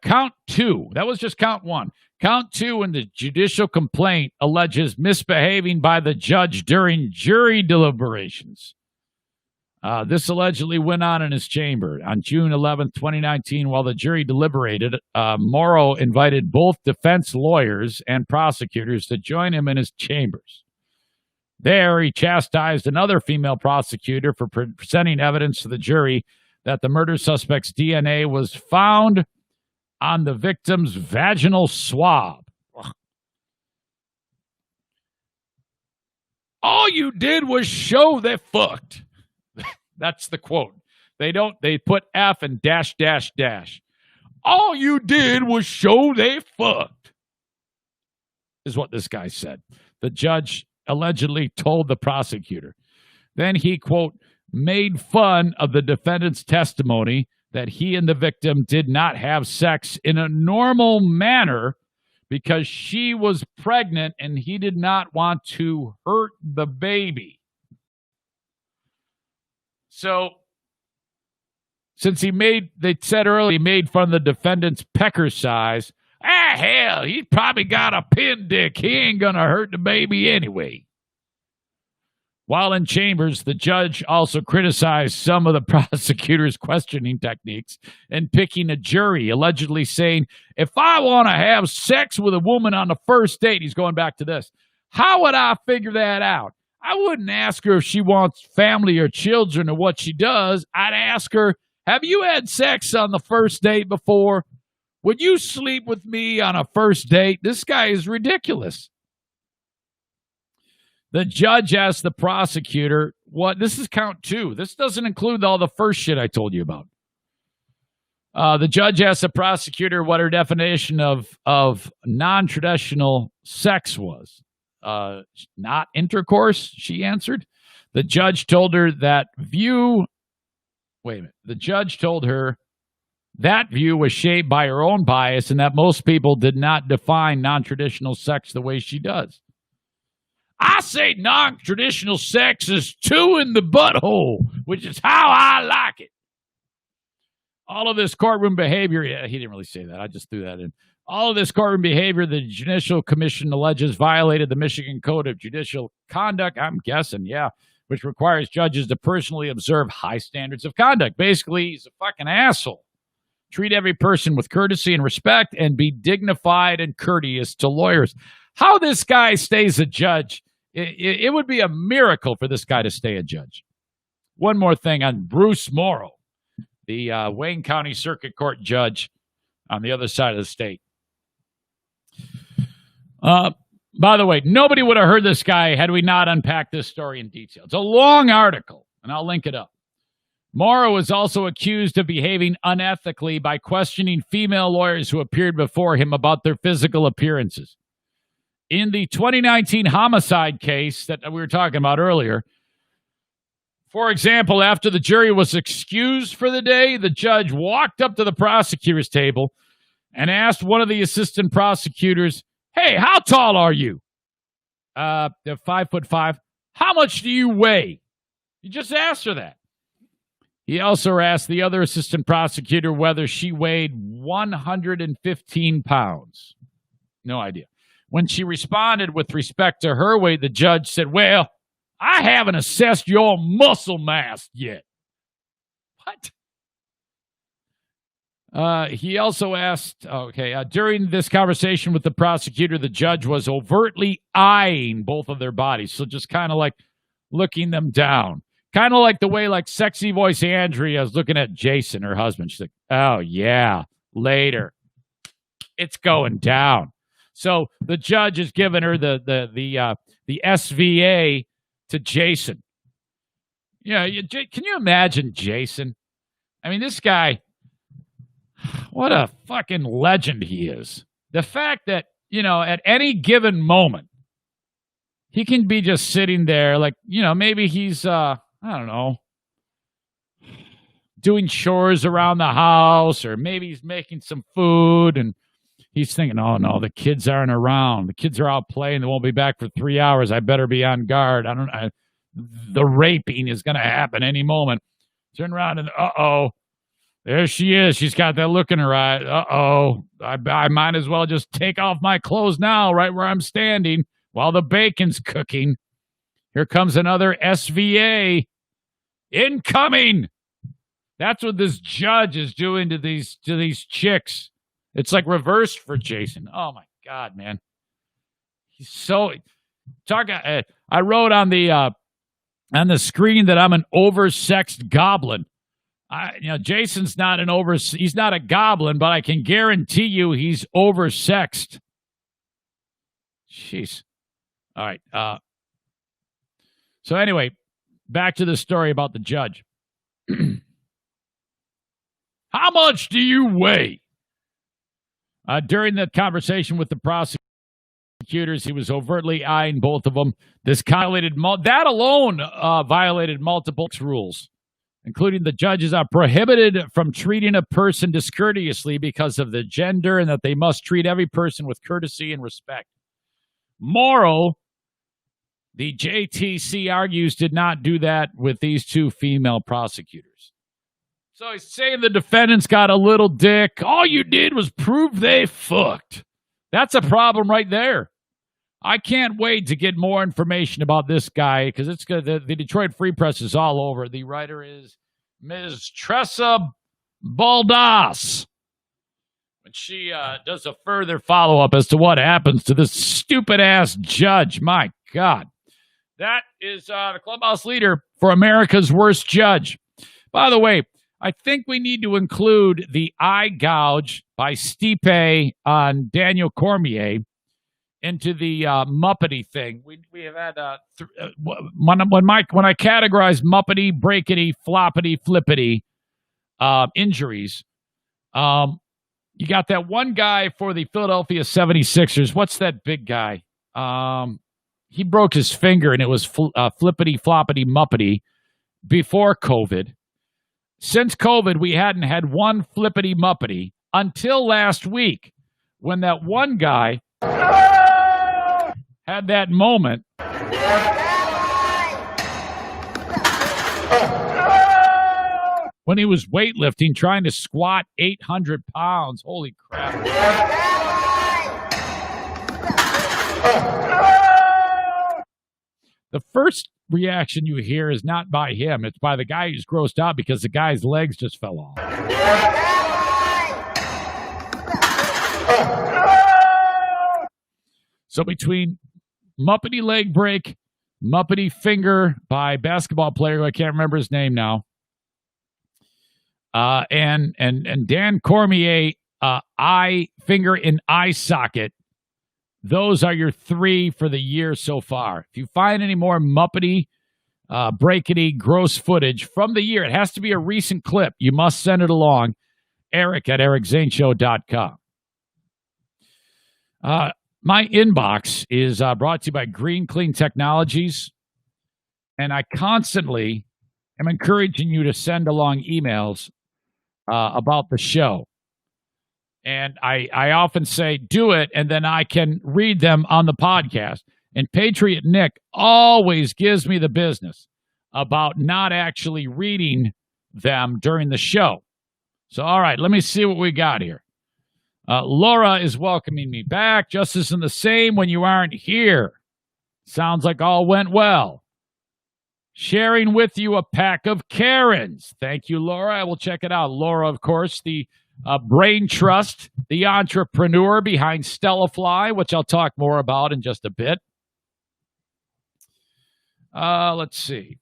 Count 2. That was just count 1. Count 2 in the judicial complaint alleges misbehaving by the judge during jury deliberations. This allegedly went on in his chamber. On June 11, 2019, while the jury deliberated, Morrow invited both defense lawyers and prosecutors to join him in his chambers. There, he chastised another female prosecutor for presenting evidence to the jury that the murder suspect's DNA was found on the victim's vaginal swab. All you did was show they fucked. That's the quote. They put F and dash, dash, dash. All you did was show they fucked, is what this guy said. The judge allegedly told the prosecutor. Then he, quote, made fun of the defendant's testimony that he and the victim did not have sex in a normal manner because she was pregnant and he did not want to hurt the baby. So, since they said earlier he made fun of the defendant's pecker size, hell, he's probably got a pin dick. He ain't going to hurt the baby anyway. While in chambers, the judge also criticized some of the prosecutor's questioning techniques and picking a jury, allegedly saying, if I want to have sex with a woman on the first date, he's going back to this, how would I figure that out? I wouldn't ask her if she wants family or children or what she does. I'd ask her, have you had sex on the first date before? Would you sleep with me on a first date? This guy is ridiculous. The judge asked the prosecutor, this is count 2. This doesn't include all the first shit I told you about. The judge asked the prosecutor what her definition of non-traditional sex was. Not intercourse, she answered. The judge told her that view was shaped by her own bias and that most people did not define non-traditional sex the way she does. I say non-traditional sex is 2 in the butthole, which is how I like it. All of this courtroom behavior, he didn't really say that. I just threw that in. All of this courtroom behavior, the Judicial Commission alleges violated the Michigan Code of Judicial Conduct, I'm guessing, which requires judges to personally observe high standards of conduct. Basically, he's a fucking asshole. Treat every person with courtesy and respect and be dignified and courteous to lawyers. How this guy stays a judge, it would be a miracle for this guy to stay a judge. One more thing on Bruce Morrow, the Wayne County Circuit Court judge on the other side of the state. By the way, nobody would have heard this guy had we not unpacked this story in detail. It's a long article, and I'll link it up. Morrow is also accused of behaving unethically by questioning female lawyers who appeared before him about their physical appearances. In the 2019 homicide case that we were talking about earlier, for example, after the jury was excused for the day, the judge walked up to the prosecutor's table and asked one of the assistant prosecutors, hey, how tall are you? 5'5". How much do you weigh? He just asked her that. He also asked the other assistant prosecutor whether she weighed 115 pounds. No idea. When she responded with respect to her weight, the judge said, well, I haven't assessed your muscle mass yet. What? He also asked, during this conversation with the prosecutor, the judge was overtly eyeing both of their bodies. So just kind of like looking them down. Kind of like the way like sexy voice Andrea is looking at Jason, her husband. She's like, oh, yeah, later. It's going down. So the judge is giving her the SVA to Jason. Yeah, can you imagine Jason? I mean, this guy, what a fucking legend he is. The fact that, at any given moment, he can be just sitting there like, maybe he's, I don't know, doing chores around the house, or maybe he's making some food and he's thinking, oh, no, the kids aren't around. The kids are out playing. They won't be back for 3 hours. I better be on guard. The raping is going to happen any moment. Turn around and, uh-oh, there she is. She's got that look in her eye. Uh-oh, I might as well just take off my clothes now right where I'm standing while the bacon's cooking. Here comes another SVA. Incoming! That's what this judge is doing to these chicks. It's like reversed for Jason. Oh, my God, man. He's so... I wrote on the screen that I'm an oversexed goblin. Jason's not he's not a goblin, but I can guarantee you he's oversexed. Jeez. All right. So anyway, back to the story about the judge. How much do you weigh? During the conversation with the prosecutors, he was overtly eyeing both of them. That alone violated multiple rules, including the judges are prohibited from treating a person discourteously because of the gender, and that they must treat every person with courtesy and respect. Morrow, the JTC argues, did not do that with these two female prosecutors. So he's saying the defendants got a little dick. All you did was prove they fucked. That's a problem right there. I can't wait to get more information about this guy because it's good. The Detroit Free Press is all over. The writer is Ms. Tressa Baldas. And she does a further follow-up as to what happens to this stupid-ass judge. My God. That is the clubhouse leader for America's worst judge. By the way, I think we need to include the eye gouge by Stipe on Daniel Cormier into the Muppety thing. We have had when I categorize Muppety, breakity, floppity, flippity injuries. You got that one guy for the Philadelphia 76ers. What's that big guy? He broke his finger, and it was flippity, floppity, Muppety before COVID. Since COVID, we hadn't had one flippity, Muppety until last week when that one guy had that moment. When he was weightlifting, trying to squat 800 pounds. Holy crap. The first reaction you hear is not by him. It's by the guy who's grossed out because the guy's legs just fell off. So between Muppety leg break, Muppety finger by basketball player who I can't remember his name now, and Dan Cormier eye finger in eye socket. Those are your three for the year so far. If you find any more Muppety, breakity, gross footage from the year, it has to be a recent clip. You must send it along. Eric at ericzaneshow.com. My inbox is brought to you by Green Clean Technologies, and I constantly am encouraging you to send along emails about the show. And I often say, do it, and then I can read them on the podcast. And Patriot Nick always gives me the business about not actually reading them during the show. So, all right, let me see what we got here. Laura is welcoming me back. Just isn't the same when you aren't here. Sounds like all went well. Sharing with you a pack of Karens. Thank you, Laura. I will check it out. Laura, of course, the brain trust, the entrepreneur behind Stella Fly, which I'll talk more about in just a bit. Let's see.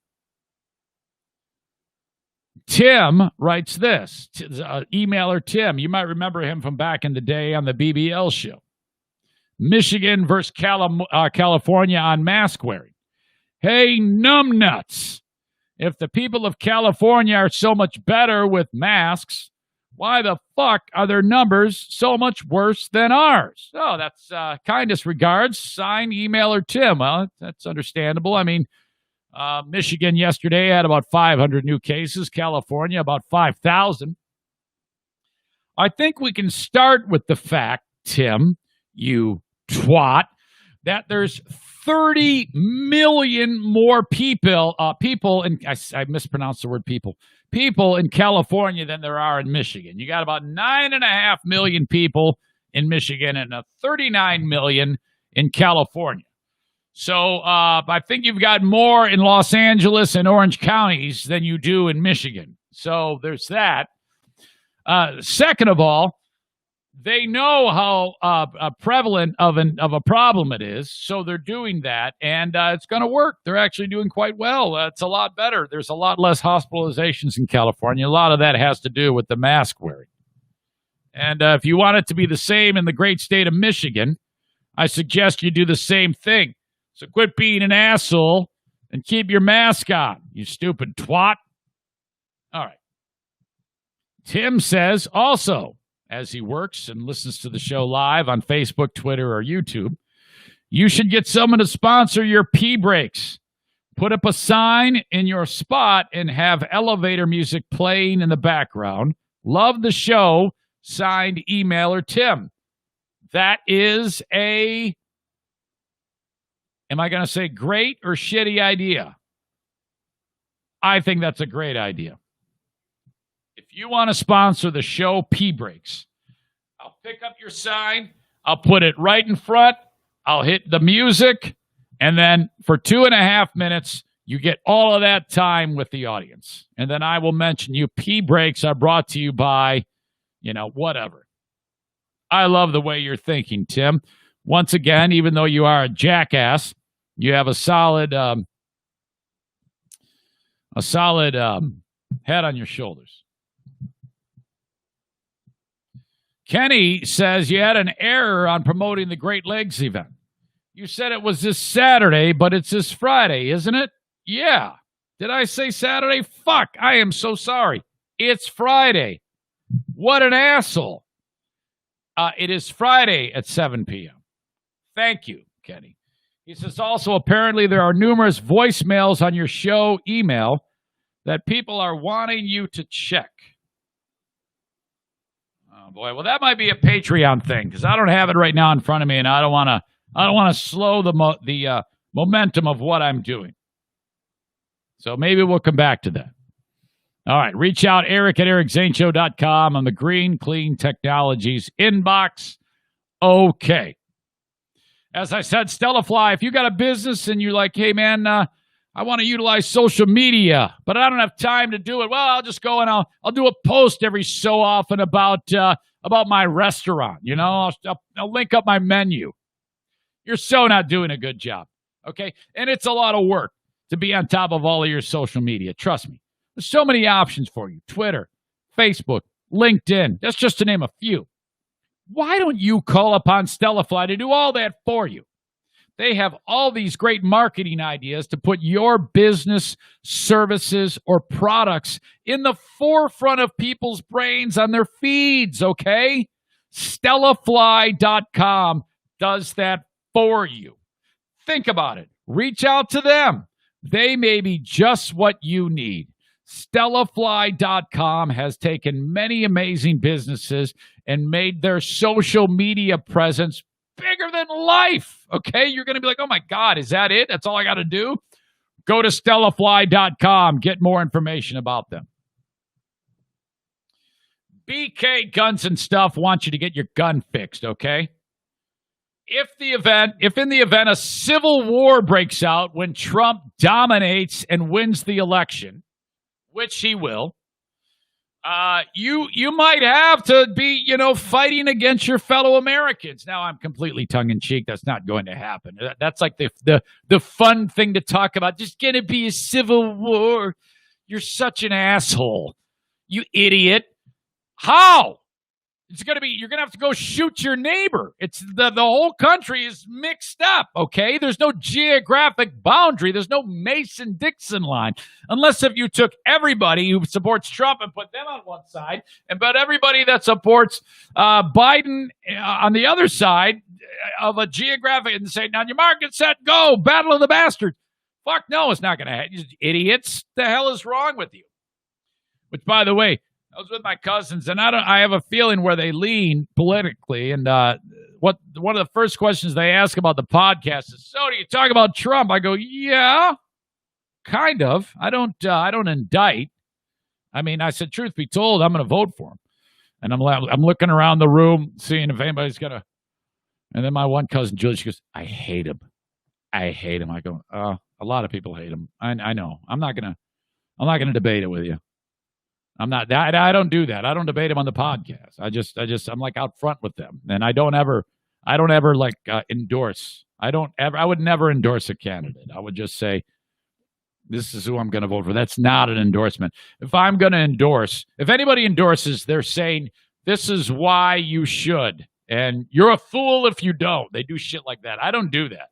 Tim writes this. Emailer Tim. You might remember him from back in the day on the BBL show. Michigan versus California on mask wearing. Hey, numbnuts. If the people of California are so much better with masks, why the fuck are their numbers so much worse than ours? Oh, that's kindest regards. Signed, emailer Tim. Well, that's understandable. I mean, Michigan yesterday had about 500 new cases. California, about 5,000. I think we can start with the fact, Tim, you twat, that there's 30 million more people in, I mispronounced the word people in California than there are in Michigan. You got about 9.5 million people in Michigan and 39 million in California. So I think you've got more in Los Angeles and Orange counties than you do in Michigan. So there's that. Second of all, they know how prevalent of a problem it is, so they're doing that, and it's going to work. They're actually doing quite well. It's a lot better. There's a lot less hospitalizations in California. A lot of that has to do with the mask wearing. And if you want it to be the same in the great state of Michigan, I suggest you do the same thing. So quit being an asshole and keep your mask on, you stupid twat. All right. Tim says also, as he works and listens to the show live on Facebook, Twitter, or YouTube, you should get someone to sponsor your pee breaks. Put up a sign in your spot and have elevator music playing in the background. Love the show. Signed, emailer Tim. That is a, am I going to say great or shitty idea? I think that's a great idea. If you want to sponsor the show Pee Breaks, I'll pick up your sign, I'll put it right in front, I'll hit the music, and then for 2.5 minutes, you get all of that time with the audience. And then I will mention you. Pee Breaks are brought to you by, whatever. I love the way you're thinking, Tim. Once again, even though you are a jackass, you have a solid head on your shoulders. Kenny says you had an error on promoting the Great Lakes event. You said it was this Saturday, but it's this Friday, isn't it? Yeah. Did I say Saturday? Fuck, I am so sorry. It's Friday. What an asshole. It is Friday at 7 p.m. Thank you, Kenny. He says also, apparently there are numerous voicemails on your show email that people are wanting you to check. Oh boy, well that might be a Patreon thing because I don't have it right now in front of me, and I don't want to slow the momentum of what I'm doing. So maybe we'll come back to that. All right, reach out, Eric at ericzaneshow.com on the Green Clean Technologies inbox. Okay. As I said, Stella Fly, if you got a business and you're like, hey man, I want to utilize social media, but I don't have time to do it. Well, I'll just go and I'll do a post every so often about my restaurant. I'll link up my menu. You're so not doing a good job, okay? And it's a lot of work to be on top of all of your social media. Trust me. There's so many options for you. Twitter, Facebook, LinkedIn. That's just to name a few. Why don't you call upon Stella Fly to do all that for you? They have all these great marketing ideas to put your business, services, or products in the forefront of people's brains on their feeds, okay? StellaFly.com does that for you. Think about it. Reach out to them. They may be just what you need. StellaFly.com has taken many amazing businesses and made their social media presence bigger than life. Okay, you're going to be like, oh my God, is that it? That's all I got to do? Go to StellaFly.com. Get more information about them. BK Guns and Stuff wants you to get your gun fixed, okay? If in the event a civil war breaks out when Trump dominates and wins the election, which he will, you might have to be, fighting against your fellow Americans. Now, I'm completely tongue-in-cheek. That's not going to happen. That's like the fun thing to talk about. There's going to be a civil war. You're such an asshole, you idiot. How? You're going to have to go shoot your neighbor. It's the whole country is mixed up, okay? There's no geographic boundary. There's no Mason-Dixon line. Unless if you took everybody who supports Trump and put them on one side and put everybody that supports Biden on the other side of a geographic and say, now your mark, get set, go, battle of the bastards. Fuck no, it's not going to happen. Idiots. The hell is wrong with you? Which, by the way, I was with my cousins, and I have a feeling where they lean politically. And one of the first questions they ask about the podcast is, "So, do you talk about Trump?" I go, "Yeah, kind of. I don't indict. I mean, I said, truth be told, I'm going to vote for him." And I'm looking around the room, seeing if anybody's gonna. And then my one cousin Julie, she goes, "I hate him. I hate him." I go, "A lot of people hate him. I know. I'm not gonna debate it with you. I'm not. I don't do that. I don't debate them on the podcast. I'm like out front with them, and I don't ever like endorse. I would never endorse a candidate. I would just say, this is who I'm going to vote for. That's not an endorsement. If I'm going to endorse, if anybody endorses, they're saying this is why you should, and you're a fool if you don't. They do shit like that. I don't do that.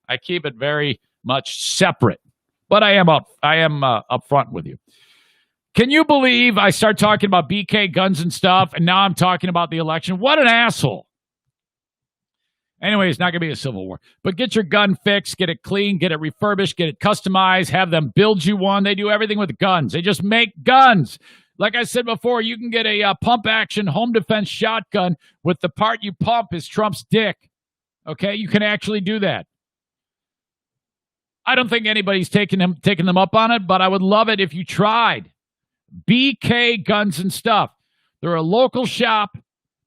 I keep it very much separate, but I am up front with you. Can you believe I start talking about BK Guns and Stuff, and now I'm talking about the election? What an asshole. Anyway, it's not going to be a civil war. But get your gun fixed, get it clean, get it refurbished, get it customized, have them build you one. They do everything with guns. They just make guns. Like I said before, you can get a pump-action home defense shotgun with the part you pump is Trump's dick. Okay? You can actually do that. I don't think anybody's taking them up on it, but I would love it if you tried. BK Guns and Stuff. They're a local shop,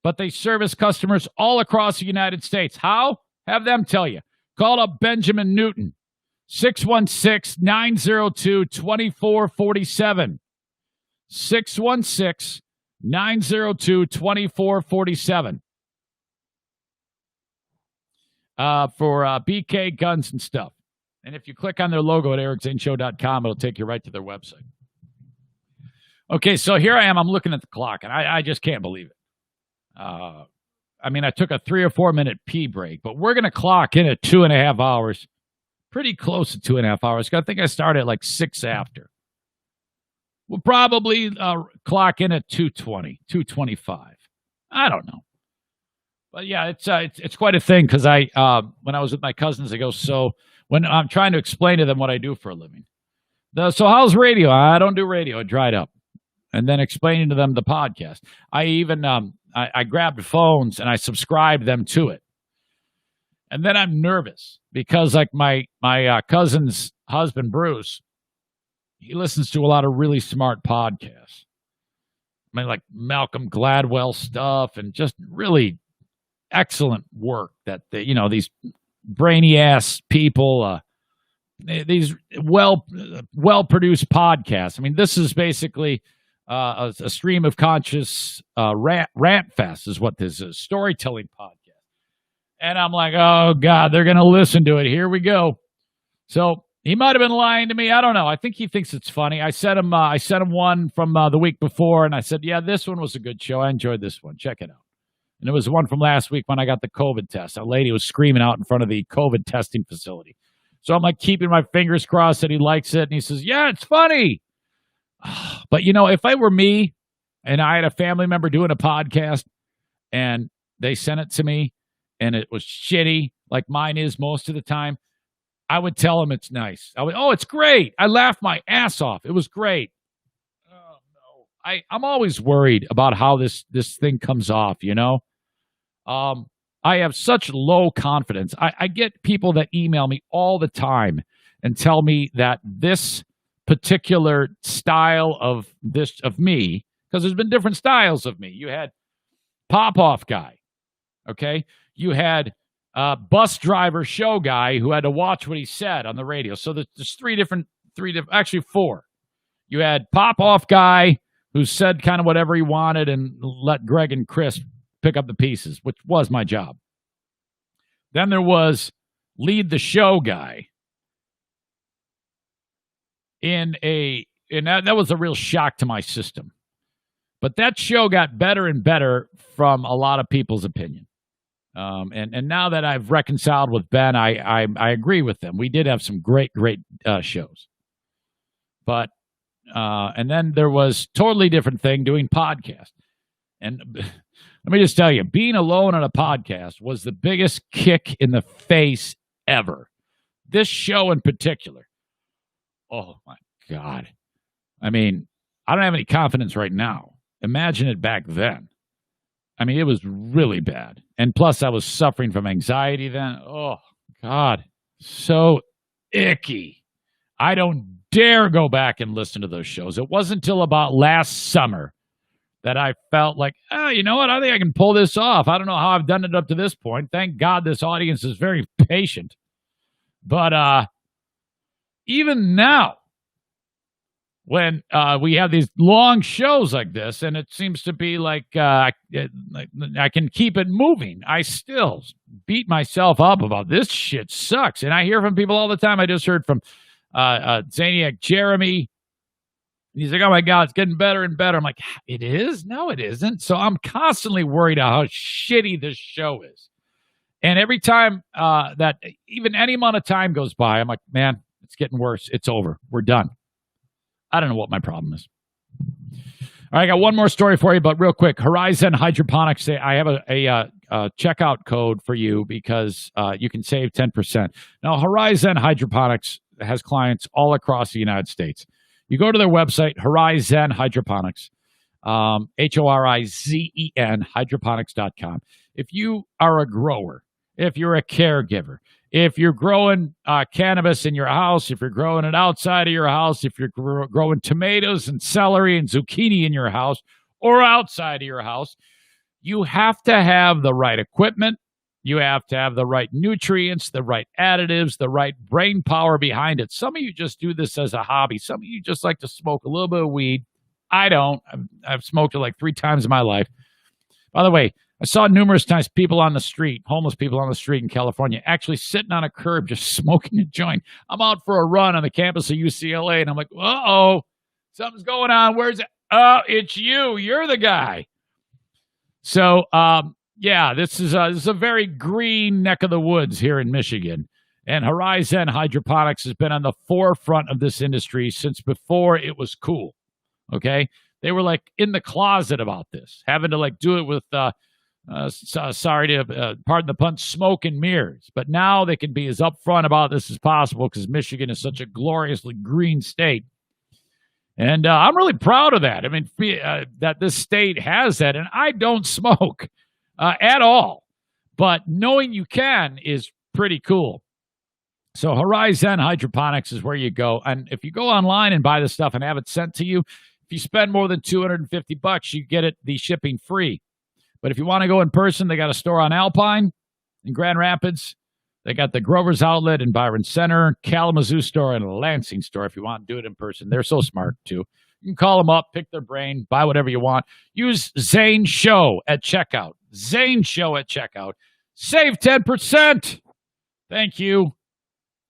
but they service customers all across the United States. How? Have them tell you. Call up Benjamin Newton, 616-902-2447. 616-902-2447. For BK Guns and Stuff. And if you click on their logo at ericzaneshow.com, it'll take you right to their website. Okay, so here I am. I'm looking at the clock, and I just can't believe it. I took a 3 or 4 minute pee break, but we're going to clock in at 2.5 hours. Pretty close to 2.5 hours. I think I started at like 6 after. We'll probably clock in at 2:20, 2:25. I don't know. But yeah, it's quite a thing because when I was with my cousins, I go, so when I'm trying to explain to them what I do for a living. So how's radio? I don't do radio. It dried up. And then explaining to them the podcast. I even I grabbed phones and I subscribed them to it. And then I'm nervous because like my cousin's husband, Bruce, he listens to a lot of really smart podcasts. I mean, like Malcolm Gladwell stuff and just really excellent work that these brainy ass people, these well produced podcasts. I mean, this is basically a stream of conscious rant fest is what this is, storytelling podcast. And I'm like, oh God, they're going to listen to it. Here we go. So he might have been lying to me. I don't know. I think he thinks it's funny. I sent him one from the week before, and I said, yeah, this one was a good show. I enjoyed this one. Check it out. And it was one from last week when I got the COVID test. A lady was screaming out in front of the COVID testing facility. So I'm like keeping my fingers crossed that he likes it. And he says, yeah, it's funny. But, if I were me and I had a family member doing a podcast and they sent it to me and it was shitty, like mine is most of the time, I would tell them it's nice. Oh, it's great. I laughed my ass off. It was great. Oh, no. I'm always worried about how this thing comes off, I have such low confidence. I get people that email me all the time and tell me that this particular style of me because there's been different styles of me. You had pop-off guy, okay? You had bus driver show guy who had to watch what he said on the radio. So there's actually four. You had pop-off guy who said kind of whatever he wanted and let Greg and Chris pick up the pieces, which was my job. Then there was lead the show guy. And that was a real shock to my system. But that show got better and better from a lot of people's opinion. And now that I've reconciled with Ben, I agree with them. We did have some great shows. But and then there was totally different thing doing podcast. And let me just tell you, being alone on a podcast was the biggest kick in the face ever. This show in particular. Oh, my God. I mean, I don't have any confidence right now. Imagine it back then. I mean, it was really bad. And plus, I was suffering from anxiety then. Oh, God. So icky. I don't dare go back and listen to those shows. It wasn't until about last summer that I felt like, you know what? I think I can pull this off. I don't know how I've done it up to this point. Thank God this audience is very patient. But even now, when we have these long shows like this, and it seems to be like I can keep it moving, I still beat myself up about this shit sucks. And I hear from people all the time. I just heard from Zaniac Jeremy. He's like, oh, my God, it's getting better and better. I'm like, it is? No, it isn't. So I'm constantly worried about how shitty this show is. And every time that even any amount of time goes by, I'm like, man, it's getting worse. It's over. We're done. I don't know what my problem is. All right, I got one more story for you, but real quick. Horizon Hydroponics, I have a checkout code for you because you can save 10%. Now, Horizon Hydroponics has clients all across the United States. You go to their website, Horizon Hydroponics, Horizen, hydroponics.com. If you are a grower, if you're a caregiver, if you're growing cannabis in your house, if you're growing it outside of your house, if you're growing tomatoes and celery and zucchini in your house or outside of your house, you have to have the right equipment. You have to have the right nutrients, the right additives, the right brain power behind it. Some of you just do this as a hobby. Some of you just like to smoke a little bit of weed. I don't. I've smoked it like 3 times in my life. By the way, I saw numerous times people on the street, homeless people on the street in California, actually sitting on a curb just smoking a joint. I'm out for a run on the campus of UCLA, and I'm like, uh-oh, something's going on. Where's it? Oh, it's you. You're the guy. So, yeah, this is a very green neck of the woods here in Michigan. And Horizon Hydroponics has been on the forefront of this industry since before it was cool. Okay? They were like in the closet about this, having to like do it with sorry to pardon the pun, smoke and mirrors. But now they can be as upfront about this as possible because Michigan is such a gloriously green state. And I'm really proud of that. I mean, that this state has that. And I don't smoke at all. But knowing you can is pretty cool. So Horizon Hydroponics is where you go. And if you go online and buy the stuff and have it sent to you, if you spend more than $250, you get the shipping free. But if you want to go in person, they got a store on Alpine in Grand Rapids. They got the Grover's Outlet in Byron Center, Kalamazoo store, and a Lansing store if you want to do it in person. They're so smart, too. You can call them up, pick their brain, buy whatever you want. Use Zane Show at checkout. Zane Show at checkout. Save 10%. Thank you.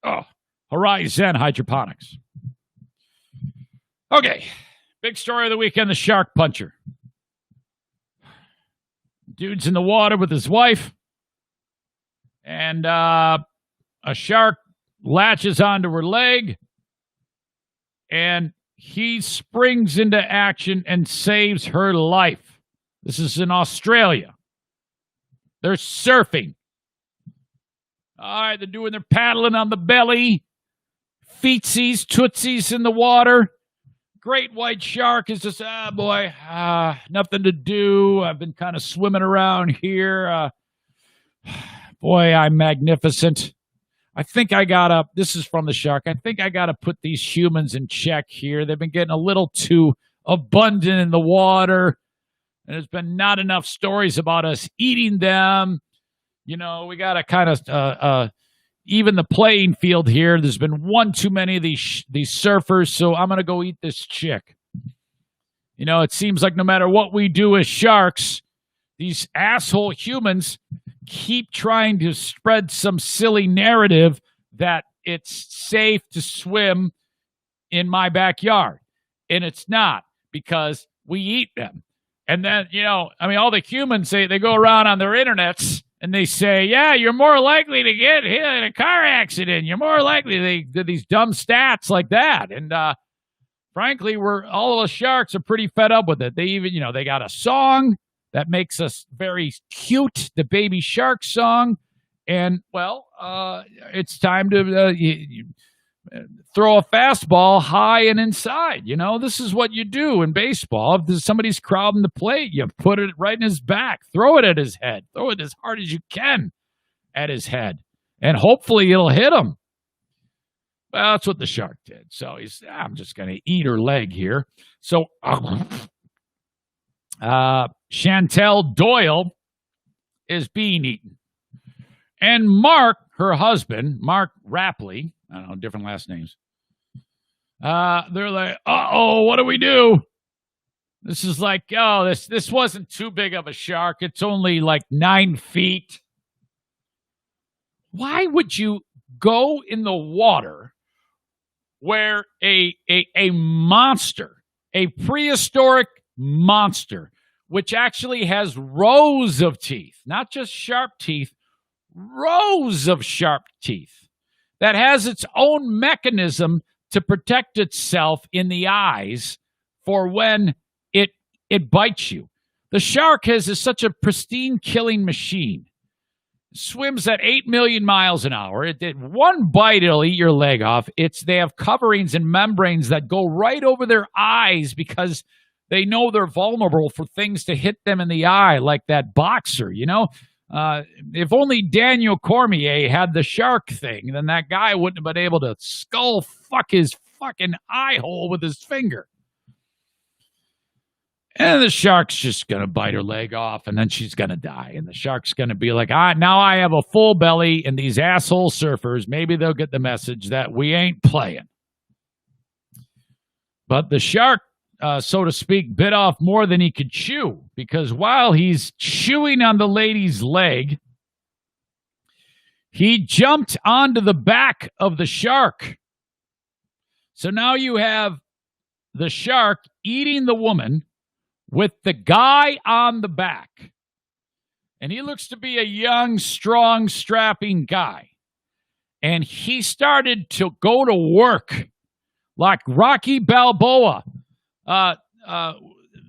Oh, Horizon Hydroponics. Okay. Big story of the weekend, the shark puncher. Dude's in the water with his wife, and a shark latches onto her leg, and he springs into action and saves her life. This is in Australia. They're surfing. All right, they're doing their paddling on the belly, feetsies, tootsies in the water. Great white shark is just, nothing to do. I've been kind of swimming around here. Boy, I'm magnificent. I think this is from the shark. I think I got to put these humans in check here. They've been getting a little too abundant in the water. And there's been not enough stories about us eating them. You know, we got to kind of even the playing field here. There's been one too many of these surfers, so I'm going to go eat this chick. You know, it seems like no matter what we do as sharks, these asshole humans keep trying to spread some silly narrative that it's safe to swim in my backyard. And it's not, because we eat them. And then, you know, I mean, all the humans say, they go around on their internets and they say, yeah, you're more likely to get hit in a car accident. You're more likely. They do these dumb stats like that. And frankly, all of us sharks are pretty fed up with it. They even, you know, they got a song that makes us very cute, the Baby Shark song. And, well, it's time to throw a fastball high and inside. You know, this is what you do in baseball. If somebody's crowding the plate, you put it right in his back. Throw it at his head. Throw it as hard as you can at his head. And hopefully it'll hit him. Well, that's what the shark did. So I'm just going to eat her leg here. So Chantel Doyle is being eaten. And Mark, her husband, Mark Rapley, I don't know, different last names. They're like, uh-oh, what do we do? This is like, oh, this wasn't too big of a shark. It's only like 9 feet. Why would you go in the water where a monster, a prehistoric monster, which actually has rows of teeth, not just sharp teeth, rows of sharp teeth, that has its own mechanism to protect itself in the eyes for when it bites you. The shark is such a pristine killing machine. Swims at 8 million miles an hour. It did one bite, it'll eat your leg off. They have coverings and membranes that go right over their eyes because they know they're vulnerable for things to hit them in the eye, like that boxer, you know? If only Daniel Cormier had the shark thing, then that guy wouldn't have been able to skull fuck his fucking eye hole with his finger. And the shark's just going to bite her leg off, and then she's going to die. And the shark's going to be like, now I have a full belly, and these asshole surfers, maybe they'll get the message that we ain't playing. But the shark, so to speak, bit off more than he could chew, because while he's chewing on the lady's leg, he jumped onto the back of the shark. So now you have the shark eating the woman with the guy on the back. And he looks to be a young, strong, strapping guy. And he started to go to work like Rocky Balboa.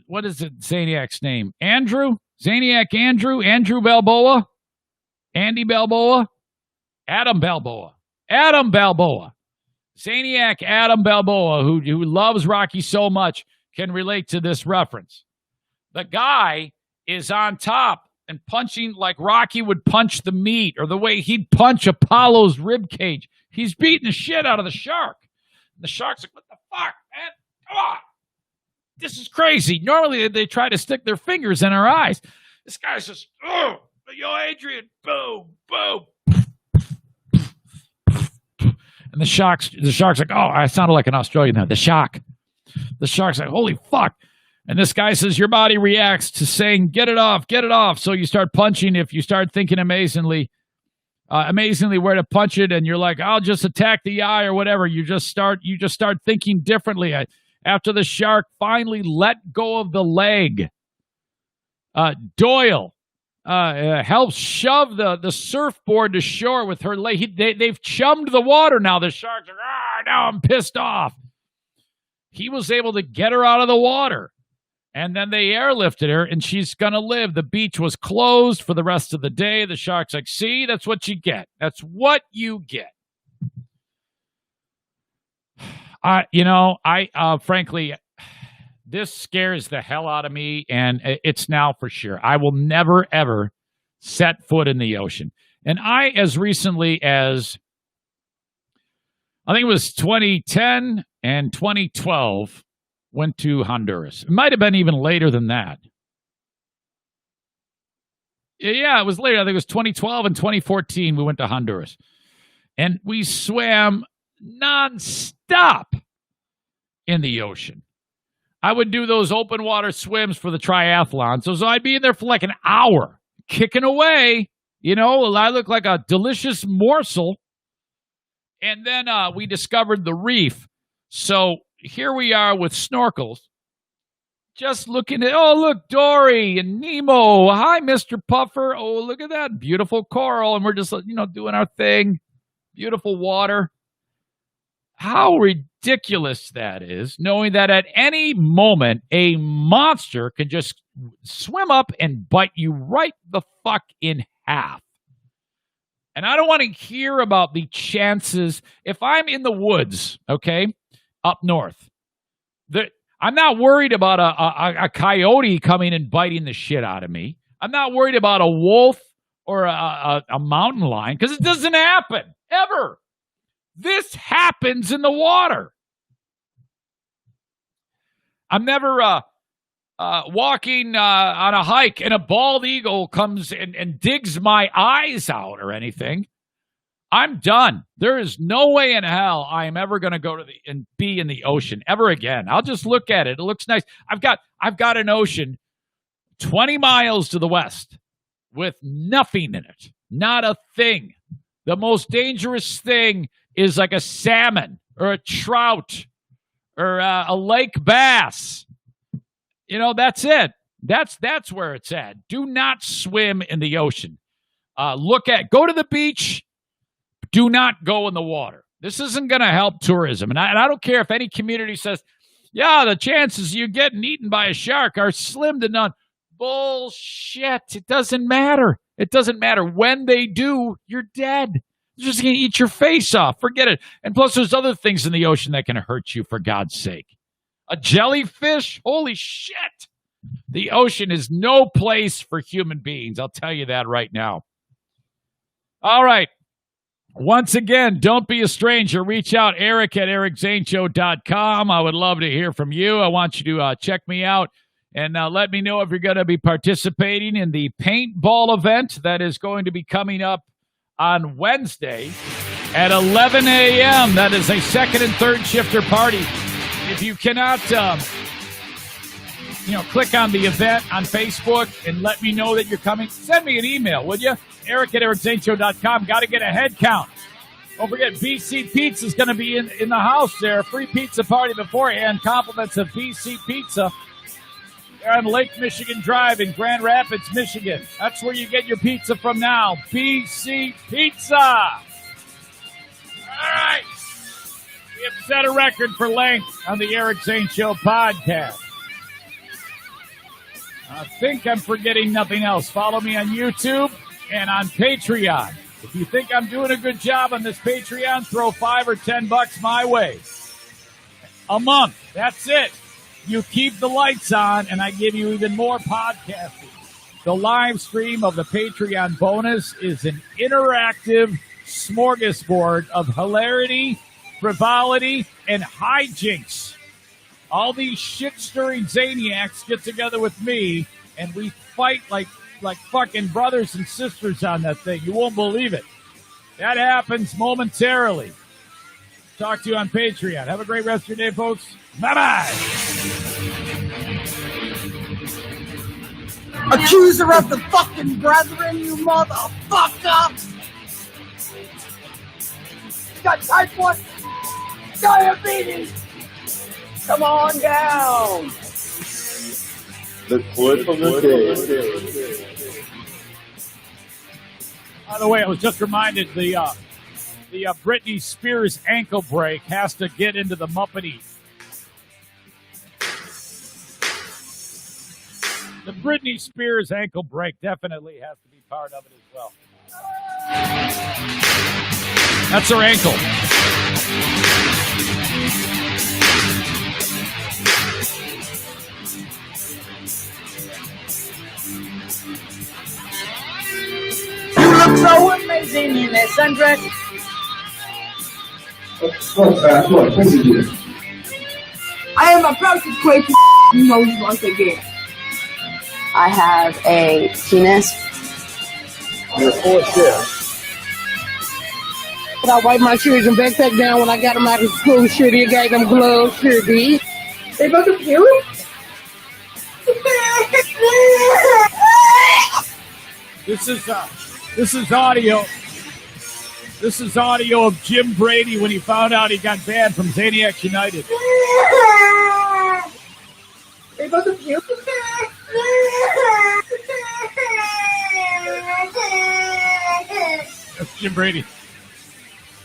What is it, Zaniac's name? Andrew? Zaniac Andrew? Andrew Balboa? Andy Balboa? Adam Balboa. Adam Balboa. Zaniac Adam Balboa, who loves Rocky so much, can relate to this reference. The guy is on top and punching like Rocky would punch the meat, or the way he'd punch Apollo's rib cage. He's beating the shit out of the shark. The shark's like, what the fuck, man? Come on. This is crazy. Normally they try to stick their fingers in our eyes. This guy's just, yo, Adrian, boom, boom. And the shark's like, oh, I sounded like an Australian there. The shark's like, holy fuck. And this guy says, your body reacts to saying, get it off, get it off. So you start punching. If you start thinking amazingly where to punch it, and you're like, I'll just attack the eye or whatever. You just start thinking differently. After the shark finally let go of the leg, Doyle helps shove the surfboard to shore with her leg. They've chummed the water now. The shark's like, now I'm pissed off. He was able to get her out of the water. And then they airlifted her, and she's going to live. The beach was closed for the rest of the day. The shark's like, see, that's what you get. That's what you get. Frankly, this scares the hell out of me, and it's now for sure. I will never, ever set foot in the ocean. And as recently as, I think it was 2010 and 2012, went to Honduras. It might have been even later than that. Yeah, it was later. I think it was 2012 and 2014 we went to Honduras. And we swam nonstop in the ocean. I would do those open water swims for the triathlon. So I'd be in there for like an hour, kicking away. You know, I look like a delicious morsel. And then we discovered the reef. So here we are with snorkels. Just looking at, oh, look, Dory and Nemo. Hi, Mr. Puffer. Oh, look at that beautiful coral. And we're just, doing our thing. Beautiful water. How ridiculous that is, knowing that at any moment, a monster can just swim up and bite you right the fuck in half. And I don't want to hear about the chances. If I'm in the woods, okay, up north, I'm not worried about a coyote coming and biting the shit out of me. I'm not worried about a wolf or a mountain lion, because it doesn't happen, ever. This happens in the water. I'm never walking on a hike and a bald eagle comes and digs my eyes out or anything. I'm done. There is no way in hell I am ever going to go and be in the ocean ever again. I'll just look at it. It looks nice. I've got an ocean 20 miles to the west with nothing in it. Not a thing. The most dangerous thing is like a salmon or a trout or a lake bass. That's it. That's where it's at. Do not swim in the ocean. Go to the beach. Do not go in the water. This isn't going to help tourism. And I don't care if any community says, yeah, the chances of you getting eaten by a shark are slim to none. Bullshit. It doesn't matter. It doesn't matter. When they do, you're dead. They're just going to eat your face off. Forget it. And plus, there's other things in the ocean that can hurt you, for God's sake. A jellyfish? Holy shit. The ocean is no place for human beings. I'll tell you that right now. All right. Once again, don't be a stranger. Reach out, Eric at ericzaneshow.com. I would love to hear from you. I want you to check me out and let me know if you're going to be participating in the paintball event that is going to be coming up on Wednesday at 11 a.m. That is a second and third shifter party. If you cannot, click on the event on Facebook and let me know that you're coming, send me an email, would you? Eric at ericzaneshow.com. Got to get a head count. Don't forget, BC Pizza is going to be in the house there. Free pizza party beforehand. Compliments of BC Pizza. They're on Lake Michigan Drive in Grand Rapids, Michigan. That's where you get your pizza from now. BC Pizza. All right. We have set a record for length on the Eric Zane Show podcast. I think I'm forgetting nothing else. Follow me on YouTube and on Patreon. If you think I'm doing a good job on this Patreon, throw $5 or $10 my way. A month. That's it. You keep the lights on, and I give you even more podcasting. The live stream of the Patreon bonus is an interactive smorgasbord of hilarity, frivolity, and hijinks. All these shit-stirring Zaniacs get together with me, and we fight like fucking brothers and sisters on that thing. You won't believe it. That happens momentarily. Talk to you on Patreon. Have a great rest of your day, folks. Bye-bye. Accuser of the fucking brethren, you motherfucker! Got type 1 diabetes! Come on down! The clip of the day. By the way, I was just reminded the Britney Spears ankle break has to get into the Muppety. The Britney Spears ankle break definitely has to be part of it as well. That's her ankle. You look so amazing in that sundress. I am about to break your nose once again. I have a penis. You're full of shit. But I wipe my shoes and backpack down when I got them out of school. Sure did, got them gloves. Sure did. They about to kill him? This is audio. This is audio of Jim Brady when he found out he got banned from Zaniacs United. They about to kill him? That's Jim Brady.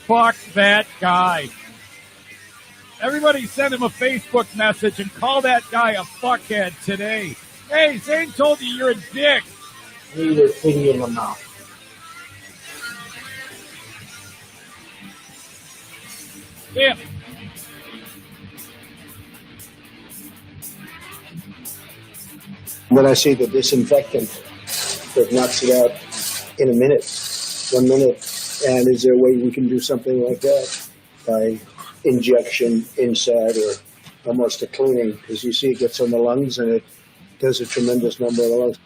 Fuck that guy. Everybody send him a Facebook message and call that guy a fuckhead today. Hey, Zane told you you're a dick. Need a finger in the mouth. Damn. When I see the disinfectant that knocks it out in a minute, 1 minute, and is there a way we can do something like that by injection inside or almost a cleaning? Because you see it gets on the lungs and it does a tremendous number of the lungs.